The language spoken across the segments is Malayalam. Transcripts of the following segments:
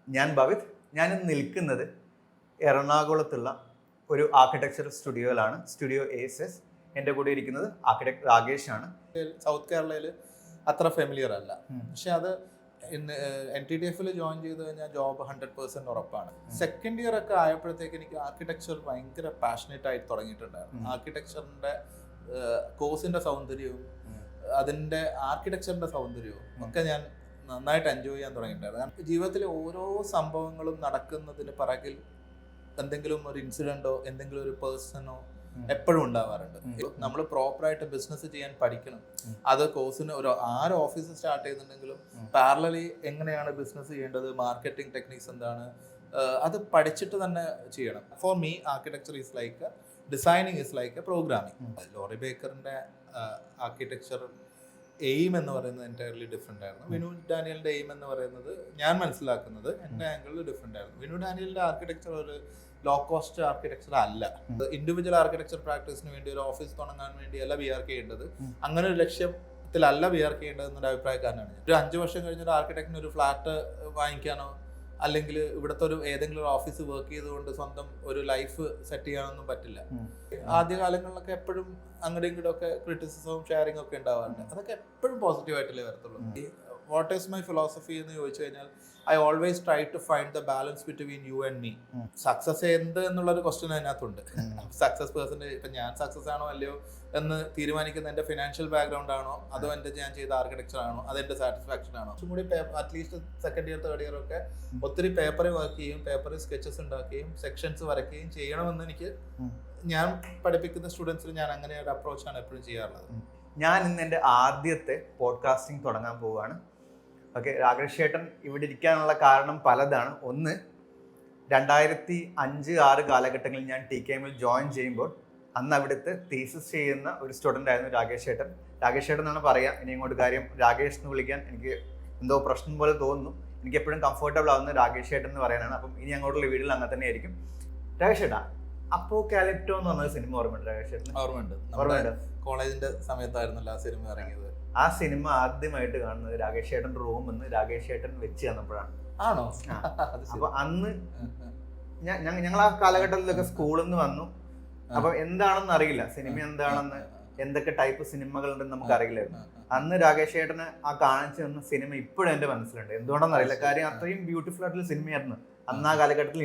ഞാൻ ഭവിത്. ഞാനിന്ന് നിൽക്കുന്നത് എറണാകുളത്തുള്ള ഒരു ആർക്കിടെക്ചർ സ്റ്റുഡിയോയിലാണ്. Studio ASS. എൻ്റെ കൂടെ ഇരിക്കുന്നത് ആർക്കിടെക്ട് രാകേഷാണ്. സൗത്ത് കേരളയിൽ അത്ര ഫെമിലിയർ അല്ല, പക്ഷെ അത് NTTF ജോയിൻ ചെയ്ത് കഴിഞ്ഞാൽ ജോബ് 100% ഉറപ്പാണ്. സെക്കൻഡ് ഇയർ ഒക്കെ ആയപ്പോഴത്തേക്ക് എനിക്ക് ആർക്കിടെക്ചർ ഭയങ്കര പാഷനേറ്റ് ആയിട്ട് തുടങ്ങിയിട്ടുണ്ടായിരുന്നു. ആർക്കിടെക്ചറിന്റെ കോഴ്സിന്റെ സൗന്ദര്യവും അതിന്റെ ആർക്കിടെക്ചറിന്റെ സൗന്ദര്യവും ഒക്കെ ഞാൻ നന്നായിട്ട് എൻജോയ് ചെയ്യാൻ തുടങ്ങിയിട്ടുണ്ടായിരുന്നു. ജീവിതത്തിലെ ഓരോ സംഭവങ്ങളും നടക്കുന്നതിന് പിറകിൽ എന്തെങ്കിലും ഒരു ഇൻസിഡന്റോ എന്തെങ്കിലും ഒരു പേഴ്സണോ എപ്പോഴും ഉണ്ടാവാറുണ്ട്. നമ്മൾ പ്രോപ്പറായിട്ട് ബിസിനസ് ചെയ്യാൻ പഠിക്കണം. അത് കോഴ്സിന് ആര് ഓഫീസ് സ്റ്റാർട്ട് ചെയ്യുന്നുണ്ടെങ്കിലും പാരലലി എങ്ങനെയാണ് ബിസിനസ് ചെയ്യേണ്ടത്, മാർക്കറ്റിംഗ് ടെക്നിക്സ് എന്താണ്, അത് പഠിച്ചിട്ട് തന്നെ ചെയ്യണം. For me architecture is like designing is like a programming. Laurie ബേക്കറിന്റെ ആർക്കിടെക്ചർ എയിം എന്ന് പറയുന്നത് എൻറ്റയർലി ഡിഫറെൻ്റ് ആയിരുന്നു. വിനു ഡാനിയലിന്റെ എയിം എന്ന് പറയുന്നത് ഞാൻ മനസ്സിലാക്കുന്നത് എൻ്റെ ആംഗിളിൽ ഡിഫറെൻ്റ് ആയിരുന്നു. വിനു ഡാനിയലിന്റെ ആർക്കിടെക്ചർ ഒരു ലോ കോസ്റ്റ് ആർക്കിടെക്ചർ അല്ല. ഇൻഡിവിജ്വൽ ആർക്കിടെക്ചർ പ്രാക്ടീസിന് വേണ്ടി ഒരു ഓഫീസ് തുടങ്ങാൻ വേണ്ടിയല്ല BARK ചെയ്യേണ്ടത്, അങ്ങനെ ഒരു ലക്ഷ്യത്തിലല്ല BARK ചെയ്യേണ്ടത് എന്നൊരു അഭിപ്രായക്കാരനാണ് ഞാൻ. ഒരു 5 വർഷം കഴിഞ്ഞ ഒരു ആർക്കിടെക്റ്റിന് ഒരു ഫ്ലാറ്റ് വാങ്ങിക്കാനോ അല്ലെങ്കിൽ ഇവിടുത്തെ ഏതെങ്കിലും ഒരു ഓഫീസ് വർക്ക് ചെയ്തുകൊണ്ട് സ്വന്തം ഒരു ലൈഫ് സെറ്റ് ചെയ്യാനൊന്നും പറ്റില്ല. ആദ്യകാലങ്ങളിലൊക്കെ എപ്പോഴും അങ്ങോട്ടും ഇങ്ങോട്ടും ഒക്കെ ക്രിറ്റിസിസവും ഷെയറിംഗ് ഒക്കെ ഉണ്ടാവാറുണ്ട്. അതൊക്കെ എപ്പോഴും പോസിറ്റീവായിട്ടല്ലേ വരത്തുള്ളൂ. വാട്ട് ഈസ് മൈ ഫിലോസഫി എന്ന് ചോദിച്ചു കഴിഞ്ഞാൽ I always try to find the balance between you and me. Success എന്ത് എന്നുള്ളൊരു ക്വസ്റ്റ്യൻ അതിനകത്തുണ്ട്. സക്സസ് പേഴ്സൻ്റെ ഇപ്പം ഞാൻ സക്സസ് ആണോ അല്ലയോ എന്ന് തീരുമാനിക്കുന്ന എൻ്റെ ഫിനാൻഷ്യൽ ബാക്ക്ഗ്രൗണ്ട് ആണോ അതോ ഞാൻ ചെയ്ത ആർക്കിടെക്ചർ ആണോ അതെൻ്റെ സാറ്റിസ്ഫാക്ഷൻ ആണോ. കുറച്ചും കൂടി at least second year third year ഒക്കെ ഒത്തിരി പേപ്പറിൽ വർക്ക് ചെയ്യും, പേപ്പറിൽ സ്കെച്ചസ് ഉണ്ടാക്കുകയും സെക്ഷൻസ് വരയ്ക്കുകയും ചെയ്യണമെന്ന് എനിക്ക് ഞാൻ പഠിപ്പിക്കുന്ന സ്റ്റുഡൻസിന് ഞാൻ അങ്ങനെ ഒരു അപ്രോച്ചാണ് എപ്പോഴും ചെയ്യാറുള്ളത്. ഞാൻ ഇന്ന് എൻ്റെ ആദ്യത്തെ പോഡ്കാസ്റ്റിംഗ് തുടങ്ങാൻ പോവുകയാണ്. ഓക്കെ, രാകേഷ് ചേട്ടൻ ഇവിടെ ഇരിക്കാനുള്ള കാരണം പലതാണ്. ഒന്ന്, 2005-6 കാലഘട്ടങ്ങളിൽ ഞാൻ TKM ജോയിൻ ചെയ്യുമ്പോൾ അന്ന് അവിടുത്തെ തീസിസ് ചെയ്യുന്ന ഒരു സ്റ്റുഡൻ്റ് ആയിരുന്നു രാകേഷ് ചേട്ടൻ. രാകേഷ് ചേട്ടൻ എന്നാണ് പറയുക. ഇനി ഇങ്ങോട്ട് കാര്യം രാകേഷ് എന്ന് വിളിക്കാൻ എനിക്ക് എന്തോ പ്രശ്നം പോലെ തോന്നുന്നു. എനിക്ക് എപ്പോഴും കംഫർട്ടബിൾ ആവുന്ന രാകേഷ് ചേട്ടൻ എന്ന് പറയാനാണ്. അപ്പം ഇനി അങ്ങോട്ടുള്ള വീഡിയോയിൽ അങ്ങനെ തന്നെ ആയിരിക്കും. രാകേഷ് ചേട്ടാ, അപ്പോകാലിപ്റ്റോ എന്ന് പറഞ്ഞ സിനിമ ഓർമ്മയുണ്ട് രാകേഷ് ചേട്ടൻ? ഓർമ്മയുണ്ട്. കോളേജിന്റെ സമയത്തായിരുന്നല്ലോ ആ സിനിമ ഇറങ്ങിയത്. ആ സിനിമ ആദ്യമായിട്ട് കാണുന്നത് രാകേഷ് ചേട്ടൻ റൂം എന്ന് രാകേഷ് ചേട്ടൻ വെച്ച് തന്നപ്പോഴാണ്. ആണോ? അപ്പൊ അന്ന് ഞങ്ങൾ ആ കാലഘട്ടത്തിലൊക്കെ സ്കൂളിൽ നിന്ന് വന്നു. അപ്പൊ എന്താണെന്ന് അറിയില്ല, സിനിമ എന്താണെന്ന്, എന്തൊക്കെ ടൈപ്പ് സിനിമകളുണ്ടെന്ന് നമുക്ക് അറിയില്ലായിരുന്നു. അന്ന് രാകേഷ് ചേട്ടന് ആ കാണിച്ചു തന്ന സിനിമ ഇപ്പോഴും എന്റെ മനസ്സിലുണ്ട്. എന്തുകൊണ്ടാണെന്ന് അറിയില്ല, കാര്യം അത്രയും ബ്യൂട്ടിഫുൾ ആയിട്ടുള്ള സിനിമയായിരുന്നു അന്ന് ആ കാലഘട്ടത്തിൽ.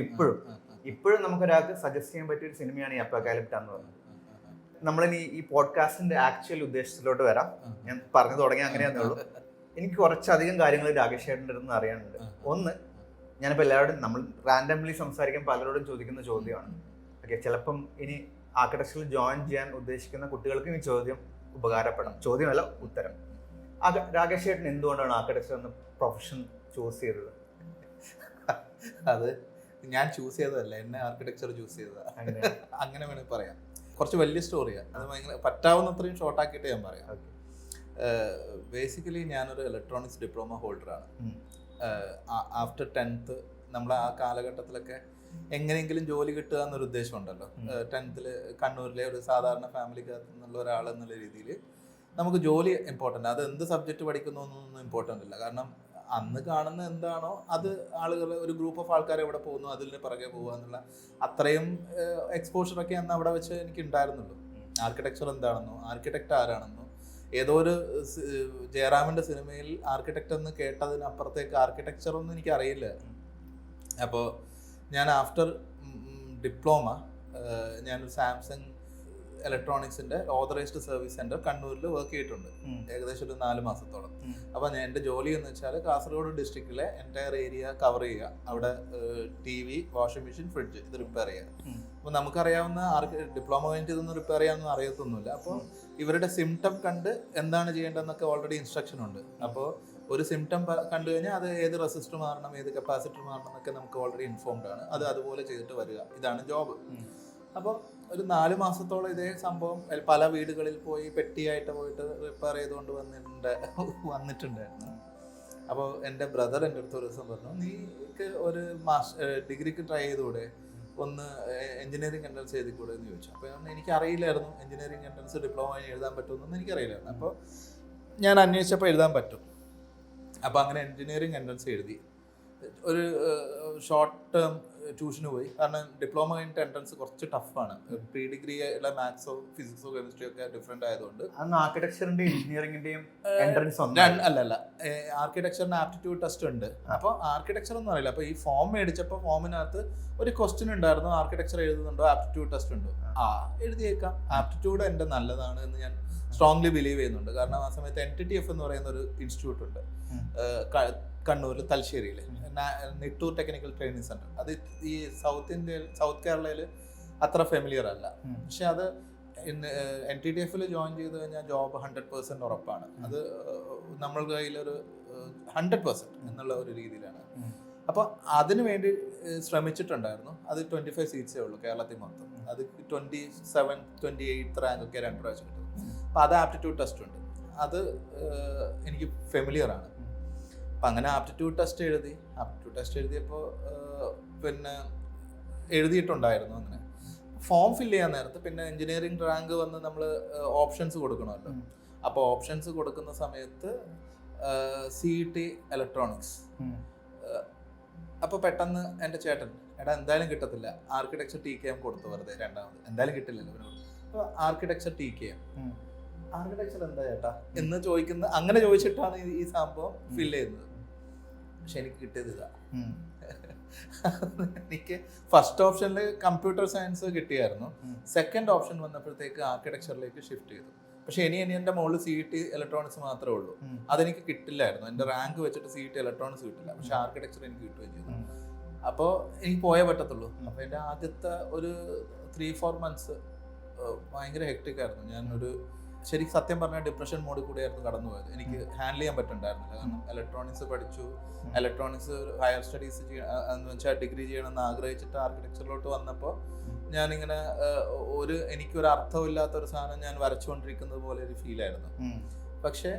ഇപ്പോഴും നമുക്കൊരാൾക്ക് സജസ്റ്റ് ചെയ്യാൻ പറ്റിയ ഒരു സിനിമയാണ് ഈ അപ്പോകാലിപ്റ്റോ എന്ന് പറയുന്നത്. നമ്മളിനി ഈ പോഡ്കാസ്റ്റിന്റെ ആക്ച്വൽ ഉദ്ദേശത്തിലോട്ട് വരാം. ഞാൻ പറഞ്ഞു തുടങ്ങി അങ്ങനെയാന്നേ ഉള്ളൂ. എനിക്ക് കുറച്ചധികം കാര്യങ്ങൾ രാകേഷ് ചേട്ടൻ്റെ അടുത്ത് അറിയാനുണ്ട്. ഒന്ന്, ഞാനിപ്പോൾ എല്ലാവരോടും നമ്മൾ റാൻഡംലി സംസാരിക്കാൻ പലരോടും ചോദിക്കുന്ന ചോദ്യമാണ്. ഓക്കെ, ചിലപ്പം ഇനി ആർക്കിടെക്ചറിൽ ജോയിൻ ചെയ്യാൻ ഉദ്ദേശിക്കുന്ന കുട്ടികൾക്ക് ഈ ചോദ്യം ഉപകാരപ്പെടാം. ചോദ്യമല്ല, ഉത്തരം. രാകേഷ് ചേട്ടൻ എന്തുകൊണ്ടാണ് ആർക്കിടെക്ചർ എന്ന പ്രൊഫഷൻ ചൂസ് ചെയ്തത്? അത് ഞാൻ ചൂസ് ചെയ്തതല്ല, എന്നെ ആർക്കിടെക്ചർ ചൂസ് ചെയ്തതാണ്. അങ്ങനെ വേണമെങ്കിൽ പറയാം. കുറച്ച് വലിയ സ്റ്റോറിയാണ്. അത് ഭയങ്കര പറ്റാവുന്നത്രയും ഷോർട്ടാക്കിയിട്ട് ഞാൻ പറയാം. ബേസിക്കലി ഞാനൊരു ഇലക്ട്രോണിക്സ് ഡിപ്ലോമ ഹോൾഡറാണ്. ആഫ്റ്റർ 10th നമ്മൾ ആ കാലഘട്ടത്തിലൊക്കെ എങ്ങനെയെങ്കിലും ജോലി കിട്ടുക എന്നൊരു ഉദ്ദേശം ഉണ്ടല്ലോ. 10th കണ്ണൂരിലെ ഒരു സാധാരണ ഫാമിലിക്കകത്ത് നിന്നുള്ള ഒരാൾ എന്നുള്ള രീതിയിൽ നമുക്ക് ജോലി ഇമ്പോർട്ടൻ്റ്. അത് എന്ത് സബ്ജക്റ്റ് പഠിക്കുന്നു എന്നൊന്നും ഇമ്പോർട്ടൻ്റ് ഇല്ല. കാരണം അന്ന് കാണുന്ന എന്താണോ അത് ആളുകൾ, ഒരു ഗ്രൂപ്പ് ഓഫ് ആൾക്കാർ എവിടെ പോകുന്നു അതിന് പിറകെ പോകുക എന്നുള്ള അത്രയും എക്സ്പോഷറൊക്കെ അന്ന് അവിടെ വെച്ച് എനിക്ക് ഉണ്ടായിരുന്നുള്ളൂ. ആർക്കിടെക്ചർ എന്താണെന്നോ ആർക്കിടെക്ട് ആരാണെന്നോ, ഏതോ ഒരു ജയറാമിൻ്റെ സിനിമയിൽ ആർക്കിടെക്ട് എന്ന് കേട്ടതിനപ്പുറത്തേക്ക് ആർക്കിടെക്ചർ ഒന്നും എനിക്ക് അറിയില്ല. അപ്പോൾ ഞാൻ ആഫ്റ്റർ ഡിപ്ലോമ ഞാനൊരു സാംസങ് ഇലക്ട്രോണിക്സിന്റെ ഓതറൈസ്ഡ് സർവീസ് സെന്റർ കണ്ണൂരിൽ വർക്ക് ചെയ്തിട്ടുണ്ട് ഏകദേശം ഒരു 4 മാസത്തോളം. അപ്പോൾ എൻ്റെ ജോലി എന്ന് വെച്ചാൽ കാസർഗോഡ് ഡിസ്ട്രിക്റ്റിലെ എൻറ്റയർ ഏരിയ കവർ ചെയ്യുക. അവിടെ TV, വാഷിംഗ് മെഷീൻ, ഫ്രിഡ്ജ് ഇത് റിപ്പയർ ചെയ്യുക. അപ്പോൾ നമുക്കറിയാവുന്ന ഡിപ്ലോമ കഴിഞ്ഞിട്ട് ഇതൊന്നും റിപ്പയർ ചെയ്യാനൊന്നും അറിയത്തൊന്നുമില്ല. അപ്പോൾ ഇവരുടെ സിംറ്റം കണ്ട് എന്താണ് ചെയ്യേണ്ടതെന്നൊക്കെ ഓൾറെഡി ഇൻസ്ട്രക്ഷൻ ഉണ്ട്. അപ്പോൾ ഒരു സിംറ്റം കണ്ടു കഴിഞ്ഞാൽ അത് ഏത് റെസിസ്റ്റർ മാറണം, ഏത് കപ്പാസിറ്റർ മാറണം എന്നൊക്കെ നമുക്ക് ഓൾറെഡി ഇൻഫോംഡ് ആണ്. അത് അതുപോലെ ചെയ്തിട്ട് വരിക, ഇതാണ് ജോബ്. അപ്പോൾ ഒരു 4 മാസത്തോളം ഇതേ സംഭവം പല വീടുകളിൽ പോയി പെട്ടിയായിട്ട് പോയിട്ട് റിപ്പയർ ചെയ്തുകൊണ്ട് വന്നിട്ടുണ്ടായിരുന്നു. അപ്പോൾ എൻ്റെ ബ്രദർ എൻ്റെ അടുത്ത് ഒരു ദിവസം പറഞ്ഞു, നീക്ക് ഒരു ഡിഗ്രിക്ക് ട്രൈ ചെയ്തുകൂടെ, ഒന്ന് എഞ്ചിനീയറിംഗ് എൻട്രൻസ് എഴുതിക്കൂടെ എന്ന് ചോദിച്ചു. അപ്പോൾ എനിക്കറിയില്ലായിരുന്നു എഞ്ചിനീയറിംഗ് എൻട്രൻസ് ഡിപ്ലോമ എഴുതാൻ പറ്റുമെന്നൊന്നും എനിക്കറിയില്ലായിരുന്നു. അപ്പോൾ ഞാൻ അന്വേഷിച്ചപ്പോൾ എഴുതാൻ പറ്റും. അപ്പോൾ അങ്ങനെ എഞ്ചിനീയറിംഗ് എൻട്രൻസ് എഴുതി. ഒരു ഷോർട്ട് ടേം ട്യൂഷന് പോയി. കാരണം ഡിപ്ലോമ കഴിഞ്ഞിട്ട് എൻട്രൻസ് കുറച്ച് ടഫാണ്. പ്രീ ഡിഗ്രിയിലെ മാത്സോ ഫിസിക്സോ കെമിസ്ട്രിയോ ഒക്കെ ഡിഫറെന്റ് ആയതുകൊണ്ട് ആർക്കിടെക്ചറിന്റെ എഞ്ചിനീയറിംഗിന്റെയും എൻട്രൻസ് അല്ലല്ല, ആർക്കിടെക്ചറിന് ആപ്റ്റിറ്റ്യൂഡ് ടെസ്റ്റ് ഉണ്ട്. അപ്പോൾ ആർക്കിടെക്ചർ ഒന്നും അറിയില്ല. അപ്പോൾ ഈ ഫോം മേടിച്ചപ്പോൾ ഫോമിനകത്ത് ഒരു ക്വസ്റ്റ്യൻ ഉണ്ടായിരുന്നു, ആർക്കിടെക്ചർ എഴുതുന്നുണ്ടോ, ആപ്റ്റിറ്റ്യൂഡ് ടെസ്റ്റ് ഉണ്ടോ. എഴുതിയേക്കാം. ആപ്റ്റിറ്റ്യൂഡ് എൻ്റെ നല്ലതാണ് എന്ന് ഞാൻ സ്ട്രോങ്ലി ബിലീവ് ചെയ്യുന്നുണ്ട്. കാരണം ആ സമയത്ത് NTTF എന്ന് പറയുന്ന ഒരു ഇൻസ്റ്റിറ്റ്യൂട്ട് ഉണ്ട് കണ്ണൂർ തലശ്ശേരിയിൽ, നിട്ടൂർ ടെക്നിക്കൽ ട്രെയിനിങ് സെന്റർ. അത് ഈ സൗത്ത് കേരളയിൽ അത്ര ഫെമിലിയർ അല്ല. പക്ഷെ അത് NTTF ജോയിൻ ചെയ്ത് കഴിഞ്ഞാൽ ജോബ് 100% ഉറപ്പാണ്. അത് നമ്മളുടെ കയ്യിലൊരു 100% എന്നുള്ള ഒരു രീതിയിലാണ്. അപ്പോൾ അതിനു വേണ്ടി ശ്രമിച്ചിട്ടുണ്ടായിരുന്നു. അത് 25 സീറ്റ്സേ ഉള്ളൂ കേരളത്തിൽ മൊത്തം. അത് 27, 28 റാങ്ക് ഒക്കെ 2 പ്രാവശ്യം കിട്ടും. അപ്പോൾ അത് ആപ്റ്റിറ്റ്യൂഡ് ടെസ്റ്റ് ഉണ്ട്. അത് എനിക്ക് ഫെമിലിയർ ആണ്. അപ്പം അങ്ങനെ ആപ്റ്റിറ്റ്യൂഡ് ടെസ്റ്റ് എഴുതിയപ്പോൾ പിന്നെ എഴുതിയിട്ടുണ്ടായിരുന്നു. അങ്ങനെ ഫോം ഫില്ല് ചെയ്യാൻ നേരത്ത് പിന്നെ എഞ്ചിനീയറിംഗ് റാങ്ക് വന്ന് നമ്മൾ ഓപ്ഷൻസ് കൊടുക്കണമല്ലോ. അപ്പോൾ ഓപ്ഷൻസ് കൊടുക്കുന്ന സമയത്ത് CET ഇലക്ട്രോണിക്സ്. അപ്പോൾ പെട്ടെന്ന് എൻ്റെ ചേട്ടൻ, എടാ എന്തായാലും കിട്ടത്തില്ല, ആർക്കിടെക്ചർ TKM കൊടുത്തു വെറുതെ, രണ്ടാമത് എന്തായാലും കിട്ടില്ലല്ലോ. അപ്പോൾ ആർക്കിടെക്ചർ TKM, ആർക്കിടെക്ചർ എന്താ ചേട്ടാ എന്ന് അങ്ങനെ ചോദിച്ചിട്ടാണ് ഈ സംഭവം ഫില്ല് ചെയ്യുന്നത്. പക്ഷെ എനിക്ക് കിട്ടിയത് ഇതാ. എനിക്ക് ഫസ്റ്റ് ഓപ്ഷനിൽ കമ്പ്യൂട്ടർ സയൻസ് കിട്ടിയായിരുന്നു. സെക്കൻഡ് ഓപ്ഷൻ വന്നപ്പോഴത്തേക്ക് ആർക്കിടെക്ചറിലേക്ക് ഷിഫ്റ്റ് ചെയ്തു. പക്ഷെ ഇനി എൻ്റെ മുകളിൽ CET ഇലക്ട്രോണിക്സ് മാത്രമേ ഉള്ളൂ. അതെനിക്ക് കിട്ടില്ലായിരുന്നു. എൻ്റെ റാങ്ക് വെച്ചിട്ട് CET ഇലക്ട്രോണിക്സ് കിട്ടില്ല. പക്ഷെ ആർക്കിടെക്ചർ എനിക്ക് കിട്ടുകയും ചെയ്തു. അപ്പോൾ എനിക്ക് പോയേ പറ്റത്തുള്ളൂ. അപ്പോൾ എൻ്റെ ആദ്യത്തെ ഒരു 3-4 മന്ത്സ് ഭയങ്കര ഹെക്ടിക് ആയിരുന്നു. ഞാനൊരു ശരിക്കും സത്യം പറഞ്ഞാൽ ഡിപ്രഷൻ മോഡിൽ കൂടെയായിരുന്നു കടന്നു പോയത്. എനിക്ക് ഹാൻഡിൽ ചെയ്യാൻ പറ്റുന്നുണ്ടായിരുന്നില്ല. കാരണം ഇലക്ട്രോണിക്സ് പഠിച്ചു, ഇലക്ട്രോണിക്സ് ഹയർ സ്റ്റഡീസ് എന്ന് വെച്ചാൽ ഡിഗ്രി ചെയ്യണമെന്ന് ആഗ്രഹിച്ചിട്ട് ആർക്കിടെക്ചറിലോട്ട് വന്നപ്പോൾ ഞാനിങ്ങനെ എനിക്കൊരു അർത്ഥമില്ലാത്ത ഒരു സാധനം ഞാൻ വരച്ചുകൊണ്ടിരിക്കുന്നത് പോലെ ഒരു ഫീലായിരുന്നു. പക്ഷെ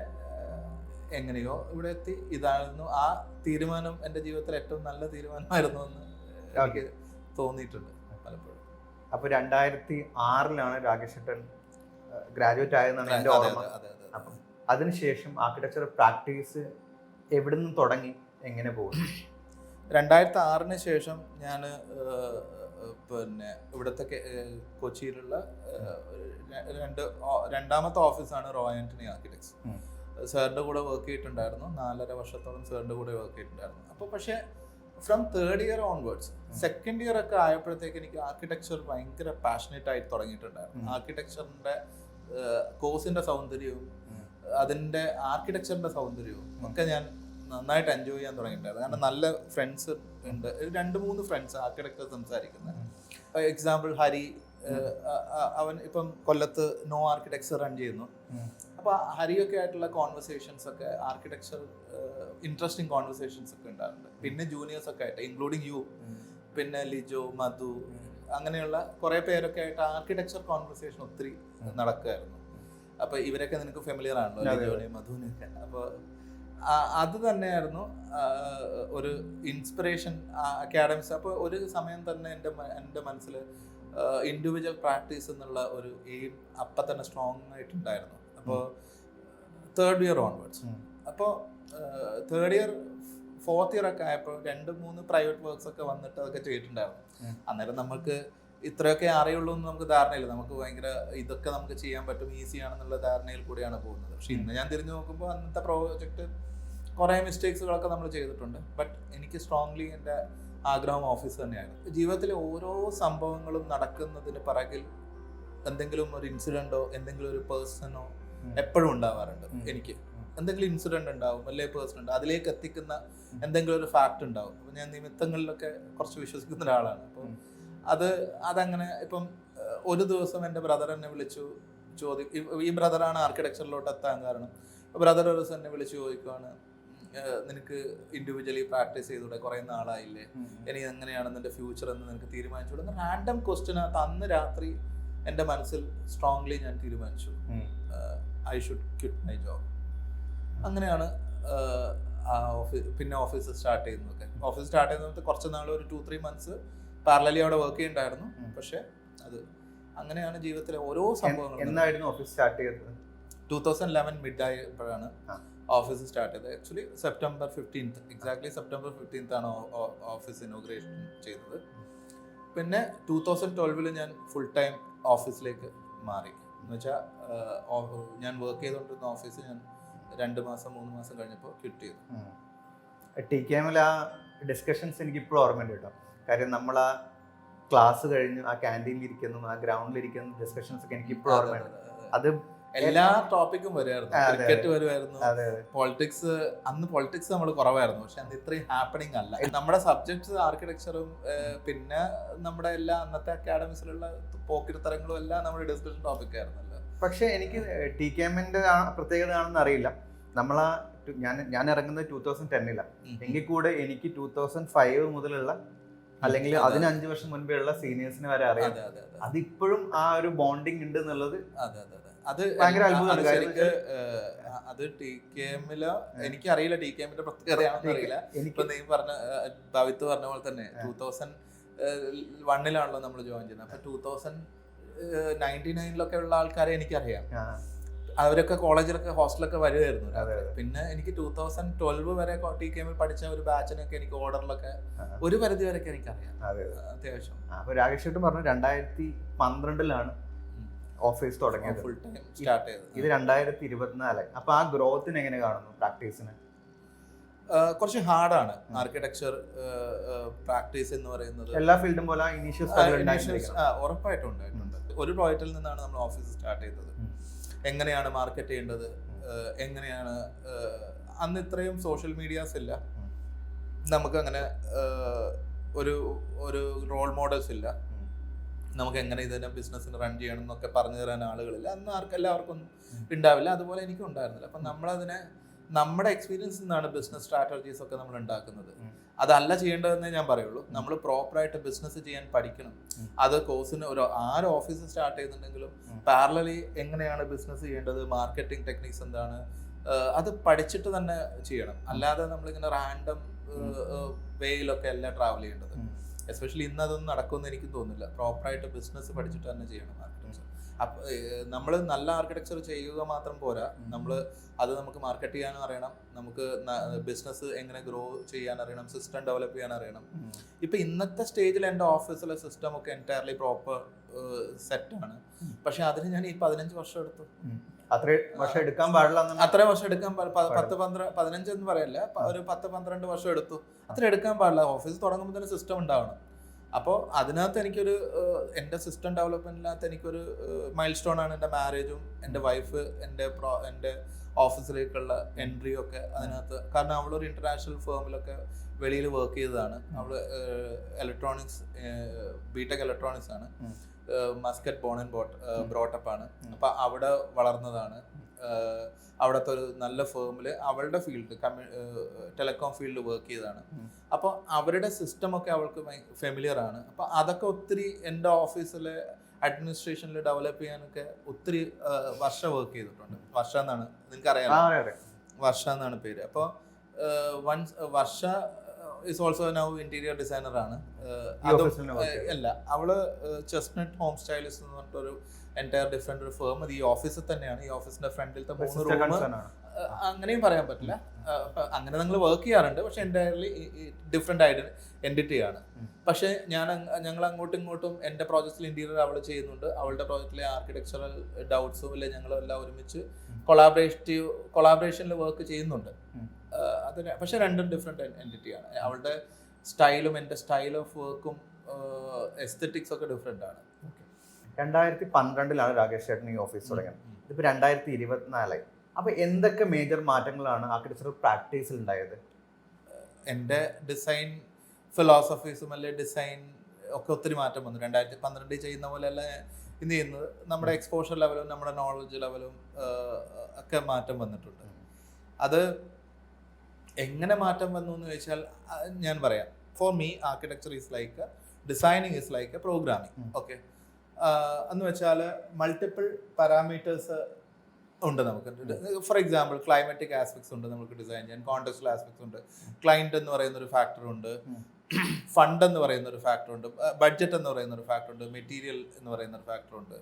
എങ്ങനെയോ ഇവിടെ എത്തി. ഇതായിരുന്നു ആ തീരുമാനം എൻ്റെ ജീവിതത്തിൽ ഏറ്റവും നല്ല തീരുമാനമായിരുന്നു എന്ന് എനിക്ക് തോന്നിയിട്ടുണ്ട് പലപ്പോഴും. അപ്പൊ 2006 രാകേഷ് ചേട്ടൻ ഗ്രാജുവേറ്റ് ആയതെന്നാണ് എൻ്റെ ഓർമ്മ. അപ്പം അതിനുശേഷം ആർക്കിടെക്ചർ പ്രാക്ടീസ് എവിടെ നിന്ന് തുടങ്ങി, എങ്ങനെ പോകുന്നു? 2006 ശേഷം ഞാൻ പിന്നെ ഇവിടുത്തെ കൊച്ചിയിലുള്ള രണ്ടാമത്തെ ഓഫീസാണ് റോയ് ആന്റണി ആർക്കിടെക്ട്സ്. സാറിൻ്റെ കൂടെ വർക്ക് ചെയ്തിട്ടുണ്ടായിരുന്നു. 4.5 വർഷത്തോളം സാറിൻ്റെ കൂടെ വർക്ക് ചെയ്തിട്ടുണ്ടായിരുന്നു. അപ്പോൾ പക്ഷേ from third year onwards, second year ഒക്കെ ആയപ്പോഴത്തേക്ക് എനിക്ക് ആർക്കിടെക്ചർ ഭയങ്കര പാഷനേറ്റ് ആയി തുടങ്ങിയിട്ടുണ്ടായിരുന്നു. ആർക്കിടെക്ചറിൻ്റെ കോഴ്സിൻ്റെ സൗന്ദര്യവും അതിൻ്റെ ആർക്കിടെക്ചറിൻ്റെ സൗന്ദര്യവും ഒക്കെ ഞാൻ നന്നായിട്ട് എൻജോയ് ചെയ്യാൻ തുടങ്ങിയിട്ടുണ്ടായിരുന്നു. കാരണം നല്ല ഫ്രണ്ട്സ് ഉണ്ട്, 2-3 ഫ്രണ്ട്സ് ആർക്കിടെക്ചർ സംസാരിക്കുന്നത്. എക്സാമ്പിൾ ഹരി, അവൻ ഇപ്പം കൊല്ലത്ത് നോ ആർക്കിടെക്ചർ റൺ ചെയ്യുന്നു. അപ്പോൾ ഹരിയൊക്കെ ആയിട്ടുള്ള കോൺവെർസേഷൻസ് ഒക്കെ ആർക്കിടെക്ചർ ഇൻട്രസ്റ്റിംഗ് കോൺവെർസേഷൻസ് ഒക്കെ ഉണ്ടാകുന്നുണ്ട്. പിന്നെ ജൂനിയേഴ്സ് ഒക്കെ ആയിട്ട് ഇൻക്ലൂഡിങ് യു, പിന്നെ ലിജോ, മധു, അങ്ങനെയുള്ള കുറേ പേരൊക്കെ ആയിട്ട് ആർക്കിടെക്ചർ കോൺവെർസേഷൻ ഒത്തിരി നടക്കുമായിരുന്നു. അപ്പോൾ ഇവരൊക്കെ നിനക്ക് ഫെമിലിയർ ആണല്ലോ, ലിജോനെയും മധുവിനെയൊക്കെ. അപ്പോൾ അത് തന്നെയായിരുന്നു ഒരു ഇൻസ്പിറേഷൻ അക്കാഡമിക്സ്. അപ്പോൾ ഒരു സമയം തന്നെ എൻ്റെ മനസ്സിൽ ഇൻഡിവിജ്വൽ പ്രാക്ടീസ് എന്നുള്ള ഒരു എയിം അപ്പം തന്നെ സ്ട്രോങ് ആയിട്ടുണ്ടായിരുന്നു. അപ്പോൾ തേർഡ് ഇയർ ഓൺവേർഡ്സ്, അപ്പോൾ തേർഡ് ഇയർ 4th ഇയർ ഒക്കെ ആയപ്പോൾ 2-3 പ്രൈവറ്റ് വർക്ക്സ് ഒക്കെ വന്നിട്ട് അതൊക്കെ ചെയ്തിട്ടുണ്ടായിരുന്നു. അന്നേരം നമുക്ക് ഇത്രയൊക്കെ അറിയുള്ളൂ എന്ന് നമുക്ക് ധാരണയില്ല. നമുക്ക് ഭയങ്കര ഇതൊക്കെ നമുക്ക് ചെയ്യാൻ പറ്റും, ഈസിയാണെന്നുള്ള ധാരണയിൽ കൂടിയാണ് പോകുന്നത്. പക്ഷെ ഇന്ന് ഞാൻ തിരിഞ്ഞു നോക്കുമ്പോൾ അന്നത്തെ പ്രോജക്റ്റ് കുറേ മിസ്റ്റേക്സുകളൊക്കെ നമ്മൾ ചെയ്തിട്ടുണ്ട്. ബട്ട് എനിക്ക് സ്ട്രോങ്ലി എൻ്റെ ആഗ്രഹം ഓഫീസ് തന്നെയായിരുന്നു. ജീവിതത്തിലെ ഓരോ സംഭവങ്ങളും നടക്കുന്നതിന് പിറകിൽ എന്തെങ്കിലും ഒരു ഇൻസിഡൻറ്റോ എന്തെങ്കിലും ഒരു പേഴ്സണോ എപ്പോഴും ഉണ്ടാവാറുണ്ട്. എനിക്ക് എന്തെങ്കിലും ഇൻസിഡന്റ് ഉണ്ടാവും, അല്ലെങ്കിൽ പേഴ്സൺ ഉണ്ടാവും, അതിലേക്ക് എത്തിക്കുന്ന എന്തെങ്കിലും ഒരു ഫാക്ട് ഉണ്ടാവും. അപ്പോൾ ഞാൻ നിമിത്തങ്ങളിലൊക്കെ കുറച്ച് വിശ്വസിക്കുന്ന ഒരാളാണ്. അപ്പം അതങ്ങനെ ഇപ്പം ഒരു ദിവസം എൻ്റെ ബ്രദർ എന്നെ വിളിച്ചു ഈ ബ്രദറാണ് ആർക്കിടെക്ചറിലോട്ട് എത്താൻ കാരണം. ബ്രദർ ഒരു ദിവസം എന്നെ വിളിച്ച് ചോദിക്കുവാണ്, നിനക്ക് ഇൻഡിവിജ്വലി പ്രാക്ടീസ് ചെയ്തൂടെ, കുറേ നാളായില്ലേ, ഇനി എങ്ങനെയാണ് നിന്റെ ഫ്യൂച്ചർ എന്ന് നിനക്ക് തീരുമാനിച്ചൂടെ? റാൻഡം ക്വസ്റ്റ്യനകത്ത് അന്ന് രാത്രി എൻ്റെ മനസ്സിൽ സ്ട്രോങ്ലി ഞാൻ തീരുമാനിച്ചു, I should quit my job. അങ്ങനെയാണ് പിന്നെ ഓഫീസ് സ്റ്റാർട്ട് ചെയ്യുന്നതൊക്കെ. ഓഫീസ് സ്റ്റാർട്ട് ചെയ്യുന്നത് കുറച്ച് നാൾ, ഒരു 2-3 മന്ത്സ് പാരലലി അവിടെ വർക്ക് ചെയ്യുന്നുണ്ടായിരുന്നു. പക്ഷെ അത് അങ്ങനെയാണ് ജീവിതത്തിലെ ഓരോ സംഭവങ്ങളും. എന്നായിരുന്നു ഓഫീസ് സ്റ്റാർട്ട് ചെയ്തത്? 2011 മിഡ് ആയപ്പോഴാണ് ഓഫീസ് സ്റ്റാർട്ട് ചെയ്തത്. Actually September 15th, exactly September 15th ആണ് ഓഫീസ് ഇനോഗ്രേഷൻ ചെയ്തത്. പിന്നെ 2012 ഞാൻ ഫുൾ ടൈം ഓഫീസിലേക്ക് മാറി. എന്ന് വെച്ചാൽ ഞാൻ വർക്ക് ചെയ്തുകൊണ്ടിരുന്ന ഓഫീസ് ഞാൻ 2 മാസം 3 മാസം കഴിഞ്ഞപ്പോൾ ക്വിറ്റ് ചെയ്തു. TKM ആ ഡിസ്കഷൻസ് എനിക്ക് ഇപ്പോഴും ഓർമ്മയുണ്ട് കേട്ടോ. കാര്യം നമ്മൾ ആ ക്ലാസ് കഴിഞ്ഞ് ആ ക്യാൻറ്റീനിൽ ഇരിക്കുന്നു, ആ ഗ്രൗണ്ടിൽ ഇരിക്കുന്ന ഡിസ്കഷൻസ് ഒക്കെ എനിക്ക് ഇപ്പോഴും ഓർമ്മയുണ്ട്. അത് എല്ലാ ടോപ്പിക്കും വരുമായിരുന്നു. ക്രിക്കറ്റ് വരുമായിരുന്നു, പൊളിറ്റിക്സ്. അന്ന് പൊളിറ്റിക്സ് നമ്മൾ കുറവായിരുന്നു, പക്ഷെ അന്ന് ഇത്രയും ഹാപ്പണിങ് അല്ല. നമ്മുടെ സബ്ജക്ട്സ് ആർക്കിടെക്ചറും പിന്നെ നമ്മുടെ എല്ലാ അന്നത്തെ അക്കാഡമിക്സിലുള്ള പോക്കിരിത്തരങ്ങളും എല്ലാം നമ്മുടെ ഡിസ്കഷൻ ടോപ്പിക് ആയിരുന്നല്ലോ. പക്ഷെ എനിക്ക് TKMന്റെ പ്രത്യേകത ആണെന്ന് അറിയില്ല. നമ്മളാ ഞാൻ ഇറങ്ങുന്നത് 2010 എങ്കിൽ കൂടെ എനിക്ക് 2005 മുതലുള്ള അല്ലെങ്കിൽ അതിന് 5 വർഷം മുൻപേ ഉള്ള സീനിയേഴ്സിനെ വരെ അറിയാം. അതിപ്പോഴും ആ ഒരു ബോണ്ടിങ് ഉണ്ട് എന്നുള്ളത് അത് ഭയങ്കര അത്ഭുതമാണ്. അത് TKMല് എനിക്കറിയില്ല, TKMന്റെ പ്രത്യേകതയാണെന്ന് അറിയില്ല. ഇപ്പൊ നീ പറഞ്ഞ ഭവിത്ത് പറഞ്ഞ പോലെ തന്നെ 2001 നമ്മൾ ജോയിൻ ചെയ്യുന്നത്. അപ്പൊ 2099 ഉള്ള ആൾക്കാരെ എനിക്കറിയാം. അവരൊക്കെ കോളേജിലൊക്കെ ഹോസ്റ്റലൊക്കെ വരുമായിരുന്നു. പിന്നെ എനിക്ക് 2012 വരെ TKM പഠിച്ച ഒരു ബാച്ചിനൊക്കെ എനിക്ക് ഓർഡറിലൊക്കെ ഒരു പരിധി വരെയൊക്കെ എനിക്കറിയാം അത്യാവശ്യം. അപ്പൊ രാകേഷ് ചേട്ടൻ പറഞ്ഞു 2012 ഓഫീസ് തുടങ്ങിയത്, ഫുൾ ടൈം സ്റ്റാർട്ട് ചെയ്തത്. ഇത് 2024. അപ്പൊ ആ ഗ്രോത്തിന് എങ്ങനെ കാണുന്നു പ്രാക്ടീസിന്? കുറച്ച് ഹാർഡാണ് ആർക്കിടെക്ചർ പ്രാക്ടീസ് എന്ന് പറയുന്നത്. എല്ലാ ഫീൽഡും പോലെ ഉറപ്പായിട്ടും ഉണ്ടായിട്ടുണ്ട്. ഒരു പ്രോജക്റ്റിൽ നിന്നാണ് നമ്മൾ ഓഫീസ് സ്റ്റാർട്ട് ചെയ്തത്. എങ്ങനെയാണ് മാർക്കറ്റ് ചെയ്യേണ്ടത്, എങ്ങനെയാണ് അന്ന് ഇത്രയും സോഷ്യൽ മീഡിയാസ് ഇല്ല, നമുക്ക് അങ്ങനെ ഒരു റോൾ മോഡൽസ് ഇല്ല, നമുക്ക് എങ്ങനെ ഇതിനെ ബിസിനസ്സിന് റൺ ചെയ്യണം എന്നൊക്കെ പറഞ്ഞു തരാൻ ആളുകളില്ല. അന്ന് എല്ലാവർക്കും ഉണ്ടാവില്ല, അതുപോലെ എനിക്കും ഉണ്ടായിരുന്നില്ല. അപ്പം നമ്മളതിനെ നമ്മുടെ എക്സ്പീരിയൻസിൽ നിന്നാണ് ബിസിനസ് സ്ട്രാറ്റജീസ് ഒക്കെ നമ്മൾ ഉണ്ടാക്കുന്നത്. അതല്ല ചെയ്യേണ്ടതെന്നേ ഞാൻ പറയുള്ളൂ. നമ്മൾ പ്രോപ്പറായിട്ട് ബിസിനസ് ചെയ്യാൻ പഠിക്കണം. അത് കോഴ്സിന് ആര് ഓഫീസ് സ്റ്റാർട്ട് ചെയ്യുന്നുണ്ടെങ്കിലും പാരലലി എങ്ങനെയാണ് ബിസിനസ് ചെയ്യേണ്ടത്, മാർക്കറ്റിംഗ് ടെക്നിക്സ് എന്താണ്, അത് പഠിച്ചിട്ട് തന്നെ ചെയ്യണം. അല്ലാതെ നമ്മളിങ്ങനെ റാൻഡം വേയിലൊക്കെ അല്ല ട്രാവൽ ചെയ്യേണ്ടത്. എസ്പെഷ്യലി ഇന്ന് അതൊന്നും നടക്കുമെന്ന് എനിക്ക് തോന്നുന്നില്ല. പ്രോപ്പറായിട്ട് ബിസിനസ് പഠിച്ചിട്ട് തന്നെ ചെയ്യണം ആർക്കിടെക്ചർ. നമ്മൾ നല്ല ആർക്കിടെക്ചർ ചെയ്യുക മാത്രം പോരാ, അത് നമുക്ക് മാർക്കറ്റ് ചെയ്യാനും അറിയണം, നമുക്ക് ബിസിനസ് എങ്ങനെ ഗ്രോ ചെയ്യാൻ അറിയണം, സിസ്റ്റം ഡെവലപ്പ് ചെയ്യാൻ അറിയണം. ഇപ്പൊ ഇന്നത്തെ സ്റ്റേജിൽ എൻ്റെ ഓഫീസിലെ സിസ്റ്റം ഒക്കെ എൻറ്റയർലി പ്രോപ്പർ സെറ്റാണ്. പക്ഷെ അതിന് ഞാൻ ഈ 15 വർഷം എടുത്തു. അത്രയും വർഷം എടുക്കാൻ പാടില്ല. 15 എന്ന് പറയല്ല, ഒരു 10-12 വർഷം എടുത്തു. അത്ര എടുക്കാൻ പാടില്ല. ഓഫീസ് തുടങ്ങുമ്പോൾ തന്നെ സിസ്റ്റം ഉണ്ടാവണം. അപ്പോൾ അതിനകത്ത് എനിക്കൊരു എൻ്റെ സിസ്റ്റം ഡെവലപ്മെൻറ്റിനകത്ത് എനിക്കൊരു മൈൽ സ്റ്റോൺ ആണ് എൻ്റെ മാരേജും എൻ്റെ വൈഫ് എൻ്റെ ഓഫീസിലേക്കുള്ള എൻട്രിയും ഒക്കെ അതിനകത്ത്. കാരണം അവളൊരു ഇൻ്റർനാഷണൽ ഫേമിലൊക്കെ വെളിയിൽ വർക്ക് ചെയ്തതാണ്. അവൾ ഇലക്ട്രോണിക്സ് ബിടെക് ഇലക്ട്രോണിക്സ് ആണ്. മസ്കറ്റ് ബോൺ ആൻഡ് ബ്രോട്ടപ്പ് ആണ്. അപ്പം അവിടെ വളർന്നതാണ്. അവിടുത്തെ ഒരു നല്ല ഫേമിൽ അവളുടെ ഫീൽഡ് ടെലികോം ഫീൽഡ് വർക്ക് ചെയ്തതാണ്. അപ്പോൾ അവരുടെ സിസ്റ്റമൊക്കെ അവൾക്ക് ഫെമിലിയർ ആണ്. അപ്പോൾ അതൊക്കെ ഒത്തിരി എൻ്റെ ഓഫീസിലെ അഡ്മിനിസ്ട്രേഷനിൽ ഡെവലപ്പ് ചെയ്യാനൊക്കെ ഒത്തിരി വർഷം വർക്ക് ചെയ്തിട്ടുണ്ട്. വർഷ എന്നാണ്, നിനക്കറിയാം, വർഷ എന്നാണ് പേര്. അപ്പോൾ Varsha is also now interior designer ആണ്. അല്ല, അവള് ചെസ്റ്റ്നട്ട് ഹോം സ്റ്റൈലിസ്റ്റ് എന്ന് പറഞ്ഞിട്ടൊരു എൻറ്റയർ ഡിഫറെന്റ് ഒരു ഫേം. അത് ഈ ഓഫീസിൽ തന്നെയാണ്. ഈ ഓഫീസിന്റെ ഫ്രണ്ടിലത്തെ 3 റൂം, അങ്ങനെയും പറയാൻ പറ്റില്ല, അങ്ങനെ നിങ്ങൾ വർക്ക് ചെയ്യാറുണ്ട്. പക്ഷെ എൻറ്റയർലി ഡിഫറെന്റ് എൻറ്റിറ്റിയാണ്. പക്ഷെ ഞങ്ങൾ അങ്ങോട്ടും ഇങ്ങോട്ടും എൻ്റെ പ്രോജക്റ്റിൽ ഇന്റീരിയർ അവൾ ചെയ്യുന്നുണ്ട്, അവളുടെ പ്രോജക്റ്റിലെ ആർക്കിടെക്ചറൽ ഡൗട്ട്സും ഇല്ല, ഞങ്ങളെല്ലാം ഒരുമിച്ച് കൊളാബറേഷനിൽ വർക്ക് ചെയ്യുന്നുണ്ട്. അതിന് പക്ഷെ രണ്ടും ഡിഫറെന്റ് എൻറ്റിറ്റിയാണ്. അവളുടെ സ്റ്റൈലും എൻ്റെ സ്റ്റൈൽ ഓഫ് വർക്കും എസ്തെറ്റിക്സ് ഒക്കെ ഡിഫറെന്റ് ആണ്. 2012 രാകേഷ് ചേട്ടൻ ഈ ഓഫീസ് തുടങ്ങിയത്. ഇതിപ്പോൾ 2024. അപ്പോൾ എന്തൊക്കെ മേജർ മാറ്റങ്ങളാണ് ആർക്കിടെക്ചറൽ പ്രാക്ടീസിൽ ഉണ്ടായത്? എൻ്റെ ഡിസൈൻ ഫിലോസഫീസും അല്ലെ ഡിസൈൻ ഒക്കെ ഒത്തിരി മാറ്റം വന്നു. 2012 ചെയ്യുന്ന പോലെയല്ല ഇന്ന് ചെയ്യുന്നത്. നമ്മുടെ എക്സ്പോഷർ ലെവലും നമ്മുടെ നോളജ് ലെവലും ഒക്കെ മാറ്റം വന്നിട്ടുണ്ട്. അത് എങ്ങനെ മാറ്റം വന്നു എന്ന് ചോദിച്ചാൽ ഞാൻ പറയാം. Four me architecture is like designing is like A programming. Okay, എന്ന് വെച്ചാൽ മൾട്ടിപ്പിൾ പാരാമീറ്റേഴ്സ് ഉണ്ട് നമുക്ക്. ഫോർ എക്സാമ്പിൾ ക്ലൈമാറ്റിക് ആസ്പെക്ട്സ് ഉണ്ട് നമുക്ക് ഡിസൈൻ ചെയ്യാൻ, കോണ്ടെക്സ്റ്റൽ ആസ്പെക്ട്സ് ഉണ്ട്, ക്ലൈൻറ്റ് എന്ന് പറയുന്ന ഒരു ഫാക്ടർ ഉണ്ട്, ഫണ്ട് എന്ന് പറയുന്ന ഒരു ഫാക്ടർ ഉണ്ട്, ബഡ്ജറ്റ് എന്ന് പറയുന്ന ഒരു ഫാക്ടർ ഉണ്ട്, മെറ്റീരിയൽ എന്ന് പറയുന്ന ഒരു ഫാക്ടർ ഉണ്ട്.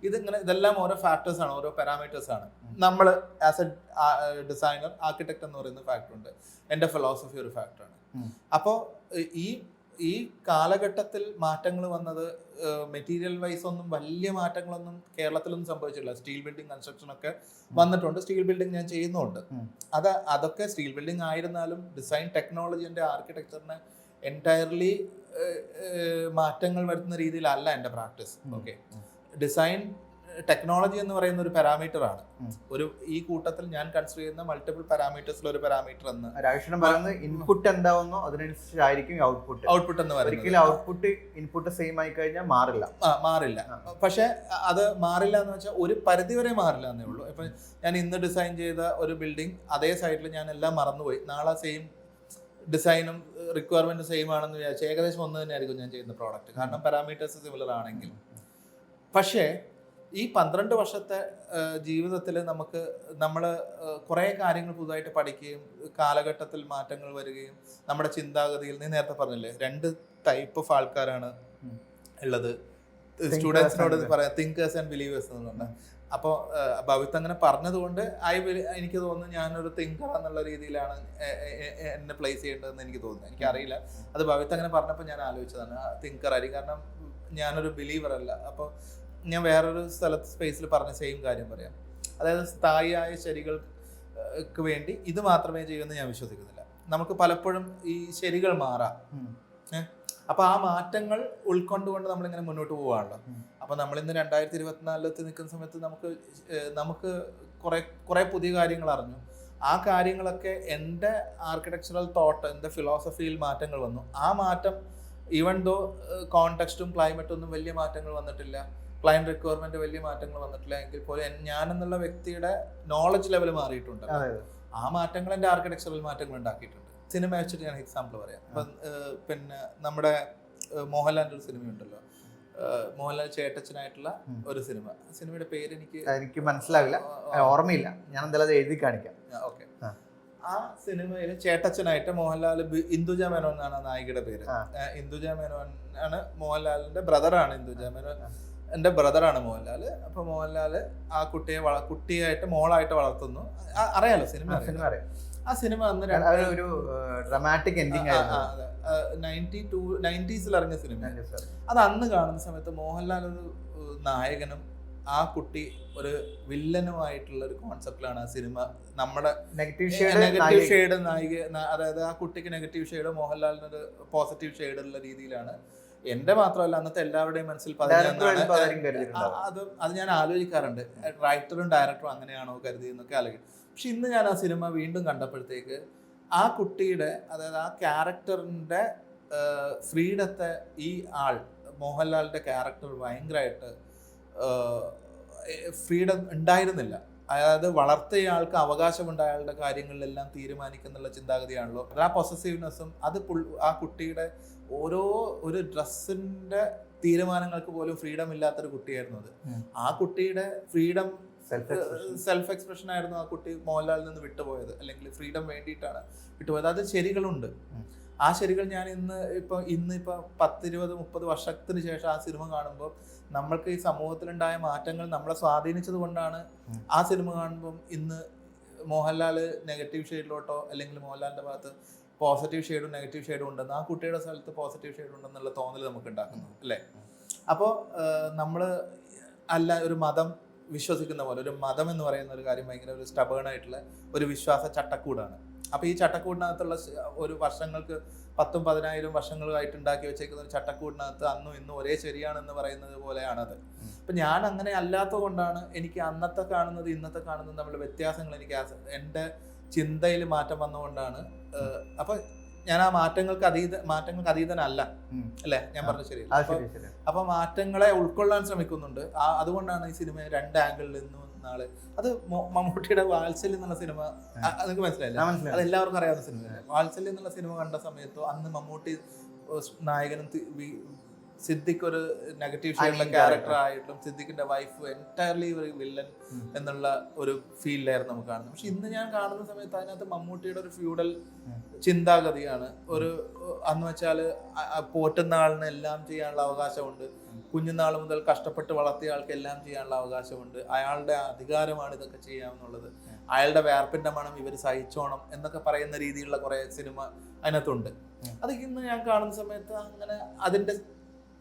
ഇതെല്ലാം ഓരോ ഫാക്ടേഴ്സ് ആണ്, ഓരോ പാരാമീറ്റേഴ്സ് ആണ്. നമ്മൾ ആസ് എ ഡിസൈനർ, ആർക്കിടെക്ട് എന്ന് പറയുന്ന ഫാക്ടർ ഉണ്ട്, എൻ്റെ ഫിലോസഫി ഒരു ഫാക്ടറാണ്. അപ്പോൾ ഈ കാലഘട്ടത്തിൽ മാറ്റങ്ങൾ വന്നത് മെറ്റീരിയൽ വൈസ് ഒന്നും വലിയ മാറ്റങ്ങളൊന്നും കേരളത്തിലൊന്നും സംഭവിച്ചില്ല. സ്റ്റീൽ ബിൽഡിംഗ് കൺസ്ട്രക്ഷൻ ഒക്കെ വന്നിട്ടുണ്ട്, സ്റ്റീൽ ബിൽഡിംഗ് ഞാൻ ചെയ്യുന്നുണ്ട്. അതൊക്കെ സ്റ്റീൽ ബിൽഡിംഗ് ആയിരുന്നാലും ഡിസൈൻ ടെക്നോളജിൻ്റെ ആർക്കിടെക്ചറിനെ എൻറ്റയർലി മാറ്റങ്ങൾ വരുത്തുന്ന രീതിയിലല്ല എൻ്റെ പ്രാക്ടീസ്. ഓക്കെ, ഡിസൈൻ ടെക്നോളജി എന്ന് പറയുന്ന ഒരു പാരാമീറ്റർ ആണ്. ഈ കൂട്ടത്തിൽ ഞാൻ കൺസിഡർ ചെയ്യുന്ന മൾട്ടിപ്പിൾ പാരാമീറ്റേഴ്സിൽ ഒരു പാരാമീറ്റർ എന്ന് പറയുന്നത് ഇൻപുട്ട് എന്താവുന്നോ അതിനനുസരിച്ചായിരിക്കും ഔട്ട്പുട്ട് എന്ന് പറയുന്നത്. ഒരിക്കലും ഔട്ട്പുട്ട് ഇൻപുട്ട് സെയിം ആയി കഴിഞ്ഞാൽ മാറില്ല. പക്ഷെ അത് മാറില്ല എന്ന് വെച്ചാൽ ഒരു പരിധി വരെ മാറില്ല എന്നേ ഉള്ളൂ. ഇപ്പൊ ഞാൻ ഇന്ന് ഡിസൈൻ ചെയ്ത ഒരു ബിൽഡിംഗ് അതേ സൈഡിൽ ഞാൻ എല്ലാം മറന്നുപോയി, നാളെ സെയിം ഡിസൈനും റിക്വയർമെന്റ് സെയിം ആണെന്ന് വിചാരിച്ചു ഏകദേശം ഒന്ന് തന്നെയായിരിക്കും ഞാൻ ചെയ്യുന്ന പ്രോഡക്റ്റ്, കാരണം പാരാമീറ്റേഴ്സ് സിമിലർ ആണെങ്കിൽ. പക്ഷേ ഈ 12 വർഷത്തെ ജീവിതത്തിൽ നമ്മൾ കുറേ കാര്യങ്ങൾ പുതുതായിട്ട് പഠിക്കുകയും കാലഘട്ടത്തിൽ മാറ്റങ്ങൾ വരികയും നമ്മുടെ ചിന്താഗതിയിൽ, നീ നേരത്തെ പറഞ്ഞില്ലേ 2 ടൈപ്പ് ഓഫ് ആൾക്കാരാണ് ഉള്ളത്, സ്റ്റുഡൻസിനോട് പറയാം തിങ്കേഴ്സ് ആൻഡ് ബിലീവേഴ്സ് എന്ന് പറഞ്ഞാൽ. അപ്പോൾ ഭവിത്ത് അങ്ങനെ പറഞ്ഞതുകൊണ്ട് എനിക്ക് തോന്നുന്നു ഞാനൊരു തിങ്കർ എന്നുള്ള രീതിയിലാണ് എന്നെ പ്ലേസ് ചെയ്യേണ്ടതെന്ന് എനിക്ക് തോന്നുന്നു. എനിക്കറിയില്ല, അത് ഭവിത്ത് അങ്ങനെ പറഞ്ഞപ്പോൾ ഞാൻ ആലോചിച്ചതാണ് തിങ്കർ ആയിരിക്കും, കാരണം ഞാനൊരു ബിലീവർ അല്ല. അപ്പോൾ ഞാൻ വേറൊരു സ്പേസിൽ പറഞ്ഞ സെയിം കാര്യം പറയാം. അതായത് സ്ഥായിയായ ശരികൾക്ക് വേണ്ടി ഇത് മാത്രമേ ചെയ്യുമെന്ന് ഞാൻ വിശ്വസിക്കുന്നില്ല. നമുക്ക് പലപ്പോഴും ഈ ശരികൾ മാറാം. അപ്പൊ ആ മാറ്റങ്ങൾ ഉൾക്കൊണ്ടുകൊണ്ട് നമ്മളിങ്ങനെ മുന്നോട്ട് പോവുകയാണല്ലോ. അപ്പൊ നമ്മളിന്ന് 2024 നിൽക്കുന്ന സമയത്ത് നമുക്ക് കുറെ പുതിയ കാര്യങ്ങൾ അറിഞ്ഞു. ആ കാര്യങ്ങളൊക്കെ എൻ്റെ ആർക്കിടെക്ചറൽ തോട്ട്, എൻ്റെ ഫിലോസഫിയിൽ മാറ്റങ്ങൾ വന്നു. ആ മാറ്റം ഈവൻ ദോ കോണ്ടെക്സ്റ്റും ക്ലൈമറ്റും ഒന്നും വലിയ മാറ്റങ്ങൾ വന്നിട്ടില്ല, ക്ലയന്റ് റിക്വയർമെന്റ് വലിയ മാറ്റങ്ങൾ വന്നിട്ടില്ല എങ്കിൽ പോലും ഞാനെന്നുള്ള വ്യക്തിയുടെ നോളജ് ലെവൽ മാറിയിട്ടുണ്ട്. ആ മാറ്റങ്ങൾ എൻ്റെ ആർക്കിടെക്ചറൽ മാറ്റങ്ങൾ ഉണ്ടാക്കിയിട്ടുണ്ട്. സിനിമ വെച്ചിട്ട് ഞാൻ എക്സാമ്പിൾ പറയാം. ഇപ്പം പിന്നെ നമ്മുടെ മോഹൻലാലിൻ്റെ ഒരു സിനിമയുണ്ടല്ലോ, മോഹൻലാൽ ചേട്ടച്ചനായിട്ടുള്ള ഒരു സിനിമയുടെ പേര് എനിക്ക് മനസ്സിലാവില്ല, ഓർമ്മയില്ല, ഞാൻ എന്തായാലും എഴുതി കാണിക്കാം. ഓക്കെ, ആ സിനിമയിൽ ചേട്ടച്ചനായിട്ട് മോഹൻലാൽ, ഇന്ദുജ മേനോൻ എന്നാണ് നായികയുടെ പേര്. ഇന്ദുജ മേനോൻ ആണ് മോഹൻലാലിന്റെ ബ്രദറാണ്. ഇന്ദുജ മേനോൻ എൻ്റെ ബ്രദറാണ് മോഹൻലാൽ. അപ്പൊ മോഹൻലാല് ആ കുട്ടിയായിട്ട് മോളായിട്ട് വളർത്തുന്നു. അറിയാലോ, സിനിമ അറിയാം. ആ സിനിമ അന്ന് ഒരു ഡ്രമാറ്റിക് എൻഡിങ് ആയിരുന്നു. 90s ഇറങ്ങിയ സിനിമ. അത് അന്ന് കാണുന്ന സമയത്ത് മോഹൻലാൽ ഒരു നായകനും ആ കുട്ടി ഒരു വില്ലനുമായിട്ടുള്ള ഒരു കോൺസെപ്റ്റിലാണ് ആ സിനിമ. നമ്മുടെ നെഗറ്റീവ് ഷെയ്ഡ് നായിക, അതായത് ആ കുട്ടിക്ക് നെഗറ്റീവ് ഷെയ്ഡ്, മോഹൻലാലിനൊരു പോസിറ്റീവ് ഷെയ്ഡ് ഉള്ള രീതിയിലാണ്. എന്റെ മാത്രമല്ല അന്നത്തെ എല്ലാവരുടെയും മനസ്സിൽ അത് ഞാൻ ആലോചിക്കാറുണ്ട്, റൈറ്ററും ഡയറക്ടറും അങ്ങനെയാണോ കരുതിയെന്നൊക്കെ ആലോചിക്കും. പക്ഷെ ഇന്ന് ഞാൻ ആ സിനിമ വീണ്ടും കണ്ടപ്പോഴത്തേക്ക് ആ കുട്ടിയുടെ, അതായത് ആ ക്യാരക്ടറിന്റെ ഫ്രീഡത്തെ ഈ മോഹൻലാലിന്റെ ക്യാരക്ടർ ഭയങ്കരമായിട്ട് ഫ്രീഡം ഉണ്ടായിരുന്നില്ല. അതായത് വളർത്തിയയാൾക്ക് അവകാശമുണ്ട് അയാളുടെ കാര്യങ്ങളിലെല്ലാം തീരുമാനിക്കുന്നുള്ള ചിന്താഗതിയാണല്ലോ. ആ പൊസസീവ്നെസ്സും അത് ആ കുട്ടിയുടെ ഒരു ഡ്രസ്സിന്റെ തീരുമാനങ്ങൾക്ക് പോലും ഫ്രീഡം ഇല്ലാത്തൊരു കുട്ടിയായിരുന്നു അത്. ആ കുട്ടിയുടെ ഫ്രീഡം, സെൽഫ് എക്സ്പ്രഷൻ ആയിരുന്നു ആ കുട്ടി മോഹൻലാലിൽ നിന്ന് വിട്ടുപോയത്, അല്ലെങ്കിൽ ഫ്രീഡം വേണ്ടിയിട്ടാണ് വിട്ടുപോയത്. അത് ശരികളുണ്ട്. ആ ശരികൾ ഞാൻ ഇന്നിപ്പോൾ 10-20-30 വർഷത്തിന് ശേഷം ആ സിനിമ കാണുമ്പോൾ നമ്മൾക്ക് ഈ സമൂഹത്തിലുണ്ടായ മാറ്റങ്ങൾ നമ്മളെ സ്വാധീനിച്ചത് കൊണ്ടാണ് ആ സിനിമ കാണുമ്പം ഇന്ന് മോഹൻലാൽ നെഗറ്റീവ് ഷെയ്ഡിലോട്ടോ അല്ലെങ്കിൽ മോഹൻലാലിന്റെ ഭാഗത്ത് പോസിറ്റീവ് ഷെയ്ഡും നെഗറ്റീവ് ഷെയ്ഡും ഉണ്ടെന്ന്, ആ കുട്ടിയുടെ സ്ഥലത്ത് പോസിറ്റീവ് ഷെയ്ഡ് ഉണ്ടെന്നുള്ള തോന്നൽ നമുക്ക് ഉണ്ടാക്കുന്നു അല്ലേ. അപ്പോൾ നമ്മൾ ഒരു മതം വിശ്വസിക്കുന്ന പോലെ, ഒരു മതം എന്ന് പറയുന്ന ഒരു കാര്യം ഭയങ്കര ഒരു സ്റ്റബേൺ ആയിട്ടുള്ള ഒരു വിശ്വാസ ചട്ടക്കൂടാണ്. അപ്പോൾ ഈ ചട്ടക്കൂടിനകത്തുള്ള ഒരു വർഷങ്ങൾക്ക് 10,000-10,000 വർഷങ്ങളായിട്ട് ഉണ്ടാക്കി വെച്ചേക്കുന്ന ഒരു ചട്ടക്കൂടിനകത്ത് അന്നും ഇന്നും ഒരേ ശരിയാണെന്ന് പറയുന്നത് പോലെയാണത്. അപ്പം ഞാൻ അങ്ങനെ അല്ലാത്തത് കൊണ്ടാണ് എനിക്ക് അന്നത്തെ കാണുന്നത് ഇന്നത്തെ കാണുന്നത് തമ്മിലുള്ള വ്യത്യാസങ്ങൾ എൻ്റെ ചിന്തയിൽ മാറ്റം വന്നുകൊണ്ടാണ്. അപ്പൊ ഞാൻ ആ മാറ്റങ്ങൾക്ക് അതീതനല്ല അല്ലേ, ഞാൻ പറഞ്ഞ ശരിയല്ല. അപ്പൊ മാറ്റങ്ങളെ ഉൾക്കൊള്ളാൻ ശ്രമിക്കുന്നുണ്ട്. അതുകൊണ്ടാണ് ഈ സിനിമ 2 ആംഗിളിൽ നിന്നും നാളെ അത് മമ്മൂട്ടിയുടെ വാത്സല്യം എന്നുള്ള സിനിമ നിങ്ങൾക്ക് മനസ്സിലായില്ല, അത് എല്ലാവർക്കും അറിയാവുന്ന സിനിമ. വാത്സല്യം എന്നുള്ള സിനിമ കണ്ട സമയത്തോ അന്ന് മമ്മൂട്ടി നായകനും സിദ്ദിഖ് ഒരു നെഗറ്റീവ് ഷെയ്ഡുള്ള ക്യാരക്ടർ ആയിട്ടും സിദ്ദിഖിന്റെ വൈഫ് എൻറ്റയർലി ഒരു വില്ലൻ എന്നുള്ള ഒരു ഫീലിലായിരുന്നു നമുക്ക് കാണുന്നത്. പക്ഷെ ഇന്ന് ഞാൻ കാണുന്ന സമയത്ത് അതിനകത്ത് മമ്മൂട്ടിയുടെ ഒരു ഫ്യൂഡൽ ചിന്താഗതിയാണ്. ഒരു അന്ന് വെച്ചാൽ പോറ്റുന്ന ആളിന് എല്ലാം ചെയ്യാനുള്ള അവകാശമുണ്ട്, കുഞ്ഞുനാൾ മുതൽ കഷ്ടപ്പെട്ട് വളർത്തിയ ആൾക്ക് എല്ലാം ചെയ്യാനുള്ള അവകാശമുണ്ട്, അയാളുടെ അധികാരമാണ് ഇതൊക്കെ ചെയ്യാമെന്നുള്ളത്, അയാളുടെ വേർപ്പിന്റെ മണം ഇവർ സഹിച്ചോണം എന്നൊക്കെ പറയുന്ന രീതിയിലുള്ള കുറെ സിനിമ അതിനകത്തുണ്ട്. അത് ഇന്ന് ഞാൻ കാണുന്ന സമയത്ത് അങ്ങനെ അതിന്റെ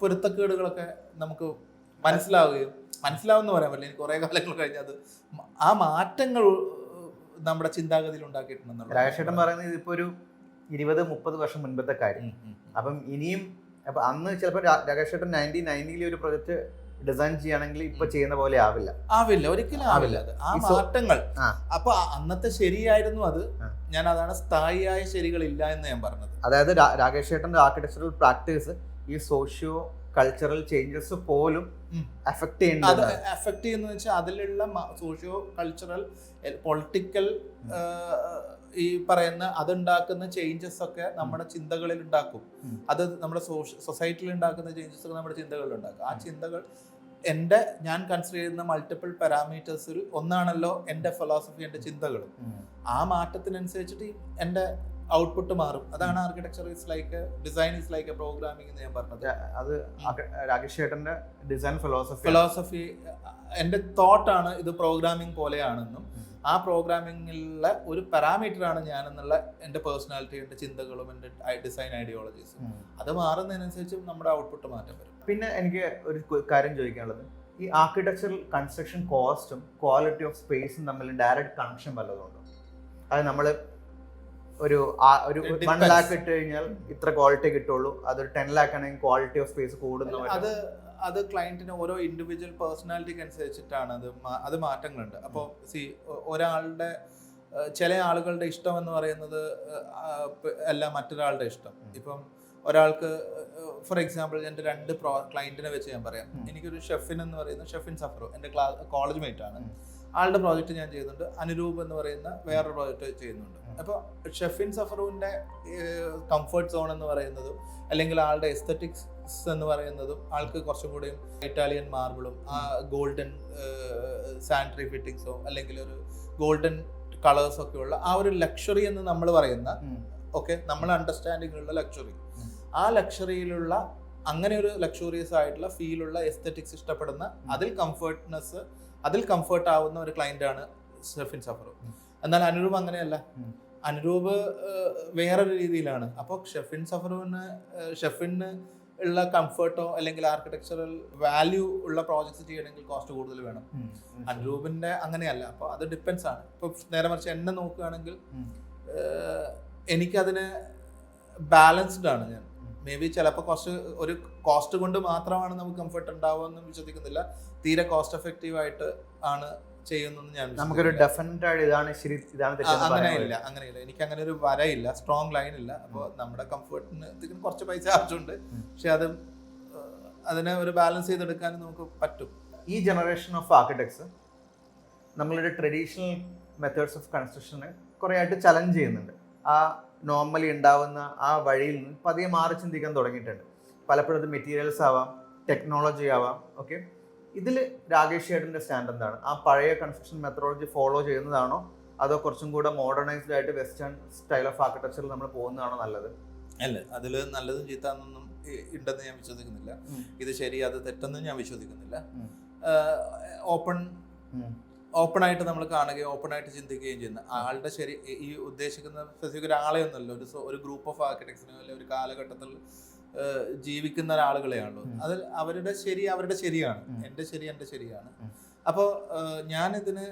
പൊരുത്തക്കേടുകളൊക്കെ നമുക്ക് മനസ്സിലാവുമെന്ന് പറയാൻ പറ്റില്ല. എനിക്ക് കുറെ കാലങ്ങൾ കഴിഞ്ഞത് ആ മാറ്റങ്ങൾ നമ്മുടെ ചിന്താഗതിയിൽ ഉണ്ടാക്കിയിട്ടുണ്ടെന്നുള്ള. രാകേഷേട്ടൻ പറയുന്നത് ഇതിപ്പോ ഒരു 20-30 വർഷം മുൻപത്തെ കാര്യം. അപ്പം ഇനിയും അപ്പൊ അന്ന് ചിലപ്പോൾ രാകേഷേട്ടൻ 1990 ഒരു പ്രൊജക്ട് ഡിസൈൻ ചെയ്യുകയാണെങ്കിൽ ഇപ്പൊ ചെയ്യുന്ന പോലെ ആവില്ല, ഒരിക്കലും ആവില്ല. അത് ആ മാറ്റങ്ങൾ അപ്പൊ അന്നത്തെ ശരിയായിരുന്നു അത്. ഞാൻ അതാണ് സ്ഥായിയായ ശരികളില്ല എന്ന് ഞാൻ പറഞ്ഞത്. അതായത് രാകേഷേട്ടന്റെ ആർക്കിടെക്ചറൽ പ്രാക്ടീസ് ഈ സോഷ്യോ കൾച്ചറൽ ചേഞ്ചസ് പോലും എഫക്ട് ചെയ്യുന്ന വെച്ചാൽ അതിലുള്ള സോഷ്യോ കൾച്ചറൽ പൊളിറ്റിക്കൽ ഈ പറയുന്ന അതുണ്ടാക്കുന്ന ചേഞ്ചസ് ഒക്കെ നമ്മുടെ ചിന്തകളിൽ ഉണ്ടാക്കും. അത് നമ്മുടെ സൊസൈറ്റിയിൽ ഉണ്ടാക്കുന്ന ചേഞ്ചസ് ഒക്കെ നമ്മുടെ ചിന്തകളിൽ ഉണ്ടാക്കും. ആ ചിന്തകൾ ഞാൻ കൺസിഡർ ചെയ്യുന്ന മൾട്ടിപ്പിൾ പാരാമീറ്റേഴ്സിൽ ഒന്നാണല്ലോ എൻ്റെ ഫിലോസഫി, എൻ്റെ ചിന്തകളും. ആ മാറ്റത്തിനനുസരിച്ചിട്ട് എൻ്റെ ഔട്ട്പുട്ട് മാറും. അതാണ് architecture is like design is like a programming എന്ന് ഞാൻ പറഞ്ഞത്. അത് രാകേഷ് ചേട്ടന്റെ ഡിസൈൻ ഫിലോസഫി എൻ്റെ തോട്ടാണ് ഇത് പ്രോഗ്രാമിംഗ് പോലെയാണെന്നും ആ പ്രോഗ്രാമിങ്ങിലുള്ള ഒരു പാരാമീറ്റർ ആണ് ഞാൻ എന്നുള്ള എൻ്റെ പേഴ്സണാലിറ്റി, എൻ്റെ ചിന്തകളും, എൻ്റെ ഡിസൈൻ ഐഡിയോളജീസും. അത് മാറുന്നതിനനുസരിച്ച് നമ്മുടെ ഔട്ട്പുട്ട് മാറ്റം വരും. പിന്നെ എനിക്ക് ഒരു കാര്യം ചോദിക്കാനുള്ളത്, ഈ ആർക്കിടെക്ചറൽ കൺസ്ട്രക്ഷൻ കോസ്റ്റും ക്വാളിറ്റി ഓഫ് സ്പേസും തമ്മിൽ ഡയറക്റ്റ് കണക്ഷൻ വല്ലതുണ്ടോ? അത് നമ്മൾ ഒരു 1 lakh ഇട്ട് കഴിഞ്ഞാൽ ഇത്ര ക്വാളിറ്റി കിട്ടുള്ളൂ, അതൊരു 10 lakh ആണെങ്കിൽ ക്വാളിറ്റി ഓഫ് സ്പേസ് കൂടുന്നു. അത് ക്ലയന്റിന് ഓരോ ഇൻഡിവിജ്വൽ പേഴ്സണാലിറ്റിക്ക് അനുസരിച്ചിട്ടാണ് അത് മാറ്റങ്ങളുണ്ട്. അപ്പോൾ ഒരാളുടെ ചില ആളുകളുടെ ഇഷ്ടം എന്ന് പറയുന്നത് അല്ല മറ്റൊരാളുടെ ഇഷ്ടം. ഇപ്പം ഒരാൾക്ക് ഫോർ എക്സാമ്പിൾ എൻ്റെ 2 ക്ലയന്റിനെ വെച്ച് ഞാൻ പറയാം. എനിക്കൊരു ഷെഫിൻ എന്ന് പറയുന്ന ഷെഫിൻ സഫറു എൻ്റെ കോളേജ് മേറ്റ് ആണ്. ആളുടെ പ്രോജക്റ്റ് ഞാൻ ചെയ്യുന്നുണ്ട്. അനുരൂപ് എന്ന് പറയുന്ന വേറൊരു പ്രോജക്റ്റ് ചെയ്യുന്നുണ്ട്. അപ്പോൾ ഷെഫിൻ സഫറുവിൻ്റെ കംഫർട്ട് സോൺ എന്ന് പറയുന്നതും അല്ലെങ്കിൽ ആളുടെ എസ്തറ്റിക്സ് എന്ന് പറയുന്നതും ആൾക്ക് കുറച്ചും കൂടിയും ഇറ്റാലിയൻ മാർബിളും ആ ഗോൾഡൻ സാനിറ്ററി ഫിറ്റിങ്സോ അല്ലെങ്കിൽ ഒരു ഗോൾഡൻ കളേഴ്സ് ഒക്കെ ഉള്ള ആ ഒരു ലക്ഷറി എന്ന് നമ്മൾ പറയുന്ന നമ്മൾ അണ്ടർസ്റ്റാൻഡിങ്ങിലുള്ള ലക്ഷറി, ആ ലക്ഷറിയിലുള്ള അങ്ങനെ ഒരു ലക്ഷറിയസ് ആയിട്ടുള്ള ഫീലുള്ള എസ്തറ്റിക്സ് ഇഷ്ടപ്പെടുന്ന അതിൽ കംഫർട്ട് ആവുന്ന ഒരു ക്ലയന്റ് ആണ് ഷെഫിൻ സഫറു. എന്നാൽ അനുരൂപ് അങ്ങനെയല്ല. അനുരൂപ് വേറൊരു രീതിയിലാണ്. അപ്പോൾ ഷെഫിന് ഉള്ള കംഫർട്ടോ അല്ലെങ്കിൽ ആർക്കിടെക്ചറൽ വാല്യൂ ഉള്ള പ്രോജക്ട്സ് ചെയ്യണമെങ്കിൽ കോസ്റ്റ് കൂടുതൽ വേണം. അനുരൂപിന്റെ അങ്ങനെയല്ല. അപ്പോൾ അത് ഡിപ്പെൻസ് ആണ്. ഇപ്പൊ നേരെ മറിച്ച് എന്നെ നോക്കുകയാണെങ്കിൽ എനിക്കതിന് ബാലൻസ്ഡ് ആണ്. ഞാൻ മേ ബി ചിലപ്പോൾ ഒരു കോസ്റ്റ് കൊണ്ട് മാത്രമാണ് നമുക്ക് കംഫർട്ട് ഉണ്ടാവുമെന്ന് വിശ്വസിക്കുന്നില്ല. തീരെ കോസ്റ്റ് എഫക്റ്റീവ് ആയിട്ട് ആണ് ചെയ്യുന്നെന്ന് ഞാൻ നമുക്കൊരു ഡെഫിനറ്റ് ആയിട്ട് ഇതാണ് ശരി ഇതാണ് അങ്ങനെയില്ല. എനിക്ക് അങ്ങനെ ഒരു വരയില്ല, സ്ട്രോങ് ലൈൻ ഇല്ല. അപ്പോൾ നമ്മുടെ കംഫർട്ടിന് കുറച്ച് പൈസ ആവശ്യമുണ്ട്, പക്ഷെ അതിനെ ഒരു ബാലൻസ് ചെയ്തെടുക്കാൻ നമുക്ക് പറ്റും. ഈ ജനറേഷൻ ഓഫ് ആർക്കിടെക്ട്സ് നമ്മളുടെ ട്രഡീഷണൽ മെത്തേഡ്സ് ഓഫ് കൺസ്ട്രക്ഷനെ കുറേ ആയിട്ട് ചലഞ്ച് ചെയ്യുന്നുണ്ട്. ആ നോർമലി ഉണ്ടാവുന്ന ആ വഴിയിൽ നിന്ന് പതിയെ മാറി ചിന്തിക്കാൻ തുടങ്ങിയിട്ടുണ്ട്. പലപ്പോഴും അത് മെറ്റീരിയൽസ് ആവാം, ടെക്നോളജി ആവാം. ഓക്കെ, ഇതിൽ രാകേഷ് ചേട്ടൻ്റെ സ്റ്റാൻഡ് എന്താണ്? ആ പഴയ കൺസ്ട്രക്ഷൻ മെത്തഡോളജി ഫോളോ ചെയ്യുന്നതാണോ അതോ കുറച്ചും കൂടെ മോഡേണൈസ്ഡ് ആയിട്ട് വെസ്റ്റേൺ സ്റ്റൈൽ ഓഫ് ആർക്കിടെക്ചറിൽ നമ്മൾ പോകുന്നതാണോ നല്ലത്? അല്ല, അതിൽ നല്ലതും ചീത്താന്നൊന്നും ഉണ്ടെന്ന് ഞാൻ വിശ്വസിക്കുന്നില്ല. ഇത് ശരി അത് തെറ്റെന്നും ഞാൻ വിശ്വസിക്കുന്നില്ല. ഓപ്പൺ ആയിട്ട് നമ്മൾ കാണുകയും ഓപ്പൺ ആയിട്ട് ചിന്തിക്കുകയും ചെയ്യുന്ന ആളുടെ ശരി, ഈ ഉദ്ദേശിക്കുന്ന സ്പെസിഫിക് ഒരാളെ ഒന്നല്ലോ, ഒരു ഗ്രൂപ്പ് ഓഫ് ആർക്കിടെക്ട്സിനോ അല്ലെങ്കിൽ ഒരു കാലഘട്ടത്തിൽ ജീവിക്കുന്ന ഒരാളുകളെയാണല്ലോ. അതിൽ അവരുടെ ശരിയാണ്, എൻ്റെ ശരിയാണ്. അപ്പോൾ ഞാനിതിന്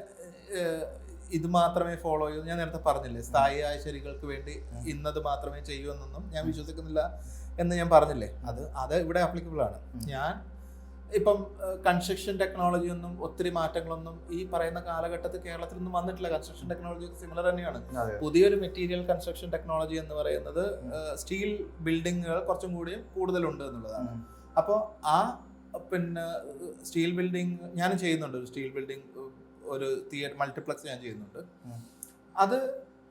ഇത് മാത്രമേ ഫോളോ ചെയ്യൂ. ഞാൻ നേരത്തെ പറഞ്ഞില്ലേ, സ്ഥായിയായ ശരികൾക്ക് വേണ്ടി ഇന്നത് മാത്രമേ ചെയ്യൂ എന്നൊന്നും ഞാൻ വിശ്വസിക്കുന്നില്ല എന്ന് ഞാൻ പറഞ്ഞില്ലേ. അത് ഇവിടെ ആപ്ലിക്കബിൾ ആണ്. ഞാൻ ഇപ്പം കൺസ്ട്രക്ഷൻ ടെക്നോളജി ഒന്നും ഒത്തിരി മാറ്റങ്ങളൊന്നും ഈ പറയുന്ന കാലഘട്ടത്തിൽ കേരളത്തിലൊന്നും വന്നിട്ടില്ല. കൺസ്ട്രക്ഷൻ ടെക്നോളജി സിമിലർ തന്നെയാണ്. പുതിയൊരു മെറ്റീരിയൽ കൺസ്ട്രക്ഷൻ ടെക്നോളജി എന്ന് പറയുന്നത് സ്റ്റീൽ ബിൽഡിങ്ങുകൾ കുറച്ചും കൂടിയും കൂടുതലുണ്ട് എന്നുള്ളതാണ്. അപ്പോൾ സ്റ്റീൽ ബിൽഡിംഗ് ഞാൻ ചെയ്യുന്നുണ്ട്. ഒരു സ്റ്റീൽ ബിൽഡിംഗ് ഒരു തിയേറ്റർ മൾട്ടിപ്ലക്സ് ഞാൻ ചെയ്യുന്നുണ്ട്.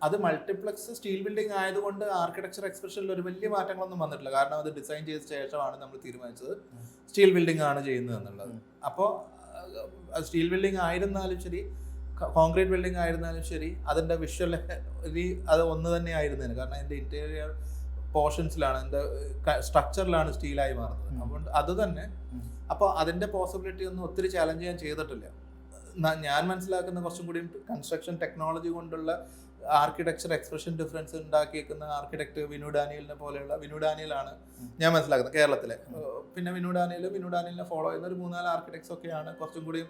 അത് മൾട്ടിപ്ലക്സ് സ്റ്റീൽ ബിൽഡിംഗ് ആയതുകൊണ്ട് ആർക്കിടെക്ചർ എക്സ്പ്രഷനിൽ ഒരു വലിയ മാറ്റങ്ങളൊന്നും വന്നിട്ടില്ല. കാരണം അത് ഡിസൈൻ ചെയ്ത ശേഷമാണ് നമ്മൾ തീരുമാനിച്ചത് സ്റ്റീൽ ബിൽഡിംഗ് ആണ് ചെയ്യുന്നത് എന്നുള്ളത്. അപ്പോൾ സ്റ്റീൽ ബിൽഡിംഗ് ആയിരുന്നാലും ശരി, കോൺക്രീറ്റ് ബിൽഡിംഗ് ആയിരുന്നാലും ശരി, അതിൻ്റെ വിഷ്വൽ അത് ഒന്ന് തന്നെ ആയിരുന്നതിന്. കാരണം അതിൻ്റെ ഇന്റീരിയർ പോർഷൻസിലാണ്, അതിൻ്റെ സ്ട്രക്ചറിലാണ് സ്റ്റീലായി മാറുന്നത്. അതുകൊണ്ട് അത് തന്നെ. അപ്പോൾ അതിൻ്റെ പോസിബിലിറ്റി ഒന്നും ഒത്തിരി ചാലഞ്ച് ഞാൻ ചെയ്തിട്ടില്ല. ഞാൻ മനസ്സിലാക്കുന്ന കുറച്ചും കൂടി കൺസ്ട്രക്ഷൻ ടെക്നോളജി കൊണ്ടുള്ള ആർക്കിടെക്ചർ എക്സ്പ്രഷൻ ഡിഫറൻസ് ഉണ്ടാക്കിയേക്കുന്ന ആർക്കിടെക്ട് വിനു ഡാനിയലിനെ പോലെയുള്ള, വിനു ഡാനിയലാണ് ഞാൻ മനസ്സിലാക്കുന്നത് കേരളത്തിലെ. പിന്നെ വിനു ഡാനിയലിനെ ഫോളോ ചെയ്യുന്ന ഒരു 3-4 ആർക്കിടെക്ട്സ് ഒക്കെയാണ് കുറച്ചും കൂടി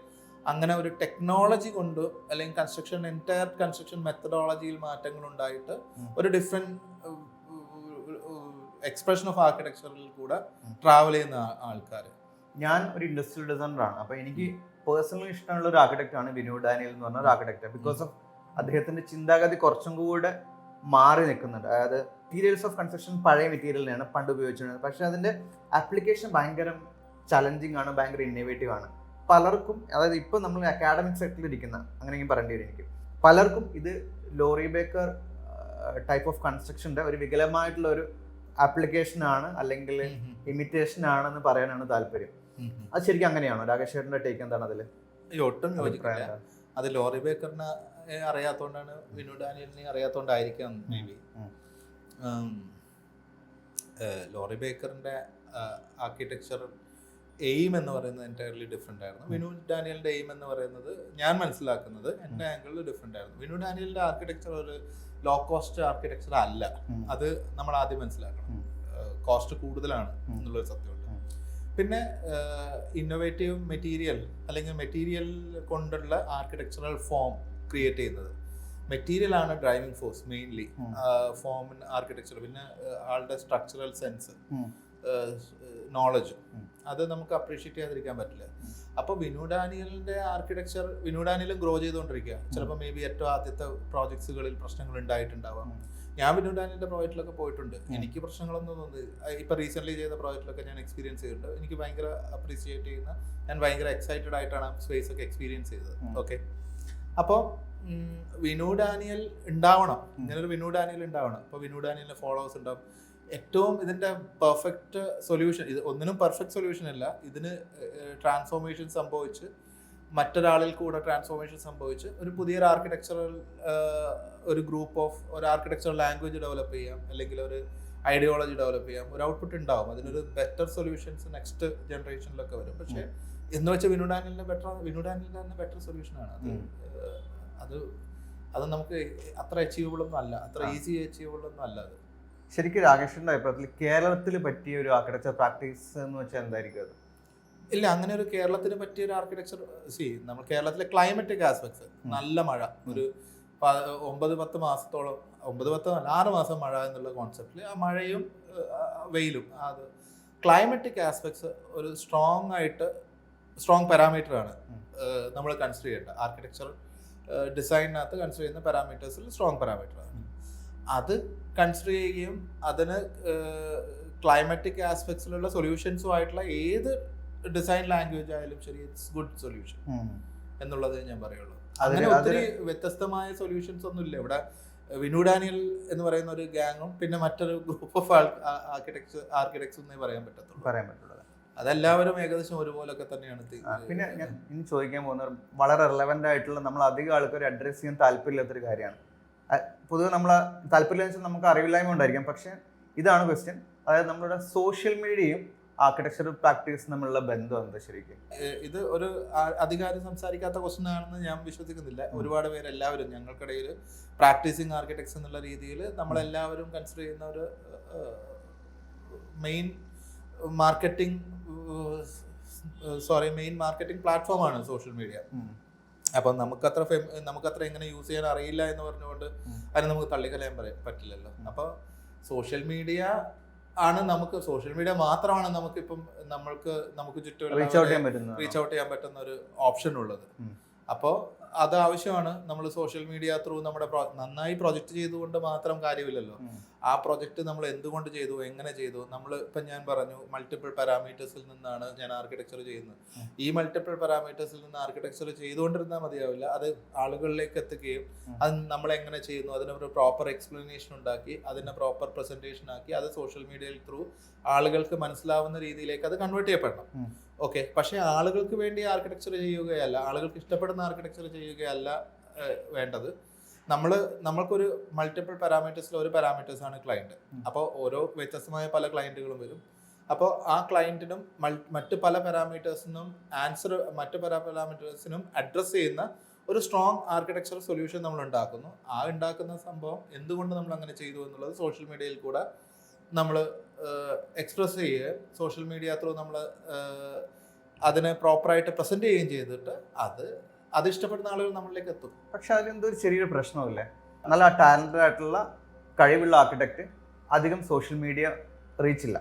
അങ്ങനെ ഒരു ടെക്നോളജി കൊണ്ട് അല്ലെങ്കിൽ എൻറ്റയർ കൺസ്ട്രക്ഷൻ മെത്തഡോളജിയിൽ മാറ്റങ്ങൾ ഉണ്ടായിട്ട് ഒരു ഡിഫറെൻറ്റ് എക്സ്പ്രഷൻ ഓഫ് ആർക്കിടെക്ചറിൽ കൂടെ ട്രാവൽ ചെയ്യുന്ന ആൾക്കാർ. ഞാൻ ഒരു ഇൻഡസ്ട്രിയൽ ഡിസൈനറാണ്. അപ്പോൾ എനിക്ക് പേഴ്സണലി ഇഷ്ടമുള്ള ഒരു ആർക്കിടെക്ട് ആണ് വിനു ഡാനിയൽ എന്ന് പറഞ്ഞ ഒരു ആർക്കിടെക്ട്. ബിക്കോസ് ഓഫ് അദ്ദേഹത്തിന്റെ ചിന്താഗതി കുറച്ചും കൂടെ മാറി നിൽക്കുന്നുണ്ട്. അതായത് മെറ്റീരിയൽസ് ഓഫ് കൺസ്ട്രക്ഷൻ പഴയ മെറ്റീരിയലിനെയാണ് പണ്ട് ഉപയോഗിച്ചിരുന്നത്. പക്ഷെ അതിന്റെ ആപ്ലിക്കേഷൻ ഭയങ്കര ചലഞ്ചിങ് ആണ്, ഭയങ്കര ഇന്നോവേറ്റീവ് ആണ്. പലർക്കും, അതായത് ഇപ്പൊ നമ്മൾ അക്കാഡമിക് സെക്ടറിൽ ഇരിക്കുന്ന, അങ്ങനെയെങ്കിലും പറയേണ്ടി വരും എനിക്ക്, പലർക്കും ഇത് ലോറി ബേക്കർ ടൈപ്പ് ഓഫ് കൺസ്ട്രക്ഷന്റെ ഒരു വികലമായിട്ടുള്ള ഒരു ആപ്ലിക്കേഷൻ ആണ്, അല്ലെങ്കിൽ ഇമിറ്റേഷൻ ആണെന്ന് പറയാനാണ് താല്പര്യം. അത് ശരിക്കും അങ്ങനെയാണോ? രാകേഷ് ചേട്ടന്റെ ടേക്ക് എന്താണ് അതിൽ? ഒട്ടും യോജിക്കില്ല. അത് ലോറി ബേക്കറിനെ അറിയാത്തോണ്ടാണ്, വിനു ഡാനിയലിനെ അറിയാത്തോണ്ടായിരിക്കാം മേ ബി. ലോറി ബേക്കറിന്റെ ആർക്കിടെക്ചർ എയിം എന്ന് പറയുന്നത് എൻറ്റയർലി ഡിഫറെൻ്റ് ആയിരുന്നു. വിനു ഡാനിയലിന്റെ എയിം എന്ന് പറയുന്നത് ഞാൻ മനസ്സിലാക്കുന്നത് എൻ്റെ ആംഗിളിൽ ഡിഫറെൻ്റ് ആയിരുന്നു. വിനു ഡാനിയലിന്റെ ആർക്കിടെക്ചർ ഒരു ലോ കോസ്റ്റ് ആർക്കിടെക്ചർ അല്ല. അത് നമ്മൾ ആദ്യം മനസ്സിലാക്കണം. കോസ്റ്റ് കൂടുതലാണ് എന്നുള്ളൊരു സത്യമുണ്ട്. പിന്നെ ഇന്നോവേറ്റീവ് മെറ്റീരിയൽ അല്ലെങ്കിൽ മെറ്റീരിയൽ കൊണ്ടുള്ള ആർക്കിടെക്ചറൽ ഫോം ക്രിയേറ്റ് ചെയ്യുന്നത്. മെറ്റീരിയൽ ആണ് driving force mainly form in architecture. പിന്നെ ആളുടെ സ്ട്രക്ചറൽ സെൻസ്, നോളജ്, അത് നമുക്ക് അപ്രീഷിയേറ്റ് ചെയ്യാതിരിക്കാൻ പറ്റില്ല. അപ്പോൾ വിനു ഡാനിയലിന്റെ ആർക്കിടെക്ചർ, വിനു ഡാനിയലും ഗ്രോ ചെയ്തുകൊണ്ടിരിക്കുക. ചിലപ്പോൾ മേ ബി ഏറ്റവും ആദ്യത്തെ പ്രോജക്ട്സുകളിൽ പ്രശ്നങ്ങൾ ഉണ്ടായിട്ടുണ്ടാവാം. ഞാൻ വിനു ഡാനിയലിന്റെ പ്രോജക്റ്റിലൊക്കെ പോയിട്ടുണ്ട്. എനിക്ക് പ്രശ്നങ്ങളൊന്നും തോന്നുന്നു. ഇപ്പൊ റീസെന്റ് ചെയ്ത പ്രോജക്റ്റിലൊക്കെ ഞാൻ എക്സ്പീരിയൻസ് ചെയ്തിട്ടുണ്ട്. എനിക്ക് ഭയങ്കര അപ്രീഷിയേറ്റ് ചെയ്യുന്ന, ഞാൻ ഭയങ്കര എക്സൈറ്റഡ് ആയിട്ടാണ് സ്പേസ് ഒക്കെ എക്സ്പീരിയൻസ് ചെയ്തത്. ഓക്കെ, അപ്പോൾ വിനു ഡാനിയൽ ഉണ്ടാവണം, ഇങ്ങനൊരു വിനു ഡാനിയൽ ഉണ്ടാവണം. അപ്പോൾ വിനു ഡാനിയലിന്റെ ഫോളോവേഴ്സ് ഉണ്ടാവും. ഏറ്റവും ഇതിന്റെ പെർഫെക്റ്റ് സൊല്യൂഷൻ, ഇത് ഒന്നിനും പെർഫെക്റ്റ് സൊല്യൂഷൻ അല്ല, ഇതിന് ട്രാൻസ്ഫോർമേഷൻ സംഭവിച്ച് മറ്റൊരാളിൽ കൂടെ ട്രാൻസ്ഫോർമേഷൻ സംഭവിച്ച് ഒരു പുതിയൊരു ആർക്കിടെക്ചറൽ ഒരു ഗ്രൂപ്പ് ഓഫ് ഒരു ആർക്കിടെക്ചറൽ ലാംഗ്വേജ് ഡെവലപ്പ് ചെയ്യാം, അല്ലെങ്കിൽ ഒരു ഐഡിയോളജി ഡെവലപ്പ് ചെയ്യാം, ഒരു ഔട്ട്പുട്ട് ഉണ്ടാവും. അതിനൊരു ബെറ്റർ സൊല്യൂഷൻസ് നെക്സ്റ്റ് ജനറേഷനിലൊക്കെ വരും. പക്ഷേ എന്ന് വെച്ചാൽ വിനു ഡാനിയലിന്റെ തന്നെ ബെറ്റർ സൊല്യൂഷനാണ് അത്. അത് നമുക്ക് അത്ര അച്ചീവബിൾ ഒന്നും അല്ല, അത്ര ഈസി അച്ചീവബിൾ ഒന്നും അല്ല അത്. ശരിക്കും രാകേഷിന്റെ അഭിപ്രായത്തിൽ കേരളത്തിൽ പറ്റിയ ഒരു ആർക്കിടെക്ചർ പ്രാക്ടീസ് എന്ന് വെച്ചാൽ എന്തായിരിക്കും അത്? ഇല്ല, അങ്ങനെ ഒരു കേരളത്തിന് പറ്റിയ ഒരു ആർക്കിടെക്ചർ നമ്മൾ കേരളത്തിലെ ക്ലൈമറ്റിക് ആസ്പെക്ട്സ്, നല്ല മഴ, ഒരു 9-10 മാസത്തോളം, 6 മാസം മഴ എന്നുള്ള കോൺസെപ്റ്റിൽ ആ മഴയും വെയിലും, അത് ക്ലൈമറ്റിക് ആസ്പെക്ട്സ് ഒരു സ്ട്രോങ് പാരാമീറ്റർ ആണ് നമ്മൾ കൺസിഡർ ചെയ്യേണ്ട. ആർക്കിടെക്ചർ ഡിസൈനിനകത്ത് കൺസിഡർ ചെയ്യുന്ന പാരാമീറ്റേഴ്സിൽ സ്ട്രോങ് പാരാമീറ്റർ ആണ്. അത് കൺസിഡർ ചെയ്യുകയും അതിന് ക്ലൈമാറ്റിക് ആസ്പെക്ട്സിലുള്ള സൊല്യൂഷൻസുമായിട്ടുള്ള ഏത് ഡിസൈൻ ലാംഗ്വേജ് ആയാലും ശരി, ഇറ്റ്സ് ഗുഡ് സൊല്യൂഷൻ എന്നുള്ളത് ഞാൻ പറയുള്ളൂ. അങ്ങനെ ഒത്തിരി വ്യത്യസ്തമായ സൊല്യൂഷൻസ് ഒന്നും ഇല്ല ഇവിടെ. വിനു ഡാനിയൽ എന്ന് പറയുന്ന ഒരു ഗാങ്ങും പിന്നെ മറ്റൊരു ഗ്രൂപ്പ് ഓഫ് ആർക്കിടെക്ട്സ് എന്നേ പറയാൻ പറ്റുള്ളൂ. അതെല്ലാവരും ഏകദേശം ഒരുപോലൊക്കെ തന്നെയാണ്. പിന്നെ ഞാൻ ഇനി ചോദിക്കാൻ പോകുന്നത് വളരെ റെലവെന്റ് ആയിട്ടുള്ള, നമ്മൾ അധികം ആൾക്കാർ അഡ്രസ് ചെയ്യാൻ താല്പര്യമില്ലാത്തൊരു കാര്യമാണ്. പൊതുവെ നമ്മളെ താല്പര്യം വെച്ചാൽ നമുക്ക് അറിവില്ലായ്മ ഉണ്ടായിരിക്കാം. പക്ഷെ ഇതാണ് ക്വസ്റ്റ്യൻ, അതായത് നമ്മളുടെ സോഷ്യൽ മീഡിയയും ആർക്കിടെക്ചറൽ പ്രാക്ടീസ് തമ്മിലുള്ള ബന്ധം എന്താ ശരിക്കും? ഇത് ഒരു അധികാരം സംസാരിക്കാത്ത ക്വസ്റ്റ്യൻ ആണെന്ന് ഞാൻ വിശ്വസിക്കുന്നില്ല. ഒരുപാട് പേര്, എല്ലാവരും ഞങ്ങൾക്കിടയിൽ പ്രാക്ടീസിങ് ആർക്കിടെക്ട്സ് എന്നുള്ള രീതിയിൽ നമ്മളെല്ലാവരും കൺസിഡർ ചെയ്യുന്ന ഒരു മെയിൻ മാർക്കറ്റിംഗ് പ്ലാറ്റ്ഫോമാണ് സോഷ്യൽ മീഡിയ. അപ്പം നമുക്കത്ര എങ്ങനെ യൂസ് ചെയ്യാൻ അറിയില്ല എന്ന് പറഞ്ഞുകൊണ്ട് അതിന് നമുക്ക് തള്ളിക്കളയാൻ പറ്റില്ലല്ലോ. അപ്പോൾ സോഷ്യൽ മീഡിയ മാത്രമാണ് നമുക്കിപ്പം നമുക്ക് ചുറ്റും റീച്ച് ഔട്ട് ചെയ്യാൻ പറ്റുന്ന ഒരു ഓപ്ഷൻ ഉള്ളത്. അപ്പോൾ അത് ആവശ്യമാണ്. നമ്മൾ സോഷ്യൽ മീഡിയ ത്രൂ നമ്മുടെ നന്നായി പ്രൊജക്റ്റ് ചെയ്തുകൊണ്ട് മാത്രം കാര്യമില്ലല്ലോ. ആ പ്രൊജക്റ്റ് നമ്മൾ എന്തുകൊണ്ട് ചെയ്തു, എങ്ങനെ ചെയ്തു. ഇപ്പം ഞാൻ പറഞ്ഞു മൾട്ടിപ്പിൾ പാരാമീറ്റേഴ്സിൽ നിന്നാണ് ഞാൻ ആർക്കിടെക്ചർ ചെയ്യുന്നത്. ഈ മൾട്ടിപ്പിൾ പാരാമീറ്റേഴ്സിൽ നിന്ന് ആർക്കിടെക്ചർ ചെയ്തുകൊണ്ടിരുന്നാൽ മതിയാവില്ല, അത് ആളുകളിലേക്ക് എത്തുകയും അത് നമ്മൾ എങ്ങനെ ചെയ്യുന്നു അതിനൊരു പ്രോപ്പർ എക്സ്പ്ലനേഷൻ ഉണ്ടാക്കി അതിനെ പ്രോപ്പർ പ്രസന്റേഷൻ ആക്കി അത് സോഷ്യൽ മീഡിയയിൽ ത്രൂ ആളുകൾക്ക് മനസ്സിലാവുന്ന രീതിയിലേക്ക് അത് കൺവേർട്ട് ചെയ്യപ്പെടണം. ഓക്കെ, പക്ഷേ ആളുകൾക്ക് വേണ്ടി ആർക്കിടെക്ചർ ചെയ്യുകയല്ല, ആളുകൾക്ക് ഇഷ്ടപ്പെടുന്ന ആർക്കിടെക്ചർ ചെയ്യുകയല്ല വേണ്ടത്. നമ്മൾക്കൊരു മൾട്ടിപ്പിൾ പാരാമീറ്റേഴ്സിൽ ഒരു പാരാമീറ്റേഴ്സാണ് ക്ലയൻറ്റ്. അപ്പോൾ ഓരോ വ്യത്യസ്തമായ പല ക്ലയൻറ്റുകളും വരും. അപ്പോൾ ആ ക്ലയൻറ്റിനും മറ്റ് പല പാരാമീറ്റേഴ്സിനും മറ്റ് പല പാരാമീറ്റേഴ്സിനും അഡ്രസ്സ് ചെയ്യുന്ന ഒരു സ്ട്രോങ് ആർക്കിടെക്ചർ സൊല്യൂഷൻ നമ്മൾ ഉണ്ടാക്കുന്നു. ആ ഉണ്ടാക്കുന്ന സംഭവം എന്തുകൊണ്ട് നമ്മൾ അങ്ങനെ ചെയ്തു എന്നുള്ളത് സോഷ്യൽ മീഡിയയിൽ കൂടെ നമ്മൾ എക്സ്പ്രസ് ചെയ്യുകയും സോഷ്യൽ മീഡിയ ത്രൂ നമ്മൾ അതിനെ പ്രോപ്പറായിട്ട് പ്രസൻറ്റ് ചെയ്യുകയും ചെയ്തിട്ട് അത് ഇഷ്ടപ്പെടുന്ന ആളുകൾ നമ്മളിലേക്ക് എത്തും. പക്ഷെ അതിലെന്തോ ഒരു ചെറിയൊരു പ്രശ്നമില്ലേ? നല്ല ടാലൻറ്റഡ് ആയിട്ടുള്ള കഴിവുള്ള ആർക്കിടെക്റ്റ് അധികം സോഷ്യൽ മീഡിയ റീച്ചില്ല.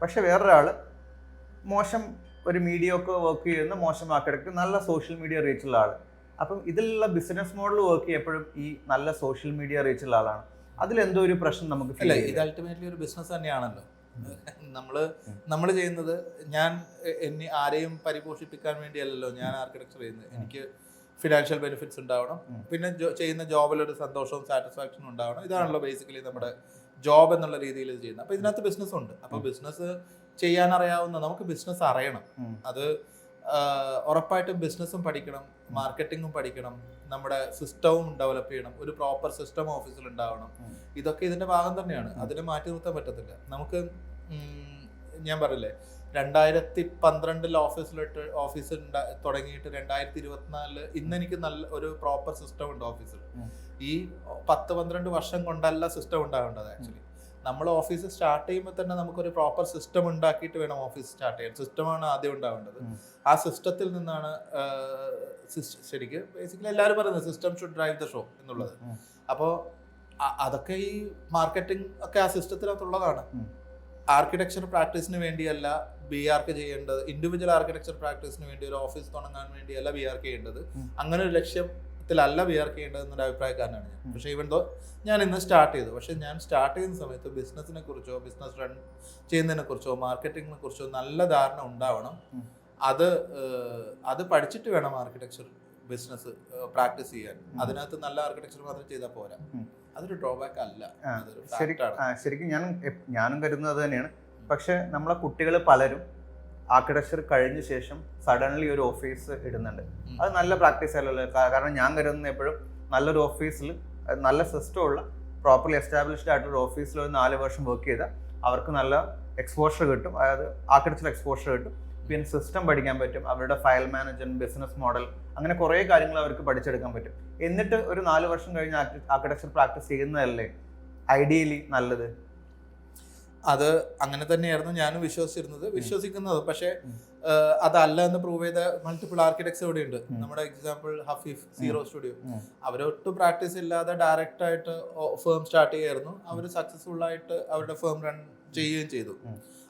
പക്ഷെ വേറൊരാൾ മോശം ഒരു മീഡിയൊക്കെ വർക്ക് ചെയ്യുന്ന മോശം ആർക്കിടെക്റ്റ് നല്ല സോഷ്യൽ മീഡിയ റീച്ചുള്ള ആൾ. അപ്പം ഇതിലുള്ള ബിസിനസ് മോഡൽ വർക്ക് ചെയ്യപ്പോഴും ഈ നല്ല സോഷ്യൽ മീഡിയ റീച്ചുള്ള ആളാണ്. അതിലെന്തോ ഒരു പ്രശ്നം നമുക്ക് അല്ല, ഇത് അൾട്ടിമേറ്റ്ലി ഒരു ബിസിനസ് തന്നെയാണല്ലോ. നമ്മൾ ചെയ്യുന്നത്, ഞാൻ ആരെയും പരിപോഷിപ്പിക്കാൻ വേണ്ടിയല്ലല്ലോ ഞാൻ ആർക്കിടെക്ചർ ചെയ്യുന്നത്. എനിക്ക് ഫിനാൻഷ്യൽ ബെനിഫിറ്റ്സ് ഉണ്ടാവണം, പിന്നെ ചെയ്യുന്ന ജോബിലൊരു സന്തോഷവും സാറ്റിസ്ഫാക്ഷനും ഉണ്ടാവണം. ഇതാണല്ലോ ബേസിക്കലി നമ്മുടെ ജോബ് എന്നുള്ള രീതിയിൽ ചെയ്യുന്നത്. അപ്പോൾ ഇതിനകത്ത് ബിസിനസ് ഉണ്ട്. അപ്പോൾ ബിസിനസ് ചെയ്യാൻ അറിയാവുന്ന നമുക്ക് ബിസിനസ് അറിയണം. അത് ഉറപ്പായിട്ടും ബിസിനസ്സും പഠിക്കണം, മാർക്കറ്റിങ്ങും പഠിക്കണം, നമ്മുടെ സിസ്റ്റവും ഡെവലപ്പ് ചെയ്യണം, ഒരു പ്രോപ്പർ സിസ്റ്റം ഓഫീസിൽ ഉണ്ടാവണം. ഇതൊക്കെ ഇതിന്റെ ഭാഗം തന്നെയാണ്, അതിനെ മാറ്റി നിർത്താൻ പറ്റത്തില്ല. നമുക്ക് ഞാൻ പറയില്ലേ, 2012 ഓഫീസ് തുടങ്ങിയിട്ട് 2024 ഇന്ന് എനിക്ക് നല്ല ഒരു പ്രോപ്പർ സിസ്റ്റം ഉണ്ട് ഓഫീസിൽ. ഈ 10-12 വർഷം കൊണ്ടല്ല സിസ്റ്റം ഉണ്ടാവേണ്ടത്. ആക്ച്വലി നമ്മൾ ഓഫീസ് സ്റ്റാർട്ട് ചെയ്യുമ്പോൾ തന്നെ നമുക്കൊരു പ്രോപ്പർ സിസ്റ്റം ഉണ്ടാക്കിയിട്ട് വേണം ഓഫീസ് സ്റ്റാർട്ട് ചെയ്യാൻ. സിസ്റ്റമാണ് ആദ്യം ഉണ്ടാവേണ്ടത്. ആ സിസ്റ്റത്തിൽ നിന്നാണ് ശരിക്കും ബേസിക്കലി എല്ലാവരും പറയുന്നത് system should drive the show എന്നുള്ളത്. അപ്പോൾ അതൊക്കെ ഈ മാർക്കറ്റിംഗ് ഒക്കെ ആ സിസ്റ്റത്തിനകത്തുള്ളതാണ്. ആർക്കിടെക്ചർ പ്രാക്ടീസിന് വേണ്ടിയല്ല BArch ചെയ്യേണ്ടത്, ഇൻഡിവിജ്വൽ ആർക്കിടെക്ചർ പ്രാക്ടീസിന് വേണ്ടി ഒരു ഓഫീസ് തുടങ്ങാൻ വേണ്ടിയല്ല BArch ചെയ്യേണ്ടത്. അങ്ങനെ ഒരു ലക്ഷ്യത്തിലല്ല BArch ചെയ്യേണ്ടത് എന്നൊരു അഭിപ്രായക്കാരനാണ് ഞാൻ. പക്ഷേ ഈവൻ ദോ ഞാൻ ഇന്ന് സ്റ്റാർട്ട് ചെയ്തു, പക്ഷെ ഞാൻ സ്റ്റാർട്ട് ചെയ്യുന്ന സമയത്ത് ബിസിനസ്സിനെ കുറിച്ചോ ബിസിനസ് റൺ ചെയ്യുന്നതിനെ കുറിച്ചോ മാർക്കറ്റിങ്ങിനെ കുറിച്ചോ നല്ല ധാരണ ഉണ്ടാവണം. അത് പഠിച്ചിട്ട് വേണം ആർക്കിടെക്ചർ ബിസിനസ് പ്രാക്ടീസ് ചെയ്യാൻ. അതിനകത്ത് നല്ല ആർക്കിടെക്ചർ മാത്രം ചെയ്താൽ പോരാ, അതൊരു ഡ്രോബാക്ക് അല്ല. ശരിക്കും ഞാനും കരുതുന്നത് തന്നെയാണ്. പക്ഷെ നമ്മളെ കുട്ടികൾ പലരും ആർക്കിടെക്ചർ കഴിഞ്ഞ ശേഷം സഡൻലി ഒരു ഓഫീസ് ഇടുന്നുണ്ട്. അത് നല്ല പ്രാക്ടീസ് അല്ലല്ലോ. കാരണം ഞാൻ കരുതുന്ന എപ്പോഴും നല്ലൊരു ഓഫീസിൽ നല്ല സിസ്റ്റം ഉള്ള പ്രോപ്പർലി എസ്റ്റാബ്ലിഷ്ഡ് ആയിട്ടുള്ള ഓഫീസിൽ ഒരു 4 വർഷം വർക്ക് ചെയ്താൽ അവർക്ക് നല്ല എക്സ്പോഷർ കിട്ടും, അതായത് ആർക്കിടെക്ചർ എക്സ്പോഷർ കിട്ടും. പിന്നെ സിസ്റ്റം പഠിക്കാൻ പറ്റും, അവരുടെ ഫയൽ മാനേജ്മെന്റ്, ബിസിനസ് മോഡൽ, അങ്ങനെ കുറേ കാര്യങ്ങൾ അവർക്ക് പഠിച്ചെടുക്കാൻ പറ്റും. എന്നിട്ട് ഒരു 4 വർഷം കഴിഞ്ഞ് ആർക്കിടെക്ചർ പ്രാക്ടീസ് ചെയ്യുന്നതല്ലേ ഐഡിയലി നല്ലത്? അത് അങ്ങനെ തന്നെയായിരുന്നു ഞാനും വിശ്വസിക്കുന്നത്. പക്ഷേ അതല്ല എന്ന് പ്രൂവ് ചെയ്ത മൾട്ടിപ്പിൾ ആർക്കിടെക്ട്സ് ഇവിടെ ഉണ്ട്. നമ്മുടെ എക്സാമ്പിൾ ഹഫീഫ് സീറോ സ്റ്റുഡിയോ, അവരൊട്ടും പ്രാക്ടീസ് ഇല്ലാതെ ഡയറക്റ്റ് ആയിട്ട് ഫേം സ്റ്റാർട്ട് ചെയ്യായിരുന്നു. അവർ സക്സസ്ഫുൾ ആയിട്ട് അവരുടെ ഫേം റൺ ചെയ്യുകയും ചെയ്തു.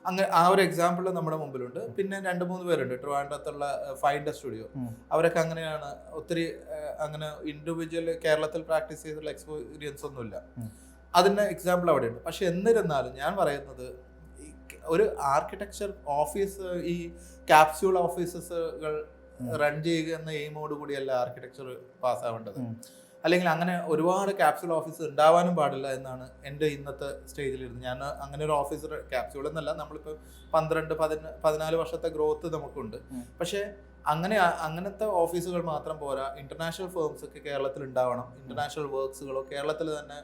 അങ്ങനെ ആ ഒരു എക്സാമ്പിൾ നമ്മുടെ മുമ്പിലുണ്ട്. പിന്നെ 2-3 പേരുണ്ട് ട്രിവാൻഡ്രത്തുള്ള ഫൈൻഡർ സ്റ്റുഡിയോ, അവരൊക്കെ അങ്ങനെയാണ്. ഒത്തിരി അങ്ങനെ ഇൻഡിവിജ്വൽ കേരളത്തിൽ പ്രാക്ടീസ് ചെയ്തുള്ള എക്സ്പീരിയൻസ് ഒന്നുമില്ല. അതിൻ്റെ എക്സാമ്പിൾ അവിടെ ഉണ്ട്. പക്ഷെ എന്നിരുന്നാലും ഞാൻ പറയുന്നത് ഒരു ആർക്കിടെക്ചർ ഓഫീസ്, ഈ ക്യാപ്സ്യൂൾ ഓഫീസസുകൾ റൺ ചെയ്യുക എന്ന എയിമോട് കൂടിയല്ല ആർക്കിടെക്ചർ പാസ്സാവേണ്ടത്. അല്ലെങ്കിൽ അങ്ങനെ ഒരുപാട് ക്യാപ്സ്യൂൾ ഓഫീസ് ഉണ്ടാവാനും പാടില്ല എന്നാണ് എൻ്റെ ഇന്നത്തെ സ്റ്റേജിലിരുന്ന്. ഞാൻ അങ്ങനെ ഒരു ഓഫീസർ ക്യാപ്സ്യൂൾ എന്നല്ല, നമ്മളിപ്പോൾ 12-14 വർഷത്തെ ഗ്രോത്ത് നമുക്കുണ്ട്. പക്ഷേ അങ്ങനത്തെ ഓഫീസുകൾ മാത്രം പോരാ, ഇന്റർനാഷണൽ ഫേംസ് ഒക്കെ കേരളത്തിൽ ഉണ്ടാവണം. ഇന്റർനാഷണൽ വർക്ക്സുകളോ കേരളത്തിൽ തന്നെ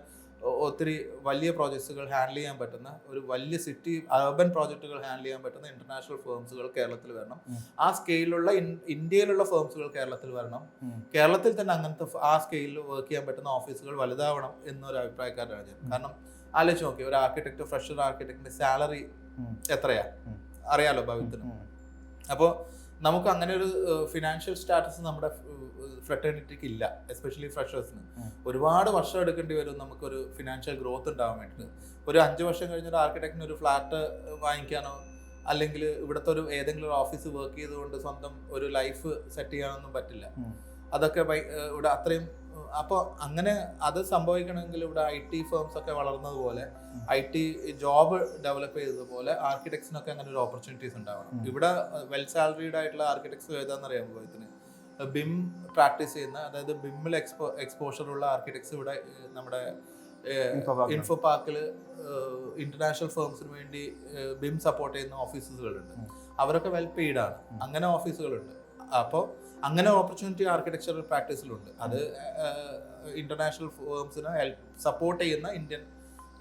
ഒത്തിരി വലിയ പ്രോജക്ട്സുകൾ ഹാൻഡിൽ ചെയ്യാൻ പറ്റുന്ന, ഒരു വലിയ സിറ്റി അർബൻ പ്രോജക്റ്റുകൾ ഹാൻഡിൽ ചെയ്യാൻ പറ്റുന്ന ഇന്റർനാഷണൽ ഫേംസുകൾ കേരളത്തിൽ വരണം. ആ സ്കെയിലുള്ള ഇന്ത്യയിലുള്ള ഫേംസുകൾ കേരളത്തിൽ വരണം. കേരളത്തിൽ തന്നെ അങ്ങനത്തെ ആ സ്കെയിലിൽ വർക്ക് ചെയ്യാൻ പറ്റുന്ന ഓഫീസുകൾ വലുതാവണം എന്നൊരു അഭിപ്രായക്കാരനാണ് ഞാൻ. കാരണം ആലോചിച്ച് നോക്കി, ഒരു ആർക്കിടെക്ട്, ഫ്രഷർ ആർക്കിടെക്ടിന്റെ സാലറി എത്രയാ അറിയാലോ ഭവിത്തിന്. അപ്പോൾ നമുക്ക് അങ്ങനെ ഒരു ഫിനാൻഷ്യൽ സ്റ്റാറ്റസ് നമ്മുടെ ഫ്രട്ടേണിറ്റിക്ക് ഇല്ല, എസ്പെഷ്യലി ഫ്രഷേഴ്സിന്. ഒരുപാട് വർഷം എടുക്കേണ്ടി വരും നമുക്കൊരു ഫിനാൻഷ്യൽ ഗ്രോത്ത് ഉണ്ടാവാൻ വേണ്ടിയിട്ട്. ഒരു 5 വർഷം കഴിഞ്ഞൊരു ആർക്കിടെക്റ്റിന് ഒരു ഫ്ലാറ്റ് വാങ്ങിക്കാനോ അല്ലെങ്കിൽ ഇവിടുത്തെ ഏതെങ്കിലും ഒരു ഓഫീസ് വർക്ക് ചെയ്തുകൊണ്ട് സ്വന്തം ഒരു ലൈഫ് സെറ്റ് ചെയ്യാനൊന്നും പറ്റില്ല. അതൊക്കെ ഇവിടെ അത്രയും. അപ്പോൾ അങ്ങനെ അത് സംഭവിക്കണമെങ്കിൽ ഇവിടെ IT ഫേംസ് ഒക്കെ വളർന്നതുപോലെ IT ജോബ് ഡെവലപ്പ് ചെയ്തതുപോലെ ആർക്കിടെക്ട്സിനൊക്കെ അങ്ങനെ ഒരു ഓപ്പർച്യൂണിറ്റീസ് ഉണ്ടാവണം. ഇവിടെ വെൽ സാലറീഡ് ആയിട്ടുള്ള ആർക്കിടെക്ട്സ് ഏതാണെന്നറിയാമോ? ഇതിന് BIM പ്രാക്ടീസ് ചെയ്യുന്ന, അതായത് BIM-ൽ എക്സ്പോഷർ ഉള്ള ആർക്കിടെക്ട്സ് ഇവിടെ നമ്മുടെ ഇൻഫോ പാർക്കിൽ ഇന്റർനാഷണൽ ഫേംസിന് വേണ്ടി BIM സപ്പോർട്ട് ചെയ്യുന്ന ഓഫീസുകളുണ്ട്. അവരൊക്കെ വെൽ പെയ്ഡ് ആണ്. അങ്ങനെ ഓഫീസുകളുണ്ട്. അപ്പോൾ അങ്ങനെ ഓപ്പർച്യൂണിറ്റി ആർക്കിടെക്ചറൽ പ്രാക്ടീസിലുണ്ട്. അത് ഇന്റർനാഷണൽ ഫേംസിനെ സപ്പോർട്ട് ചെയ്യുന്ന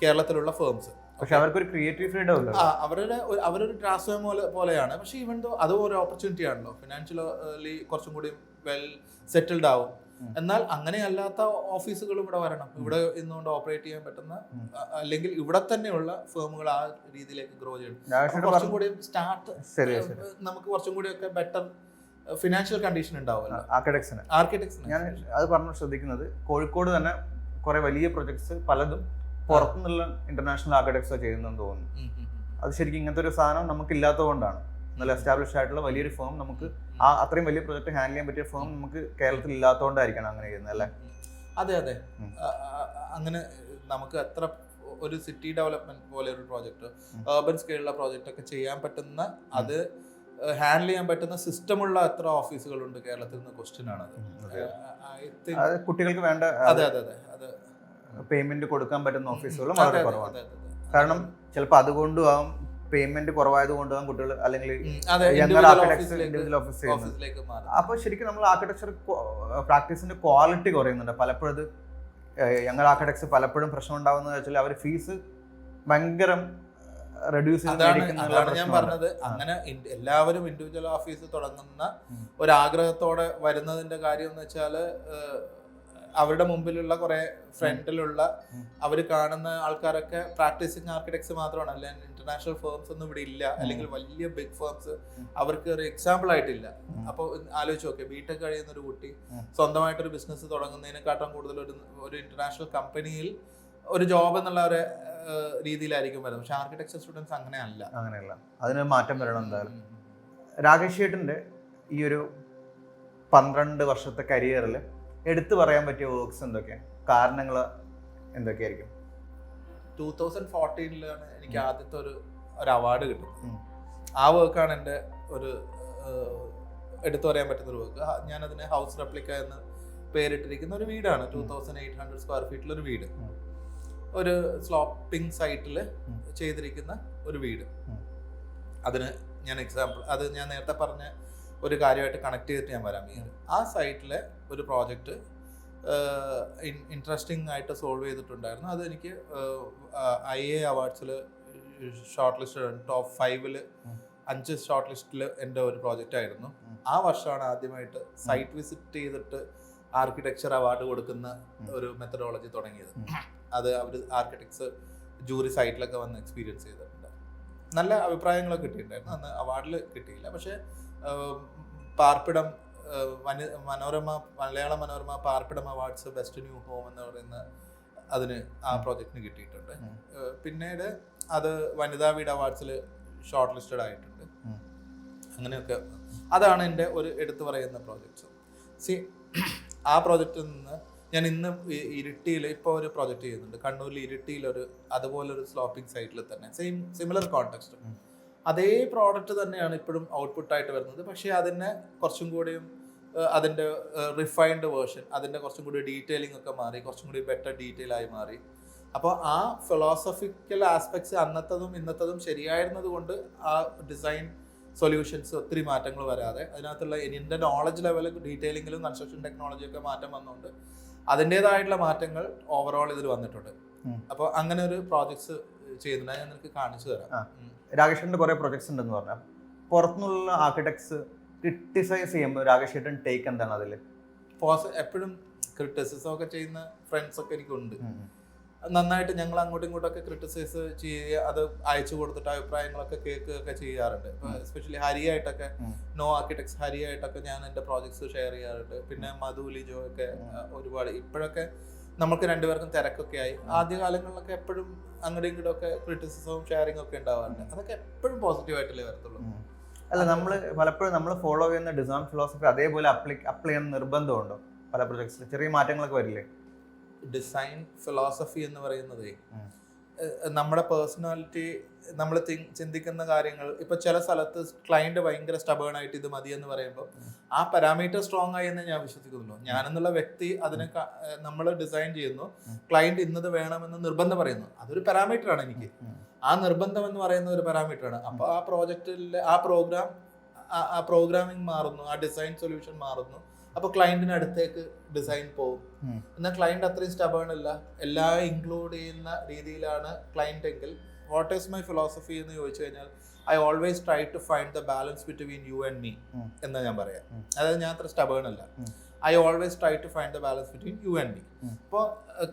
കേരളത്തിലുള്ള ഫേംസ്. പക്ഷെ അവർക്കൊരു ക്രിയേറ്റീവ് ഫ്രീഡം ഉണ്ട്. അവരൊരു ട്രാൻസ്ഫോം പോലെയാണ്. പക്ഷെ ഈവൻ ദോ അതും ഒരു ഓപ്പർച്യൂണിറ്റി ആണല്ലോ. ഫിനാൻഷ്യലി കുറച്ചും കൂടി വെൽ സെറ്റിൽഡ് ആവും. എന്നാൽ അങ്ങനെയല്ലാത്ത ഓഫീസുകൾ ഇവിടെ വരണം. ഇവിടെ ഇന്നുകൊണ്ട് ഓപ്പറേറ്റ് ചെയ്യാൻ പറ്റുന്ന, അല്ലെങ്കിൽ ഇവിടെ തന്നെയുള്ള ഫേമുകൾ ആ രീതിയിലേക്ക് ഗ്രോ ചെയ്യണം. കുറച്ചും കൂടി സ്റ്റാർട്ട് നമുക്ക് കുറച്ചും കൂടി ഒക്കെ ബെറ്റർ ഫിനാൻഷ്യൽ കണ്ടീഷൻ ഉണ്ടാവുമല്ലോ ആർക്കിടെക്ട്സിന്. ഞാൻ അത് പറഞ്ഞു ശ്രദ്ധിക്കുന്നത്, കോഴിക്കോട് തന്നെ കുറെ വലിയ പ്രൊജക്ട്സ് പലതും പുറത്തുനിന്നുള്ള ഇന്റർനാഷണൽ ആർക്കിടെക്ട്സ് ചെയ്യുന്നെന്ന് തോന്നുന്നു. അത് ശരിക്കും ഇങ്ങനത്തെ ഒരു സാധനം നമുക്ക് ഇല്ലാത്തത് കൊണ്ടാണ്. നല്ല എസ്റ്റാബ്ലിഷ് ആയിട്ടുള്ള വലിയൊരു ഫേം, നമുക്ക് അത്രയും വലിയ പ്രൊജക്ട് ഹാൻഡിൽ ചെയ്യാൻ പറ്റിയ ഫേം നമുക്ക് കേരളത്തിൽ ഇല്ലാത്തതുകൊണ്ടായിരിക്കണം അങ്ങനെ ചെയ്യുന്നത് അല്ലേ? അതെ അതെ. അങ്ങനെ നമുക്ക് എത്ര ഒരു സിറ്റി ഡെവലപ്മെന്റ് പോലെ ഒരു പ്രോജക്റ്റ്, urban സ്കെയിലുള്ള പ്രോജക്റ്റ് ഒക്കെ ചെയ്യാൻ പറ്റുന്ന, അത് ഹാൻഡിൽ ചെയ്യാൻ പറ്റുന്ന സിസ്റ്റമുള്ള എത്ര ഓഫീസുകളുണ്ട് കേരളത്തിൽ നിന്ന് ക്വസ്റ്റ്യൻ ആണത്. കുട്ടികൾക്ക് വേണ്ട അതെ അതെ അതെ അത് പേയ്മെന്റ് കൊടുക്കാൻ പറ്റുന്ന ഓഫീസുകൾ വളരെ കുറവാണ്. കാരണം ചിലപ്പോൾ അതുകൊണ്ടും ആവും, പേയ്മെന്റ് കുറവായത് കൊണ്ടും കുട്ടികൾ അല്ലെങ്കിൽ അപ്പൊ ശരിക്കും നമ്മൾ ആർക്കിടെക്ചർ പ്രാക്ടീസിന്റെ ക്വാളിറ്റി കുറയുന്നുണ്ട്. പലപ്പോഴും അത് യങ്ങർ ആർക്കിടെക്ട്സ് പലപ്പോഴും പ്രശ്നം ഉണ്ടാവുന്നത് വെച്ചാൽ അവർ ഫീസ് ഭയങ്കര റെഡ്യൂസ് അതാണ് ഞാൻ പറഞ്ഞത്. അങ്ങനെ എല്ലാവരും ഇൻഡിവിജ്വൽ ഓഫീസ് തുടങ്ങുന്ന ഒരാഗ്രഹത്തോടെ വരുന്നതിന്റെ കാര്യം എന്ന് വെച്ചാല് അവരുടെ മുമ്പിലുള്ള കുറെ ഫ്രണ്ടിലുള്ള അവർ കാണുന്ന ആൾക്കാരൊക്കെ പ്രാക്ടീസിങ് ആർക്കിടെക്ട്സ് മാത്രമാണ്. അല്ലെങ്കിൽ ഇന്റർനാഷണൽ ഫേംസ് ഒന്നും ഇവിടെ ഇല്ല, അല്ലെങ്കിൽ വലിയ ബിഗ് ഫേംസ് അവർക്ക് ഒരു എക്സാമ്പിൾ ആയിട്ടില്ല. അപ്പോൾ ആലോചിച്ച് നോക്കെ, ബിടെക് കഴിയുന്ന ഒരു കുട്ടി സ്വന്തമായിട്ടൊരു ബിസിനസ് തുടങ്ങുന്നതിനെക്കാട്ടും കൂടുതൽ ഒരു ഇന്റർനാഷണൽ കമ്പനിയിൽ ഒരു ജോബ് എന്നുള്ള ഒരു രീതിയിലായിരിക്കും വരുന്നത്. പക്ഷെ ആർക്കിടെക്ചർ സ്റ്റുഡൻസ് അങ്ങനെയല്ല. അതിന് മാറ്റം വരണം എന്തായാലും. രാകേഷ് ചേട്ടൻ്റെ ഈ ഒരു 12 വർഷത്തെ കരിയറിൽ എടുത്തു പറയാൻ പറ്റിയ വർക്ക്സ് എന്തൊക്കെയാണ്, കാരണങ്ങൾ എന്തൊക്കെയായിരിക്കും? 2014 എനിക്ക് ആദ്യത്തെ ഒരു അവാർഡ് കിട്ടുന്നത്. ആ വർക്കാണ് എൻ്റെ ഒരു എടുത്തു പറയാൻ പറ്റുന്ന ഒരു വർക്ക്. ഞാനതിനെ ഹൗസ് റെപ്ലിക്ക എന്ന് പേരിട്ടിരിക്കുന്ന ഒരു വീടാണ്. 2800 സ്ക്വയർ ഫീറ്റിലൊരു വീട്, ഒരു സ്ലോപ്പിംഗ് സൈറ്റിൽ ചെയ്തിരിക്കുന്ന ഒരു വീട്. അതിന് ഞാൻ എക്സാമ്പിൾ, അത് ഞാൻ നേരത്തെ പറഞ്ഞ ഒരു കാര്യമായിട്ട് കണക്ട് ചെയ്തിട്ട് ഞാൻ വരാം. ആ സൈറ്റിലെ ഒരു പ്രോജക്റ്റ് ഇൻട്രസ്റ്റിംഗ് ആയിട്ട് സോൾവ് ചെയ്തിട്ടുണ്ടായിരുന്നു. അത് എനിക്ക് IA അവാർഡ്സിൽ ഷോർട്ട് ലിസ്റ്റ് ടോപ്പ് 5 5 ഷോർട്ട് ലിസ്റ്റിൽ എൻ്റെ ഒരു പ്രോജക്റ്റ് ആയിരുന്നു. ആ വർഷമാണ് ആദ്യമായിട്ട് സൈറ്റ് വിസിറ്റ് ചെയ്തിട്ട് ആർക്കിടെക്ചർ അവാർഡ് കൊടുക്കുന്ന ഒരു മെത്തഡോളജി തുടങ്ങിയത്. അത് അവർ ആർക്കിടെക്ട്സ് ജൂറി സൈറ്റിലൊക്കെ വന്ന് എക്സ്പീരിയൻസ് ചെയ്തിട്ടുണ്ട്. നല്ല അഭിപ്രായങ്ങളൊക്കെ കിട്ടിയിട്ടുണ്ടായിരുന്നു. അന്ന് അവാർഡിൽ കിട്ടിയില്ല, പക്ഷേ പാർപ്പിടം മലയാള മനോരമ പാർപ്പിടം അവാർഡ്സ് ബെസ്റ്റ് ന്യൂ ഹോം എന്ന് പറയുന്ന അതിന് ആ പ്രോജക്റ്റിന് കിട്ടിയിട്ടുണ്ട്. പിന്നീട് അത് വനിതാ വീട് അവാർഡ്സിൽ ഷോർട്ട് ലിസ്റ്റഡ് ആയിട്ടുണ്ട്. അങ്ങനെയൊക്കെ അതാണ് എൻ്റെ ഒരു എടുത്തു പറയുന്ന പ്രോജക്ട്സ്. ആ പ്രോജക്റ്റിൽ നിന്ന് ഞാൻ ഇന്ന് ഇരിട്ടിയിൽ ഇപ്പോൾ ഒരു പ്രോജക്റ്റ് ചെയ്യുന്നുണ്ട്. കണ്ണൂരിൽ ഇരിട്ടിയിലൊരു അതുപോലൊരു സ്ലോപ്പിംഗ് സൈറ്റിൽ തന്നെ സിമിലർ കോണ്ടെക്സ്റ്റ്. അതേ പ്രോഡക്റ്റ് തന്നെയാണ് ഇപ്പോഴും ഔട്ട്പുട്ടായിട്ട് വരുന്നത്. പക്ഷേ അതിനെ കുറച്ചും കൂടിയും അതിൻ്റെ റിഫൈൻഡ് വേർഷൻ, അതിൻ്റെ കുറച്ചും കൂടി ഡീറ്റെയിലിംഗ് ഒക്കെ മാറി, കുറച്ചും കൂടി ബെറ്റർ ഡീറ്റെയിൽ ആയി മാറി. അപ്പോൾ ആ ഫിലോസഫിക്കൽ ആസ്പെക്ട്സ് അന്നത്തതും ഇന്നത്തതും ശരിയായിരുന്നത് കൊണ്ട് ആ ഡിസൈൻ സൊല്യൂഷൻസ് ഒത്തിരി മാറ്റങ്ങൾ വരാതെ അതിനകത്തുള്ള എൻ്റെ നോളജ് ലെവൽ ഡീറ്റെയിലിങ്ങിലും കൺസ്ട്രക്ഷൻ ടെക്നോളജിയൊക്കെ മാറ്റം വന്നുകൊണ്ട് അതിൻ്റെതായിട്ടുള്ള മാറ്റങ്ങൾ ഓവറോൾ ഇതിൽ വന്നിട്ടുണ്ട്. അപ്പോൾ അങ്ങനെ ഒരു പ്രോജക്ട്സ് ചെയ്യുന്നുണ്ട്, ഞാൻ നിനക്ക് കാണിച്ചു തരാം. രാകേഷിന്റെ കുറെ പ്രൊജക്ട്സ് ഉണ്ടെന്ന് പറഞ്ഞാൽ പുറത്തുനിന്നുള്ള ആർക്കിടെക്ട്സ് ക്രിട്ടിസൈസ് ചെയ്യുമ്പോൾ രാകേഷേട്ടൻ ടേക്ക് എന്താണ് അതിൽ? എപ്പോഴും ക്രിറ്റിസിസം ഒക്കെ ചെയ്യുന്ന ഫ്രണ്ട്സ് ഒക്കെ എനിക്കുണ്ട്. നന്നായിട്ട് ഞങ്ങൾ അങ്ങോട്ടും ഇങ്ങോട്ടൊക്കെ ക്രിറ്റിസൈസ് ചെയ്യുക, അത് അയച്ചു കൊടുത്തിട്ട് അഭിപ്രായങ്ങളൊക്കെ കേൾക്കുകയൊക്കെ ചെയ്യാറുണ്ട്. എസ്പെഷ്യലി ഹരിയായിട്ടൊക്കെ നോ ആർക്കിടെക്ട്സ് ഹരിയായിട്ടൊക്കെ ഞാൻ എൻ്റെ പ്രോജക്ട്സ് ഷെയർ ചെയ്യാറുണ്ട്. പിന്നെ മധു ലിജോ ഒക്കെ ഒരുപാട്. ഇപ്പോഴൊക്കെ നമുക്ക് രണ്ടുപേർക്കും തിരക്കൊക്കെ ആയി. ആദ്യകാലങ്ങളിലൊക്കെ എപ്പോഴും അങ്ങോട്ടും ഇങ്ങോട്ടും ഒക്കെ ക്രിറ്റിസിസവും ഷെയറിംഗ് ഒക്കെ ഉണ്ടാവാറുണ്ട്. അതൊക്കെ എപ്പോഴും പോസിറ്റീവായിട്ടല്ലേ വരത്തുള്ളൂ. അല്ല നമ്മൾ പലപ്പോഴും നമ്മൾ ഫോളോ ചെയ്യുന്ന ഡിസൈൻ ഫിലോസഫി അതേപോലെ അപ്ലൈ ചെയ്യാൻ നിർബന്ധമുണ്ടോ പല പ്രൊജക്ട്സിൽ? ചെറിയ മാറ്റങ്ങളൊക്കെ വരില്ലേ? ഡിസൈൻ ഫിലോസഫി എന്ന് പറയുന്നത് നമ്മുടെ പേഴ്സണാലിറ്റി, നമ്മൾ ചിന്തിക്കുന്ന കാര്യങ്ങൾ, ഇപ്പൊ ചില സ്ഥലത്ത് ക്ലയന്റ് ഭയങ്കര സ്റ്റബേൺ ആയിട്ട് ഇത് മതി എന്ന് പറയുമ്പോൾ ആ പാരാമീറ്റർ സ്ട്രോങ് ആയി എന്ന് ഞാൻ വിശ്വസിക്കുന്നുള്ളൂ. ഞാനെന്നുള്ള വ്യക്തി അതിനെ നമ്മൾ ഡിസൈൻ ചെയ്യുന്നു, ക്ലയന്റ് ഇന്നത് വേണമെന്ന് നിർബന്ധം പറയുന്നു, അതൊരു പാരാമീറ്റർ ആണ് എനിക്ക്. ആ നിർബന്ധം എന്ന് പറയുന്ന ഒരു പാരാമീറ്റർ ആണ്. അപ്പോൾ ആ പ്രോജക്റ്റിലെ ആ പ്രോഗ്രാമിംഗ് മാറുന്നു, ആ ഡിസൈൻ സൊല്യൂഷൻ മാറുന്നു. അപ്പോൾ ക്ലയന്റിന് അടുത്തേക്ക് ഡിസൈൻ പോകും. എന്നാൽ ക്ലയന്റ് അത്രയും സ്റ്റബേൺ അല്ല, എല്ലാം ഇൻക്ലൂഡ് ചെയ്യുന്ന രീതിയിലാണ് ക്ലയന്റ് എങ്കിൽ വാട്ട് ഈസ് മൈ ഫിലോസഫി എന്ന് ചോദിച്ചു കഴിഞ്ഞാൽ I always try to find the balance between you and me എന്ന് ഞാൻ പറയാം. അതായത് ഞാൻ അത്ര സ്റ്റബേൺ അല്ല, I always try to find the balance between you and me. ഇപ്പോൾ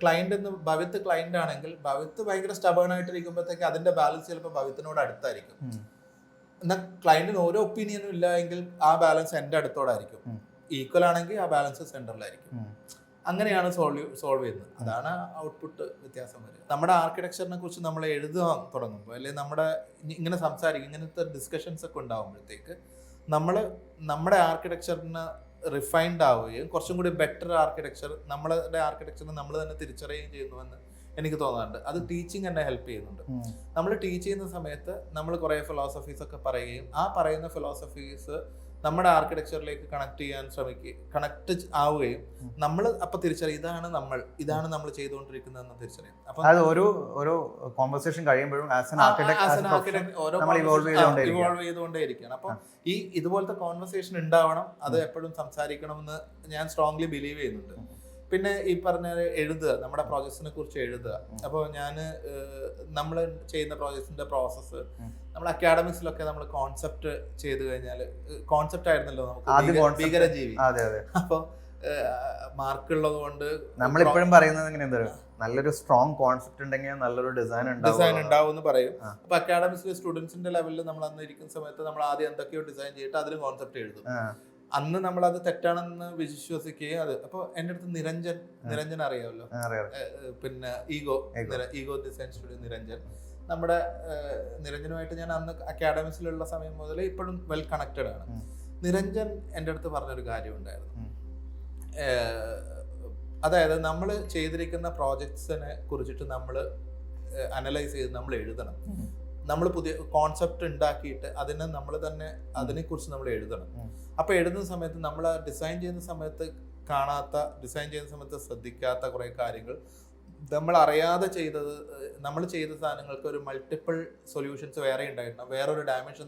ക്ലയന്റ് എന്ന് ഭവിത്ത് ക്ലയന്റ് ആണെങ്കിൽ ഭവിത്ത് ഭയങ്കര സ്റ്റബേൺ ആയിട്ടിരിക്കുമ്പോഴത്തേക്ക് അതിന്റെ ബാലൻസ് ചിലപ്പോൾ ഭവിത്തിനോട് അടുത്തായിരിക്കും. എന്നാൽ ക്ലയന്റിന് ഓരോ ഒപ്പീനിയനും ഇല്ല എങ്കിൽ ആ ബാലൻസ് എൻ്റെ അടുത്തോടായിരിക്കും. ഈക്വൽ ആണെങ്കിൽ ആ ബാലൻസ് സെന്ററിലായിരിക്കും. അങ്ങനെയാണ് സോൾവ് ചെയ്യുന്നത്. അതാണ് ഔട്ട്പുട്ട് വ്യത്യാസം വരിക. നമ്മുടെ ആർക്കിടെക്ചറിനെ കുറിച്ച് നമ്മൾ എഴുതാൻ തുടങ്ങുമ്പോൾ അല്ലെങ്കിൽ ഇങ്ങനെ സംസാരിക്കും, ഇങ്ങനത്തെ ഡിസ്കഷൻസ് ഒക്കെ ഉണ്ടാകുമ്പോഴത്തേക്ക് നമ്മുടെ ആർക്കിടെക്ചറിന് റിഫൈൻഡ് ആവുകയും കുറച്ചും കൂടി ബെറ്റർ ആർക്കിടെക്ചർ, നമ്മളുടെ ആർക്കിടെക്ചറിനെ നമ്മൾ തന്നെ തിരിച്ചറിയുകയും ചെയ്യുന്നുവെന്ന് എനിക്ക് തോന്നാറുണ്ട്. അത് ടീച്ചിങ് എന്നെ ഹെൽപ്പ് ചെയ്യുന്നുണ്ട്. നമ്മൾ ടീച്ച് ചെയ്യുന്ന സമയത്ത് നമ്മൾ കുറേ ഫിലോസഫീസ് ഒക്കെ പറയുകയും ആ പറയുന്ന ഫിലോസഫീസ് നമ്മുടെ ആർക്കിടെക്ചറിലേക്ക് കണക്ട് ആവുകയും നമ്മൾ അപ്പൊ തിരിച്ചറിയും ഇതാണ് നമ്മൾ ചെയ്തുകൊണ്ടിരിക്കുന്നതെന്ന് തിരിച്ചറിയും. അപ്പൊ അത് ഓരോ കോൺവെർസേഷൻ കഴിയുമ്പോഴും ഇവോൾവ് ചെയ്തുകൊണ്ടേയിരിക്കുകയാണ്. അപ്പൊ ഇതുപോലത്തെ കോൺവെർസേഷൻ ഉണ്ടാവണം, അത് എപ്പോഴും സംസാരിക്കണമെന്ന് ഞാൻ സ്ട്രോങ്ലി ബിലീവ് ചെയ്യുന്നുണ്ട്. പിന്നെ ഈ പറഞ്ഞ എഴുതുക, നമ്മുടെ പ്രോജക്ട്സിനെ കുറിച്ച് എഴുതുക. അപ്പോൾ നമ്മൾ ചെയ്യുന്ന പ്രോജക്ട്സിന്റെ പ്രോസസ്സ് നമ്മൾ അക്കാഡമിക്സിലൊക്കെ നമ്മൾ കോൺസെപ്റ്റ് ചെയ്ത് കഴിഞ്ഞാൽ, കോൺസെപ്റ്റ് ആയിരുന്നല്ലോ നമുക്ക് ഭീകരജീവി. അപ്പോൾ മാർക്കുള്ളത് കൊണ്ട് നമ്മളിപ്പോഴും പറയുന്നത് എങ്ങനെ എന്താ, നല്ലൊരു സ്ട്രോങ് കോൺസെപ്റ്റ് ഉണ്ടെങ്കിൽ നല്ലൊരു ഡിസൈൻ ഉണ്ടാവും എന്ന് പറയും. അപ്പൊ അക്കാഡമിക്സിലെ സ്റ്റുഡൻസിന്റെ ലെവലിൽ നമ്മൾ അന്ന് ഇരിക്കുന്ന സമയത്ത് നമ്മൾ ആദ്യം എന്തൊക്കെയോ ഡിസൈൻ ചെയ്തിട്ട് അതിന് കോൺസെപ്റ്റ് എഴുതും. അന്ന് നമ്മൾ അത് തെറ്റാണെന്ന് വിശ്വസിക്കുകയും അപ്പോൾ എൻ്റെ അടുത്ത് നിരഞ്ജൻ അറിയാമല്ലോ, പിന്നെ ഈഗോ ഡിസൈൻ സ്റ്റുഡിയോ നിരഞ്ജൻ, നമ്മുടെ നിരഞ്ജനുമായിട്ട് ഞാൻ അന്ന് അക്കാഡമിക്സിലുള്ള സമയം മുതൽ ഇപ്പോഴും വെൽ കണക്റ്റഡ് ആണ്. നിരഞ്ജൻ എൻ്റെ അടുത്ത് പറഞ്ഞൊരു കാര്യം ഉണ്ടായിരുന്നു. അതായത് നമ്മൾ ചെയ്തിരിക്കുന്ന പ്രോജക്ട്സിനെ കുറിച്ചിട്ട് നമ്മൾ അനലൈസ് ചെയ്ത് നമ്മൾ എഴുതണം. നമ്മൾ പുതിയ കോൺസെപ്റ്റ് ഉണ്ടാക്കിയിട്ട് അതിനെക്കുറിച്ച് നമ്മൾ എഴുതണം. അപ്പോൾ എഴുതുന്ന സമയത്ത് നമ്മൾ ഡിസൈൻ ചെയ്യുന്ന സമയത്ത് ശ്രദ്ധിക്കാത്ത കുറേ കാര്യങ്ങൾ, നമ്മൾ ചെയ്ത സാധനങ്ങൾക്ക് ഒരു മൾട്ടിപ്പിൾ സൊല്യൂഷൻസ് വേറെ ഉണ്ടായിട്ടുണ്ടാവും, വേറൊരു ഡയമെൻഷൻ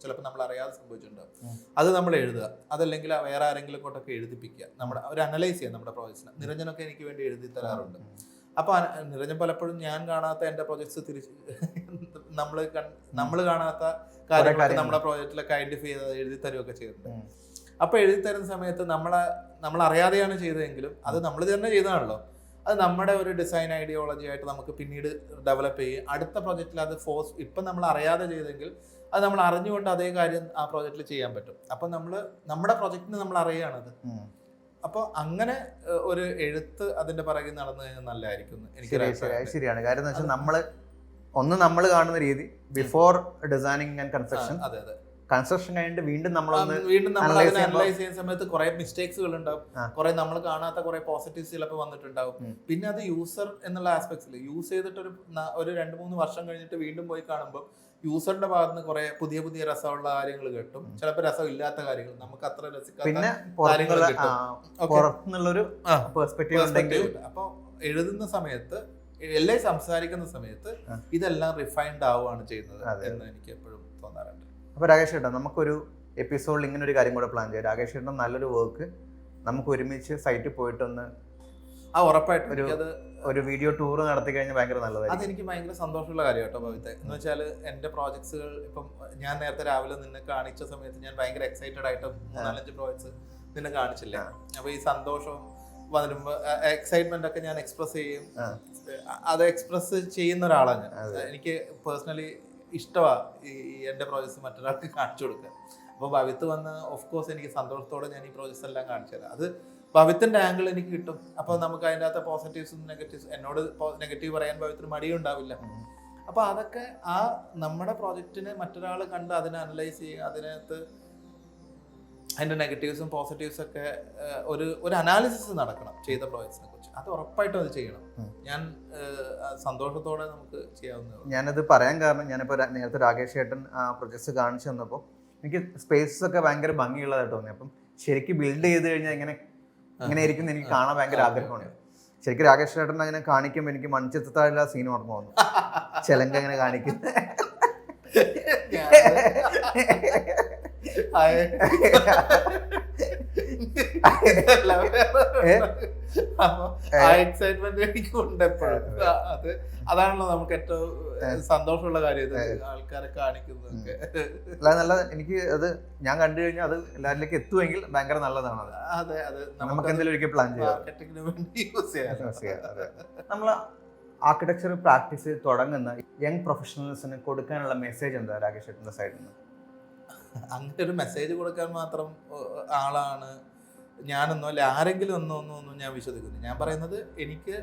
ചിലപ്പോൾ നമ്മൾ അറിയാതെ സംഭവിച്ചിട്ടുണ്ടാവും. അത് നമ്മൾ എഴുതുക, അതല്ലെങ്കിൽ വേറെ ആരെങ്കിലും കൊണ്ടൊക്കെ എഴുതിപ്പിക്കുക, അവർ അനലൈസ് ചെയ്യുക നമ്മുടെ പ്രോജക്ട്സിനെ. നിരഞ്ജനൊക്കെ എനിക്ക് വേണ്ടി എഴുതി തരാറുണ്ട്. അപ്പോൾ നിരഞ്ജൻ പലപ്പോഴും ഞാൻ കാണാത്ത എൻ്റെ പ്രോജക്ട്സ് നമ്മൾ കാണാത്ത കാര്യങ്ങളൊക്കെ നമ്മുടെ പ്രോജക്റ്റിലൊക്കെ ഐഡന്റിഫൈ ചെയ്ത് എഴുതി തരുകയൊക്കെ ചെയ്തിട്ടുണ്ട്. അപ്പോൾ എഴുതി തരുന്ന സമയത്ത് നമ്മൾ അറിയാതെയാണ് ചെയ്തതെങ്കിലും അത് നമ്മൾ തന്നെ ചെയ്തതാണല്ലോ, അത് നമ്മുടെ ഒരു ഡിസൈൻ ഐഡിയോളജി ആയിട്ട് നമുക്ക് പിന്നീട് ഡെവലപ്പ് ചെയ്യും. അടുത്ത പ്രോജക്റ്റിൽ അത് ഇപ്പം നമ്മൾ അറിയാതെ ചെയ്തെങ്കിൽ അത് നമ്മൾ അറിഞ്ഞുകൊണ്ട് അതേ കാര്യം ആ പ്രോജക്റ്റിൽ ചെയ്യാൻ പറ്റും. അപ്പം നമ്മുടെ പ്രോജക്റ്റിന് നമ്മൾ അറിയുകയാണത്. അപ്പോൾ അങ്ങനെ ഒരു എഴുത്ത് അതിന്റെ പിറകിൽ നടന്നു കഴിഞ്ഞാൽ നല്ലതായിരിക്കും എനിക്ക്. ശരിയാണ്. കാര്യം എന്ന് വെച്ചാൽ നമ്മൾ കാണുന്ന രീതി ബിഫോർ ഡിസൈനിങ് ആൻഡ് കൺസ്ട്രക്ഷൻ കഴിഞ്ഞിട്ട് വീണ്ടും നമ്മൾ അനലൈസ് ചെയ്യുന്ന സമയത്ത് കുറെ മിസ്റ്റേക്സുകൾ ഉണ്ടാവും, കുറെ നമ്മൾ കാണാത്ത കുറെ പോസിറ്റീവ്സ് ചിലപ്പോൾ വന്നിട്ടുണ്ടാവും. പിന്നെ അത് യൂസർ എന്നുള്ള ആസ്പെക്ട്സിൽ യൂസ് ചെയ്തിട്ട് ഒരു 2-3 വർഷം കഴിഞ്ഞിട്ട് വീണ്ടും പോയി കാണുമ്പോൾ യൂസറിന്റെ ഭാഗത്ത് നിന്ന് കുറെ പുതിയ രസമുള്ള കാര്യങ്ങൾ കിട്ടും, ചിലപ്പോൾ രസമില്ലാത്ത കാര്യങ്ങൾ, നമുക്ക് അത്ര രസിക്കാത്ത കാര്യങ്ങൾ കിട്ടും. അപ്പൊ എഴുതുന്ന സമയത്ത് എല്ലാം സംസാരിക്കുന്ന സമയത്ത് ഇതെല്ലാം റിഫൈൻഡ് ആവുകയാണ് ചെയ്യുന്നത് എന്ന് എനിക്ക് എപ്പോഴും തോന്നാറുണ്ട്. അപ്പോൾ രാകേഷ് ചേട്ടാ, നമുക്കൊരു എപ്പിസോഡിൽ ഇങ്ങനെ ഒരു കാര്യം കൂടെ പ്ലാൻ ചെയ്യാം. രാകേഷ് ചേട്ടൻ നല്ലൊരു വർക്ക് നമുക്ക് ഒരുമിച്ച് സൈറ്റിൽ പോയിട്ടൊന്ന് ഉറപ്പായിട്ടും ഒരു വീഡിയോ ടൂർ നടത്തി കഴിഞ്ഞാൽ ഭയങ്കര നല്ലതായിരിക്കും. അതെനിക്ക് ഭയങ്കര സന്തോഷമുള്ള കാര്യം കേട്ടോ ഭവിത്തെ. എന്ന് വെച്ചാൽ എൻ്റെ പ്രോജക്ട്സുകൾ ഇപ്പം ഞാൻ നേരത്തെ രാവിലെ നിന്നെ കാണിച്ച സമയത്ത് ഞാൻ ഭയങ്കര എക്സൈറ്റഡ് ആയിട്ട് 4-5 പ്രോജക്ട്സ് നിന്നെ കാണിച്ചില്ല. അപ്പോൾ ഈ സന്തോഷം വരുമ്പോൾ എക്സൈറ്റ്മെന്റ് ഒക്കെ ഞാൻ എക്സ്പ്രസ് ചെയ്യും. അത് എക്സ്പ്രസ് ചെയ്യുന്ന ഒരാളാണ് ഞാൻ. എനിക്ക് പേഴ്സണലി ഇഷ്ടമാണ് ഈ എൻ്റെ പ്രോജക്ട്സ് മറ്റൊരാൾക്ക് കാണിച്ചു കൊടുക്കുക. അപ്പോൾ ഭവിത്ത് വന്ന് ഓഫ് കോഴ്സ് എനിക്ക് സന്തോഷത്തോടെ ഞാൻ ഈ പ്രോജക്ട്സ് എല്ലാം കാണിച്ചു തരാം. അത് ഭവിത്തിന്റെ ആംഗിൾ എനിക്ക് കിട്ടും. അപ്പോൾ നമുക്ക് അതിൻ്റെ അകത്ത് പോസിറ്റീവ്സും നെഗറ്റീവ്സ്, എന്നോട് നെഗറ്റീവ് പറയാൻ ഭവിത്തിന് മടിയുണ്ടാവില്ല. അപ്പോൾ അതൊക്കെ ആ നമ്മുടെ പ്രോജക്റ്റിനെ മറ്റൊരാൾ കണ്ട് അതിനെ അനലൈസ് ചെയ്യുക, അതിനകത്ത് അതിൻ്റെ നെഗറ്റീവ്സും പോസിറ്റീവ്സും ഒക്കെ ഒരു അനാലിസിസ് നടക്കണം ചെയ്ത പ്രോജക്ട്സിനെ കുറിച്ച്. അത് ഉറപ്പായിട്ടും അത് ചെയ്യണം. ഞാൻ സന്തോഷത്തോടെ നമുക്ക് ചെയ്യാവുന്നതാണ്. ഞാനത് പറയാൻ കാരണം ഞാനിപ്പോൾ നേരത്തെ രാകേഷ് ചേട്ടൻ പ്രൊജക്ട്സ് കാണിച്ചു തന്നപ്പോൾ എനിക്ക് സ്പേസസ് ഒക്കെ ഭയങ്കര ഭംഗിയുള്ളതായിട്ട് തോന്നി. അപ്പം ശരിക്കും ബിൽഡ് ചെയ്ത് കഴിഞ്ഞാൽ ഇങ്ങനെ ഇരിക്കുന്ന എനിക്ക് കാണാൻ ഭയങ്കര ആഗ്രഹമുണ്ട്. ശരിക്കും രാകേഷ് ചേട്ടൻ അങ്ങനെ കാണിക്കുമ്പോൾ എനിക്ക് മൺചിത്രത്താഴില്ല സീൻ ഓർമ്മ വന്നു. ചെലങ്ക അങ്ങനെ കാണിക്കുന്നത് എക്സൈറ്റ്മെന്റ് എനിക്കുണ്ട് എപ്പോഴും. അതാണല്ലോ നമുക്ക് ഏറ്റവും സന്തോഷമുള്ള കാര്യം, ആൾക്കാരെ കാണിക്കുന്നതൊക്കെ. നല്ല എനിക്ക് അത് ഞാൻ കണ്ടു കഴിഞ്ഞാൽ അത് എല്ലാവരിലേക്ക് എത്തുമെങ്കിൽ ഭയങ്കര നല്ലതാണ്. അതെ, അത് നമുക്ക് എന്തെങ്കിലും ഒരിക്കൽ പ്ലാൻ ചെയ്യാം. നമ്മൾ ആർക്കിടെക്ചർ പ്രാക്ടീസ് തുടങ്ങുന്ന യങ് പ്രൊഫഷണൽസിന് കൊടുക്കാനുള്ള മെസ്സേജ് എന്താ രാകേഷ് ചേട്ടൻ്റെ സൈഡിൽ നിന്ന്? അങ്ങനെ ഒരു മെസ്സേജ് കൊടുക്കാൻ മാത്രം ആളാണ് ഞാനൊന്നോ അല്ലെ ആരെങ്കിലും ഒന്നും ഞാൻ വിശ്വസിക്കുന്നു. ഞാൻ പറയുന്നത് എനിക്ക്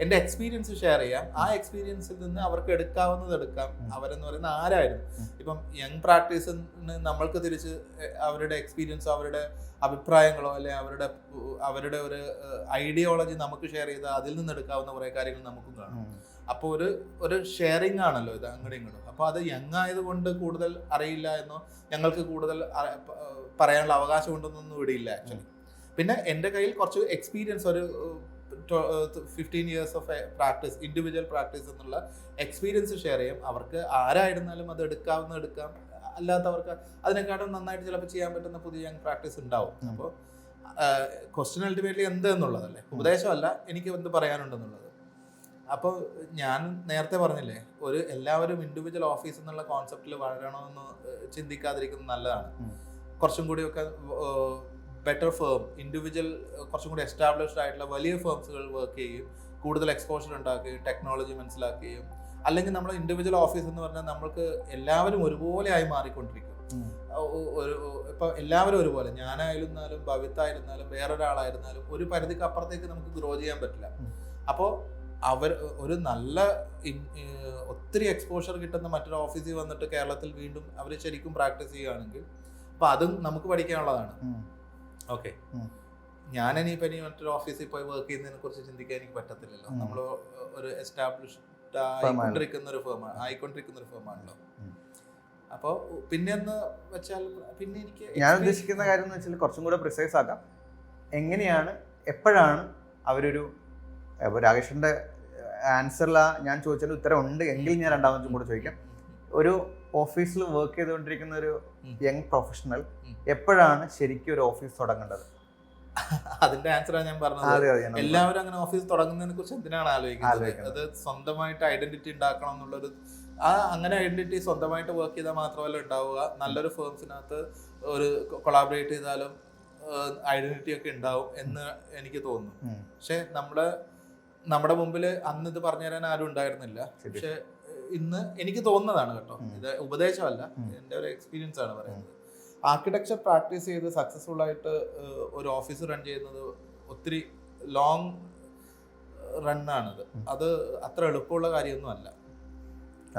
എൻ്റെ എക്സ്പീരിയൻസ് ഷെയർ ചെയ്യാം. ആ എക്സ്പീരിയൻസിൽ നിന്ന് അവർക്ക് എടുക്കാവുന്നത് എടുക്കാം. അവരെന്ന് പറയുന്ന ആരായിരുന്നു, ഇപ്പം യങ് പ്രാക്ടീസിന് നമ്മൾക്ക് തിരിച്ച് അവരുടെ എക്സ്പീരിയൻസോ അവരുടെ അഭിപ്രായങ്ങളോ അല്ലെ അവരുടെ ഒരു ഐഡിയോളജി നമുക്ക് ഷെയർ ചെയ്ത് അതിൽ നിന്ന് എടുക്കാവുന്ന കുറേ കാര്യങ്ങൾ നമുക്കും കാണും. അപ്പോൾ ഒരു ഷെയറിങ് ആണല്ലോ ഇത്, അങ്ങോട്ടും ഇങ്ങോട്ടും. അപ്പോൾ അത് യങ് ആയതുകൊണ്ട് കൂടുതൽ അറിയില്ല എന്നോ ഞങ്ങൾക്ക് കൂടുതൽ പറയാനുള്ള അവകാശം ഉണ്ടെന്നൊന്നും ഇവിടെയില്ല ആക്ച്വലി. പിന്നെ എൻ്റെ കയ്യിൽ കുറച്ച് എക്സ്പീരിയൻസ്, ഒരു 15 years of practice, individual practice എന്നുള്ള എക്സ്പീരിയൻസ് ഷെയർ ചെയ്യും. അവർക്ക് ആരായിരുന്നാലും അത് എടുക്കാം, അല്ലാത്തവർക്ക് അതിനെക്കാട്ടും നന്നായിട്ട് ചിലപ്പോൾ ചെയ്യാൻ പറ്റുന്ന പുതിയ യങ് പ്രാക്ടീസ് ഉണ്ടാവും. അപ്പോൾ ക്വസ്റ്റ്യൻ അൾട്ടിമേറ്റ്ലി എന്ത് എന്നുള്ളതല്ലേ, ഉപദേശമല്ല എനിക്ക് എന്ത് പറയാനുണ്ടെന്നുള്ളത്. അപ്പോൾ ഞാൻ നേരത്തെ പറഞ്ഞില്ലേ, എല്ലാവരും ഇൻഡിവിജ്വൽ ഓഫീസ് എന്നുള്ള കോൺസെപ്റ്റിൽ വളരണമെന്ന് ചിന്തിക്കാതിരിക്കുന്നത് നല്ലതാണ്. കുറച്ചും കൂടിയൊക്കെ ബെറ്റർ ഫേം, ഇൻഡിവിജ്വൽ കുറച്ചും കൂടി എസ്റ്റാബ്ലിഷ്ഡ് ആയിട്ടുള്ള വലിയ ഫേംസുകൾ വർക്ക് ചെയ്യും, കൂടുതൽ എക്സ്പോഷർ ഉണ്ടാക്കുകയും ടെക്നോളജി മനസ്സിലാക്കുകയും. അല്ലെങ്കിൽ നമ്മൾ ഇൻഡിവിജ്വൽ ഓഫീസ് എന്ന് പറഞ്ഞാൽ നമ്മൾക്ക് എല്ലാവരും ഒരുപോലെ ആയി മാറിക്കൊണ്ടിരിക്കും. ഇപ്പം എല്ലാവരും ഒരുപോലെ, ഞാനായിരുന്നാലും ഭവിത്തായിരുന്നാലും വേറൊരാളായിരുന്നാലും ഒരു പരിധിക്ക് അപ്പുറത്തേക്ക് നമുക്ക് ഗ്രോ ചെയ്യാൻ പറ്റില്ല. അപ്പോൾ ഒരു നല്ല ഒത്തിരി എക്സ്പോഷർ കിട്ടുന്ന മറ്റൊരു ഓഫീസിൽ വന്നിട്ട് കേരളത്തിൽ വീണ്ടും അവർ ശരിക്കും പ്രാക്ടീസ് ചെയ്യുകയാണെങ്കിൽ അപ്പോൾ അതും നമുക്ക് പഠിക്കാനുള്ളതാണ്. ഓക്കെ, ഞാനിനിയിപ്പോൾ ഇനി മറ്റൊരു ഓഫീസിൽ പോയി വർക്ക് ചെയ്യുന്നതിനെ കുറിച്ച് ചിന്തിക്കാൻ എനിക്ക് പറ്റത്തില്ലല്ലോ. നമ്മൾ ഒരു എസ്റ്റാബ്ലിഷ്ഡ് ആയിക്കൊണ്ടിരിക്കുന്ന ഒരു ഫേമാണല്ലോ. അപ്പോൾ പിന്നെന്ന് വെച്ചാൽ പിന്നെ എനിക്ക് ഞാൻ ഉദ്ദേശിക്കുന്ന കാര്യം എന്ന് വെച്ചാൽ കുറച്ചും കൂടെ പ്രിസൈസ് ആക്കാം. എപ്പോഴാണ് അവരൊരു രാകേഷിന്റെ ആൻസറിൽ ഞാൻ ചോദിച്ചാൽ ഉത്തരം ഉണ്ട് എങ്കിൽ ഞാൻ രണ്ടാമതും കൂടെ ചോദിക്കാം. ഒരു ഓഫീസിൽ വർക്ക് ചെയ്തുകൊണ്ടിരിക്കുന്ന ഒരു യങ് പ്രൊഫഷണൽ എപ്പോഴാണ് ശരിക്കും ഒരു ഓഫീസ് തുടങ്ങേണ്ടത്? അതിന്റെ ആൻസറാണ് ഞാൻ പറഞ്ഞത്. എല്ലാവരും അങ്ങനെ ഓഫീസ് തുടങ്ങുന്നതിനെ കുറിച്ച് എന്തിനാണ് ആലോചിക്കുന്നത്? അത് സ്വന്തമായിട്ട് ഐഡന്റിറ്റി ഉണ്ടാക്കണം എന്നുള്ളൊരു അങ്ങനെ ഐഡന്റിറ്റി സ്വന്തമായിട്ട് വർക്ക് ചെയ്താൽ മാത്രമല്ല ഉണ്ടാവുക, നല്ലൊരു ഫേംസിനകത്ത് ഒരു കൊളാബറേറ്റ് ചെയ്താലും ഐഡന്റിറ്റി ഒക്കെ ഉണ്ടാവും എന്ന് എനിക്ക് തോന്നുന്നു. പക്ഷെ നമ്മുടെ മുമ്പിൽ അന്ന് ഇത് പറഞ്ഞു തരാൻ ആരും ഉണ്ടായിരുന്നില്ല. പക്ഷെ ഇന്ന് എനിക്ക് തോന്നുന്നതാണ് കേട്ടോ, ഇത് ഉപദേശമല്ല, എൻ്റെ ഒരു എക്സ്പീരിയൻസ് ആണ് പറയുന്നത്. ആർക്കിടെക്ചർ പ്രാക്ടീസ് ചെയ്ത് സക്സസ്ഫുൾ ആയിട്ട് ഒരു ഓഫീസ് റൺ ചെയ്യുന്നത് ഒത്തിരി ലോങ് റണ്ണാണത്. അത് അത്ര എളുപ്പമുള്ള കാര്യമൊന്നും അല്ല.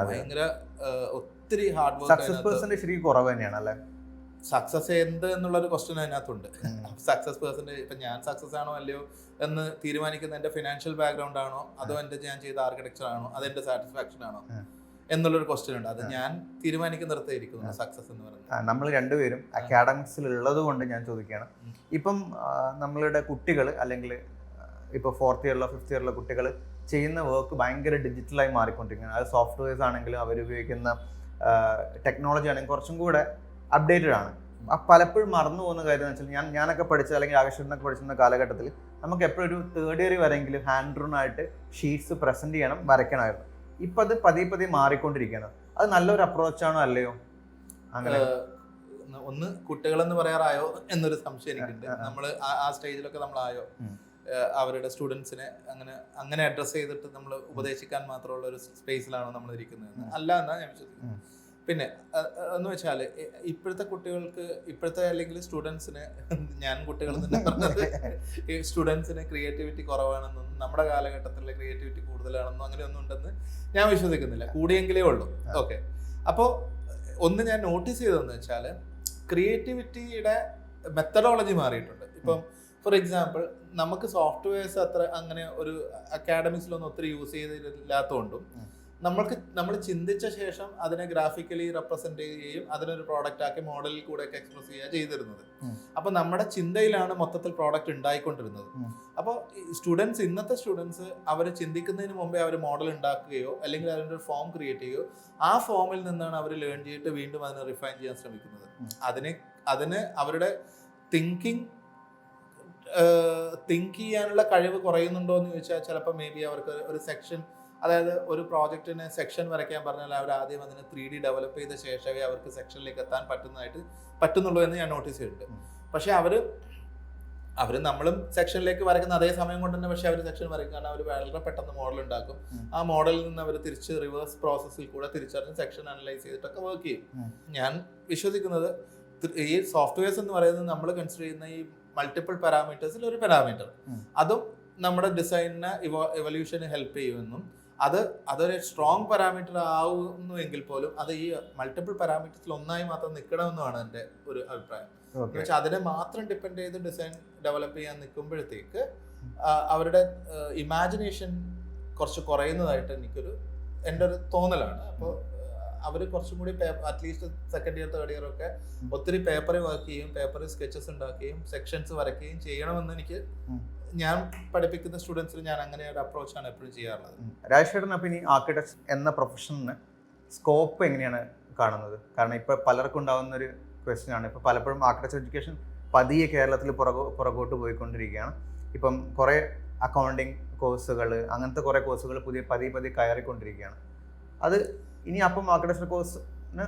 ഭയങ്കര ഒത്തിരി ഹാർഡ് വർക്ക്. ശരിക്കും കുറവ് തന്നെയാണ് അല്ലേ സക്സസ് എന്ത് എന്നുള്ളൊരു ക്വസ്റ്റ്യൻ അതിനകത്തുണ്ട്. സക്സസ് പേഴ്സൻ്റെ ഇപ്പം ഞാൻ സക്സസ് ആണോ അല്ലയോ എന്ന് തീരുമാനിക്കുന്ന എൻ്റെ ഫിനാൻഷ്യൽ ബാക്ക്ഗ്രൗണ്ട് ആണോ അതോ എൻ്റെ ഞാൻ ചെയ്ത ആർക്കിടെക്ചർ ആണോ അതെൻ്റെ സാറ്റിസ്ഫാക്ഷൻ ആണോ എന്നുള്ളൊരു ക്വസ്റ്റ്യൻ ഉണ്ട്. അത് ഞാൻ തീരുമാനിക്കുന്നിടത്തായിരിക്കുന്നു സക്സസ് എന്ന് പറയുന്നത്. നമ്മൾ രണ്ടുപേരും അക്കാഡമിക്സിൽ ഉള്ളത് കൊണ്ട് ഞാൻ ചോദിക്കുകയാണ്, ഇപ്പം നമ്മളുടെ കുട്ടികൾ അല്ലെങ്കിൽ ഇപ്പോൾ 4th ഇയറിലോ 5th ഇയറിലോ കുട്ടികൾ ചെയ്യുന്ന വർക്ക് ഭയങ്കര ഡിജിറ്റലായി മാറിക്കൊണ്ടിരിക്കുകയാണ്. അത് സോഫ്റ്റ്വെയർസ് ആണെങ്കിലും അവർ ഉപയോഗിക്കുന്ന ടെക്നോളജി ആണെങ്കിലും കുറച്ചും കൂടെ അപ്ഡേറ്റഡ് ആണ്. പലപ്പോഴും മറന്നു പോകുന്ന കാര്യം എന്ന് വെച്ചാൽ ഞാനൊക്കെ പഠിച്ച അല്ലെങ്കിൽ ആകർഷണൊക്കെ പഠിച്ചിരുന്ന കാലഘട്ടത്തിൽ നമുക്ക് എപ്പോഴും ഒരു 3rd ഇയർ വരെയെങ്കിലും ഹാൻഡ് റൂൺ ആയിട്ട് ഷീറ്റ്സ് പ്രസന്റ് ചെയ്യണം, വരയ്ക്കണമായിരുന്നു. ഇപ്പം അത് പതിയെ മാറിക്കൊണ്ടിരിക്കുകയാണ്. അത് നല്ലൊരു അപ്രോച്ചാണോ അല്ലയോ? അങ്ങനെ ഒന്ന് കുട്ടികളെന്ന് പറയാറായോ എന്നൊരു സംശയം എനിക്കുണ്ട്. നമ്മൾ ആ സ്റ്റേജിലൊക്കെ നമ്മളായോ? അവരുടെ സ്റ്റുഡൻസിനെ അങ്ങനെ അഡ്രസ്സ് ചെയ്തിട്ട് നമ്മൾ ഉപദേശിക്കാൻ മാത്രമുള്ള ഒരു സ്പേസിലാണോ നമ്മൾ ഇരിക്കുന്നത്? അല്ല എന്നാണ് ഞാൻ വിശ്വസിക്കുന്നത്. പിന്നെ എന്ന് വെച്ചാൽ ഇപ്പോഴത്തെ കുട്ടികൾക്ക് അല്ലെങ്കിൽ സ്റ്റുഡൻസിന് ഞാൻ കുട്ടികൾ തന്നെ പറഞ്ഞത് ഈ സ്റ്റുഡൻസിന് ക്രിയേറ്റിവിറ്റി കുറവാണെന്നും നമ്മുടെ കാലഘട്ടത്തിലെ ക്രിയേറ്റിവിറ്റി കൂടുതലാണെന്നും അങ്ങനെയൊന്നും ഉണ്ടെന്ന് ഞാൻ വിശ്വസിക്കുന്നില്ല, കൂടിയെങ്കിലേ ഉള്ളൂ. ഓക്കെ, അപ്പോൾ ഒന്ന് ഞാൻ നോട്ടീസ് ചെയ്തതെന്ന് വെച്ചാൽ ക്രിയേറ്റിവിറ്റിയുടെ മെത്തഡോളജി മാറിയിട്ടുണ്ട്. ഇപ്പം ഫോർ എക്സാമ്പിൾ നമുക്ക് സോഫ്റ്റ്വെയർസ് അത്ര അങ്ങനെ ഒരു അക്കാഡമിക്സിലൊന്നും ഒത്തിരി യൂസ് ചെയ്തില്ലാത്തതുകൊണ്ടും നമ്മൾ ചിന്തിച്ച ശേഷം അതിനെ ഗ്രാഫിക്കലി റെപ്രസെന്റ് ചെയ്യുകയും അതിനൊരു പ്രോഡക്റ്റ് ആക്കി മോഡലിൽ കൂടെ ഒക്കെ എക്സ്പ്രസ് ചെയ്യുക ചെയ്തിരുന്നത്. അപ്പൊ നമ്മുടെ ചിന്തയിലാണ് മൊത്തത്തിൽ പ്രോഡക്റ്റ് ഉണ്ടായിക്കൊണ്ടിരുന്നത്. അപ്പോൾ ഇന്നത്തെ സ്റ്റുഡൻസ് അവർ ചിന്തിക്കുന്നതിന് മുമ്പേ അവർ മോഡൽ ഉണ്ടാക്കുകയോ അല്ലെങ്കിൽ അതിൻ്റെ ഒരു ഫോം ക്രിയേറ്റ് ചെയ്യുകയോ ആ ഫോമിൽ നിന്നാണ് അവർ ലേൺ ചെയ്തിട്ട് വീണ്ടും അതിനെ റിഫൈൻ ചെയ്യാൻ ശ്രമിക്കുന്നത്. അതിന് അവരുടെ തിങ്ക് ചെയ്യാനുള്ള കഴിവ് കുറയുന്നുണ്ടോ എന്ന് ചോദിച്ചാൽ ചിലപ്പോൾ മേ ബി അവർക്ക് ഒരു സെക്ഷൻ, അതായത് ഒരു പ്രോജക്റ്റിന് സെക്ഷൻ വരയ്ക്കാൻ പറഞ്ഞാൽ അവർ ആദ്യം അതിന് 3D ഡെവലപ്പ് ചെയ്ത ശേഷമേ അവർക്ക് സെക്ഷനിലേക്ക് എത്താൻ പറ്റുന്നുള്ളൂ എന്ന് ഞാൻ നോട്ടീസ് ചെയ്തിട്ടുണ്ട്. പക്ഷെ അവർ നമ്മളും സെക്ഷനിലേക്ക് വരയ്ക്കുന്ന അതേ സമയം കൊണ്ട് തന്നെ പക്ഷെ അവർ സെക്ഷൻ വരയ്ക്കും. കാരണം അവർ വളരെ പെട്ടെന്ന് മോഡൽ ഉണ്ടാക്കും. ആ മോഡലിൽ നിന്ന് അവർ തിരിച്ച് റിവേഴ്സ് പ്രോസസ്സിൽ കൂടെ തിരിച്ചറിഞ്ഞ് സെക്ഷൻ അനലൈസ് ചെയ്തിട്ടൊക്കെ വർക്ക് ചെയ്യും. ഞാൻ വിശ്വസിക്കുന്നത് ഈ സോഫ്റ്റ്വെയർസ് എന്ന് പറയുന്നത് നമ്മൾ കൺസിഡർ ചെയ്യുന്ന ഈ മൾട്ടിപ്പിൾ പാരാമീറ്റേഴ്സിൽ ഒരു പാരാമീറ്റർ, അതും നമ്മുടെ ഡിസൈനിനെ എവല്യൂഷന് ഹെൽപ്പ് ചെയ്യുമെന്നും അതൊരു സ്ട്രോങ് പാരാമീറ്റർ ആവുന്നു എങ്കിൽ പോലും അത് ഈ മൾട്ടിപ്പിൾ പാരാമീറ്റേഴ്സിൽ ഒന്നായി മാത്രം നിൽക്കണമെന്നാണ് എൻ്റെ ഒരു അഭിപ്രായം. എന്ന് വെച്ചാൽ അതിനെ മാത്രം ഡിപ്പെൻഡ് ചെയ്ത് ഡിസൈൻ ഡെവലപ്പ് ചെയ്യാൻ നിൽക്കുമ്പോഴത്തേക്ക് അവരുടെ ഇമാജിനേഷൻ കുറച്ച് കുറയുന്നതായിട്ട് എൻ്റെ ഒരു തോന്നലാണ്. അപ്പോൾ അവർ കുറച്ചും കൂടി at least second year third year ഒക്കെ ഒത്തിരി പേപ്പറിൽ വർക്ക് ചെയ്യും, പേപ്പറിൽ സ്കെച്ചസ് ഉണ്ടാക്കുകയും സെക്ഷൻസ് വരയ്ക്കുകയും ചെയ്യണമെന്ന് ഞാൻ പഠിപ്പിക്കുന്ന സ്റ്റുഡൻസിന് ഞാൻ അങ്ങനെ ഒരു അപ്രോച്ചാണ് എപ്പോഴും ചെയ്യാറുള്ളത്. രാജേഷേട്ടൻ, അപ്പം ഇനി ആർക്കിടെക്ട് എന്ന പ്രൊഫഷന് സ്കോപ്പ് എങ്ങനെയാണ് കാണുന്നത്? കാരണം ഇപ്പോൾ പലർക്കും ഉണ്ടാകുന്ന ഒരു ക്വസ്റ്റ്യൻ ആണ്. ഇപ്പോൾ പലപ്പോഴും ആർക്കിടെക്ചർ എഡ്യൂക്കേഷൻ പതിയെ കേരളത്തിൽ പുറകോട്ട് പോയിക്കൊണ്ടിരിക്കുകയാണ്. ഇപ്പം കുറേ അക്കൗണ്ടിങ് കോഴ്സുകൾ, അങ്ങനത്തെ കുറേ കോഴ്സുകൾ പതിയെ കയറിക്കൊണ്ടിരിക്കുകയാണ്. അത് ഇനി അപ്പം ആർക്കിടെക്ചർ കോഴ്സിന്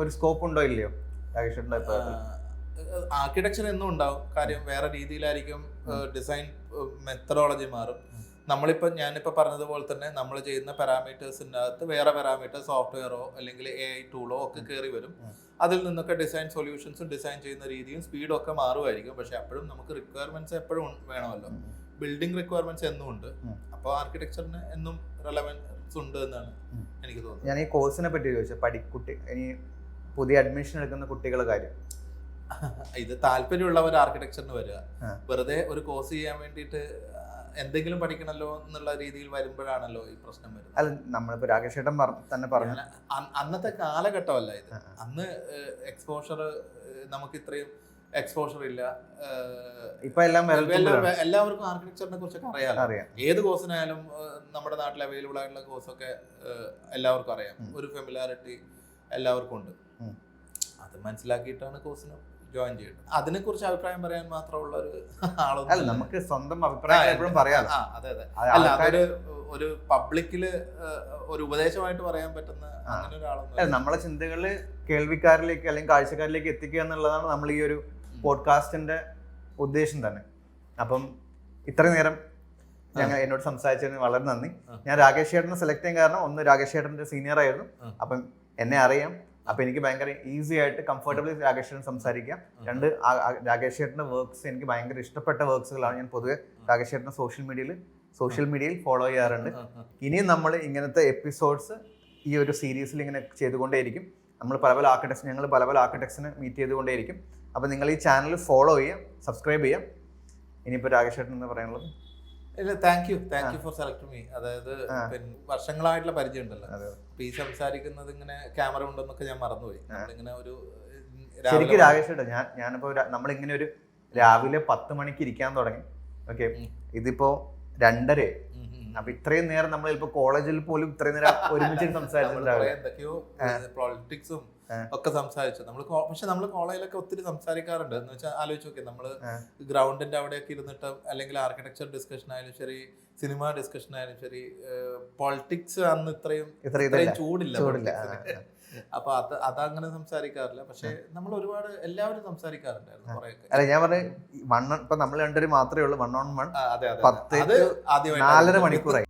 ഒരു സ്കോപ്പ് ഉണ്ടോ ഇല്ലയോ രാജേഷേട്ടൻ്റെ അഭിപ്രായത്തിൽ? ആർക്കിടെക്ചർ എന്നും ഉണ്ടാവും. കാര്യം വേറെ രീതിയിലായിരിക്കും ഡിസൈൻ മെത്തഡോളജി മാറും. ഞാനിപ്പോൾ പറഞ്ഞതുപോലെ തന്നെ നമ്മൾ ചെയ്യുന്ന പാരാമീറ്റേഴ്സിൻ്റെ അകത്ത് വേറെ പാരാമീറ്റർ സോഫ്റ്റ്വെയറോ അല്ലെങ്കിൽ AI ടൂളോ ഒക്കെ കയറി വരും. അതിൽ നിന്നൊക്കെ ഡിസൈൻ സൊല്യൂഷൻസും ഡിസൈൻ ചെയ്യുന്ന രീതിയും സ്പീഡും ഒക്കെ മാറുമായിരിക്കും. പക്ഷെ അപ്പോഴും നമുക്ക് റിക്വയർമെന്റ്സ് എപ്പോഴും വേണമല്ലോ. ബിൽഡിംഗ് റിക്വയർമെന്റ്സ് എന്നും ഉണ്ട്. അപ്പോൾ ആർക്കിടെക്ചറിന് എന്നും റെലവൻസ് ഉണ്ട് എന്നാണ് എനിക്ക് തോന്നുന്നത്. ഞാൻ ഈ കോഴ്സിനെ പറ്റി ചോദിച്ചത്, ഇനി പുതിയ അഡ്മിഷൻ എടുക്കുന്ന കുട്ടികളുടെ കാര്യം. ഇത് താല്പര്യമുള്ളവർ ആർക്കിടെക്ചറിന് വരിക. വെറുതെ ഒരു കോഴ്സ് ചെയ്യാൻ വേണ്ടിയിട്ട് എന്തെങ്കിലും പഠിക്കണല്ലോ എന്നുള്ള രീതിയിൽ വരുമ്പോഴാണല്ലോ ഈ പ്രശ്നം വരുന്നത്. അല്ല, നമ്മളിപ്പോ രാകേഷേട്ടൻ തന്നെ പറഞ്ഞു, അന്നത്തെ കാലഘട്ടമല്ല ഇത്. അന്ന് എക്സ്പോഷർ നമുക്ക് ഇത്രയും എക്സ്പോഷർ ഇല്ല. ഇപ്പൊ എല്ലാവർക്കും ആർക്കിടെക്ചറിനെ കുറിച്ചൊക്കെ അറിയാം. ഏത് കോഴ്സിനായാലും നമ്മുടെ നാട്ടിൽ അവൈലബിൾ ആയിട്ടുള്ള കോഴ്സൊക്കെ എല്ലാവർക്കും അറിയാം. ഒരു ഫെമിലാരിറ്റി എല്ലാവർക്കും ഉണ്ട്. അത് മനസ്സിലാക്കിയിട്ടാണ് കോഴ്സിന് ജോയിൻ ചെയ്യുന്നത്. അതിനെക്കുറിച്ച് അഭിപ്രായം പറയാൻ മാത്രമുള്ള ഒരു ആളൊന്നും നമുക്ക് സ്വന്തം അഭിപ്രായം എപ്പോഴും പറയാം. അതെ. അല്ല, അതൊരു ഒരു പബ്ലിക്കില് ഒരു ഉപദേശമായിട്ട് പറയാൻ പറ്റുന്ന അങ്ങനെ ഒരാളൊന്നും. നമ്മളെ ചിന്തകള് കേൾവിക്കാരിലേക്ക് അല്ലെങ്കിൽ കാഴ്ചക്കാരിലേക്ക് എത്തിക്കുക എന്നുള്ളതാണ് നമ്മൾ ഈ ഒരു പോഡ്കാസ്റ്റിന്റെ ഉദ്ദേശം തന്നെ. അപ്പം ഇത്രയും നേരം എന്നോട് സംസാരിച്ചതിന് വളരെ നന്ദി. ഞാൻ രാകേഷ് ചേട്ടനെ സെലക്ട് ചെയ്യാൻ കാരണം, ഒന്ന് രാകേഷ് ചേട്ടൻ്റെ സീനിയർ ആയിരുന്നു, അപ്പം എന്നെ അറിയാം. അപ്പം എനിക്ക് ഭയങ്കര ഈസി ആയിട്ട് കംഫർട്ടബിളി രാകേഷ് ചേട്ടൻ സംസാരിക്കാം. രണ്ട്, രാകേഷ് ചേട്ടൻ്റെ വർക്ക്സ് എനിക്ക് ഭയങ്കര ഇഷ്ടപ്പെട്ട വർക്ക്സുകളാണ്. ഞാൻ പൊതുവെ രാകേഷ് ചേട്ടനെ സോഷ്യൽ മീഡിയയിൽ ഫോളോ ചെയ്യാറുണ്ട്. ഇനിയും നമ്മൾ ഇങ്ങനത്തെ എപ്പിസോഡ്സ് ഈ ഒരു സീരീസിൽ ഇങ്ങനെ ചെയ്തുകൊണ്ടേയിരിക്കും. ഞങ്ങൾ പല ആർക്കിടെക്ട്സിനെ മീറ്റ് ചെയ്തുകൊണ്ടേയിരിക്കും. അപ്പോൾ നിങ്ങൾ ഈ ചാനൽ ഫോളോ ചെയ്യാം, സബ്സ്ക്രൈബ് ചെയ്യാം. ഇനിയിപ്പോൾ രാകേഷ് ചേട്ടൻ എന്ന് പറയാനുള്ളത്? ഇല്ല, thank you for selecting me. അതായത് വർഷങ്ങളായിട്ടുള്ള പരിചയം ഉണ്ടല്ലോ. അപ്പൊ ഈ സംസാരിക്കുന്നത് ഇങ്ങനെ ക്യാമറ ഉണ്ടെന്നൊക്കെ ഞാൻ മറന്നുപോയി. നമ്മളിങ്ങനെ ഒരു ശരിക്കും രാകേഷ് ചേട്ടാ, ഞാനിപ്പോ നമ്മളിങ്ങനെ ഒരു രാവിലെ 10 മണിക്ക് ഇരിക്കാൻ തുടങ്ങി. ഓക്കെ, ഇതിപ്പോ 2:30. അപ്പൊ ഇത്രയും നേരം നമ്മൾ ചിലപ്പോ കോളേജിൽ പോലും ഇത്രയും നേരം ഒരുമിച്ച് സംസാരിച്ചിട്ടുണ്ടാവില്ല. എന്തൊക്കെയോ പൊളിറ്റിക്സും ഒക്കെ സംസാരിച്ചു പക്ഷെ നമ്മൾ കോളേജിലൊക്കെ ഒത്തിരി സംസാരിക്കാറുണ്ട്. എന്ന് വെച്ചാൽ ആലോചിച്ച് നോക്കി, നമ്മള് ഗ്രൗണ്ടിന്റെ അവിടെയൊക്കെ ഇരുന്നിട്ട് അല്ലെങ്കിൽ ആർക്കിടെക്ചർ ഡിസ്കഷൻ ആയാലും ശരി, സിനിമ ഡിസ്കഷൻ ആയാലും ശരി, പൊളിറ്റിക്സ് അന്ന് ഇത്രയും ചൂടില്ല. അപ്പൊ അതങ്ങനെ സംസാരിക്കാറില്ല. പക്ഷെ നമ്മൾ എല്ലാവരും സംസാരിക്കാറുണ്ടായിരുന്നു കുറെയൊക്കെ. അല്ല, ഞാൻ പറഞ്ഞു ഇപ്പൊ നമ്മൾ രണ്ടുപേരും മാത്രമേ ഉള്ളൂ 1-on-1. 10 അത് 4.5 മണിക്കൂറായി.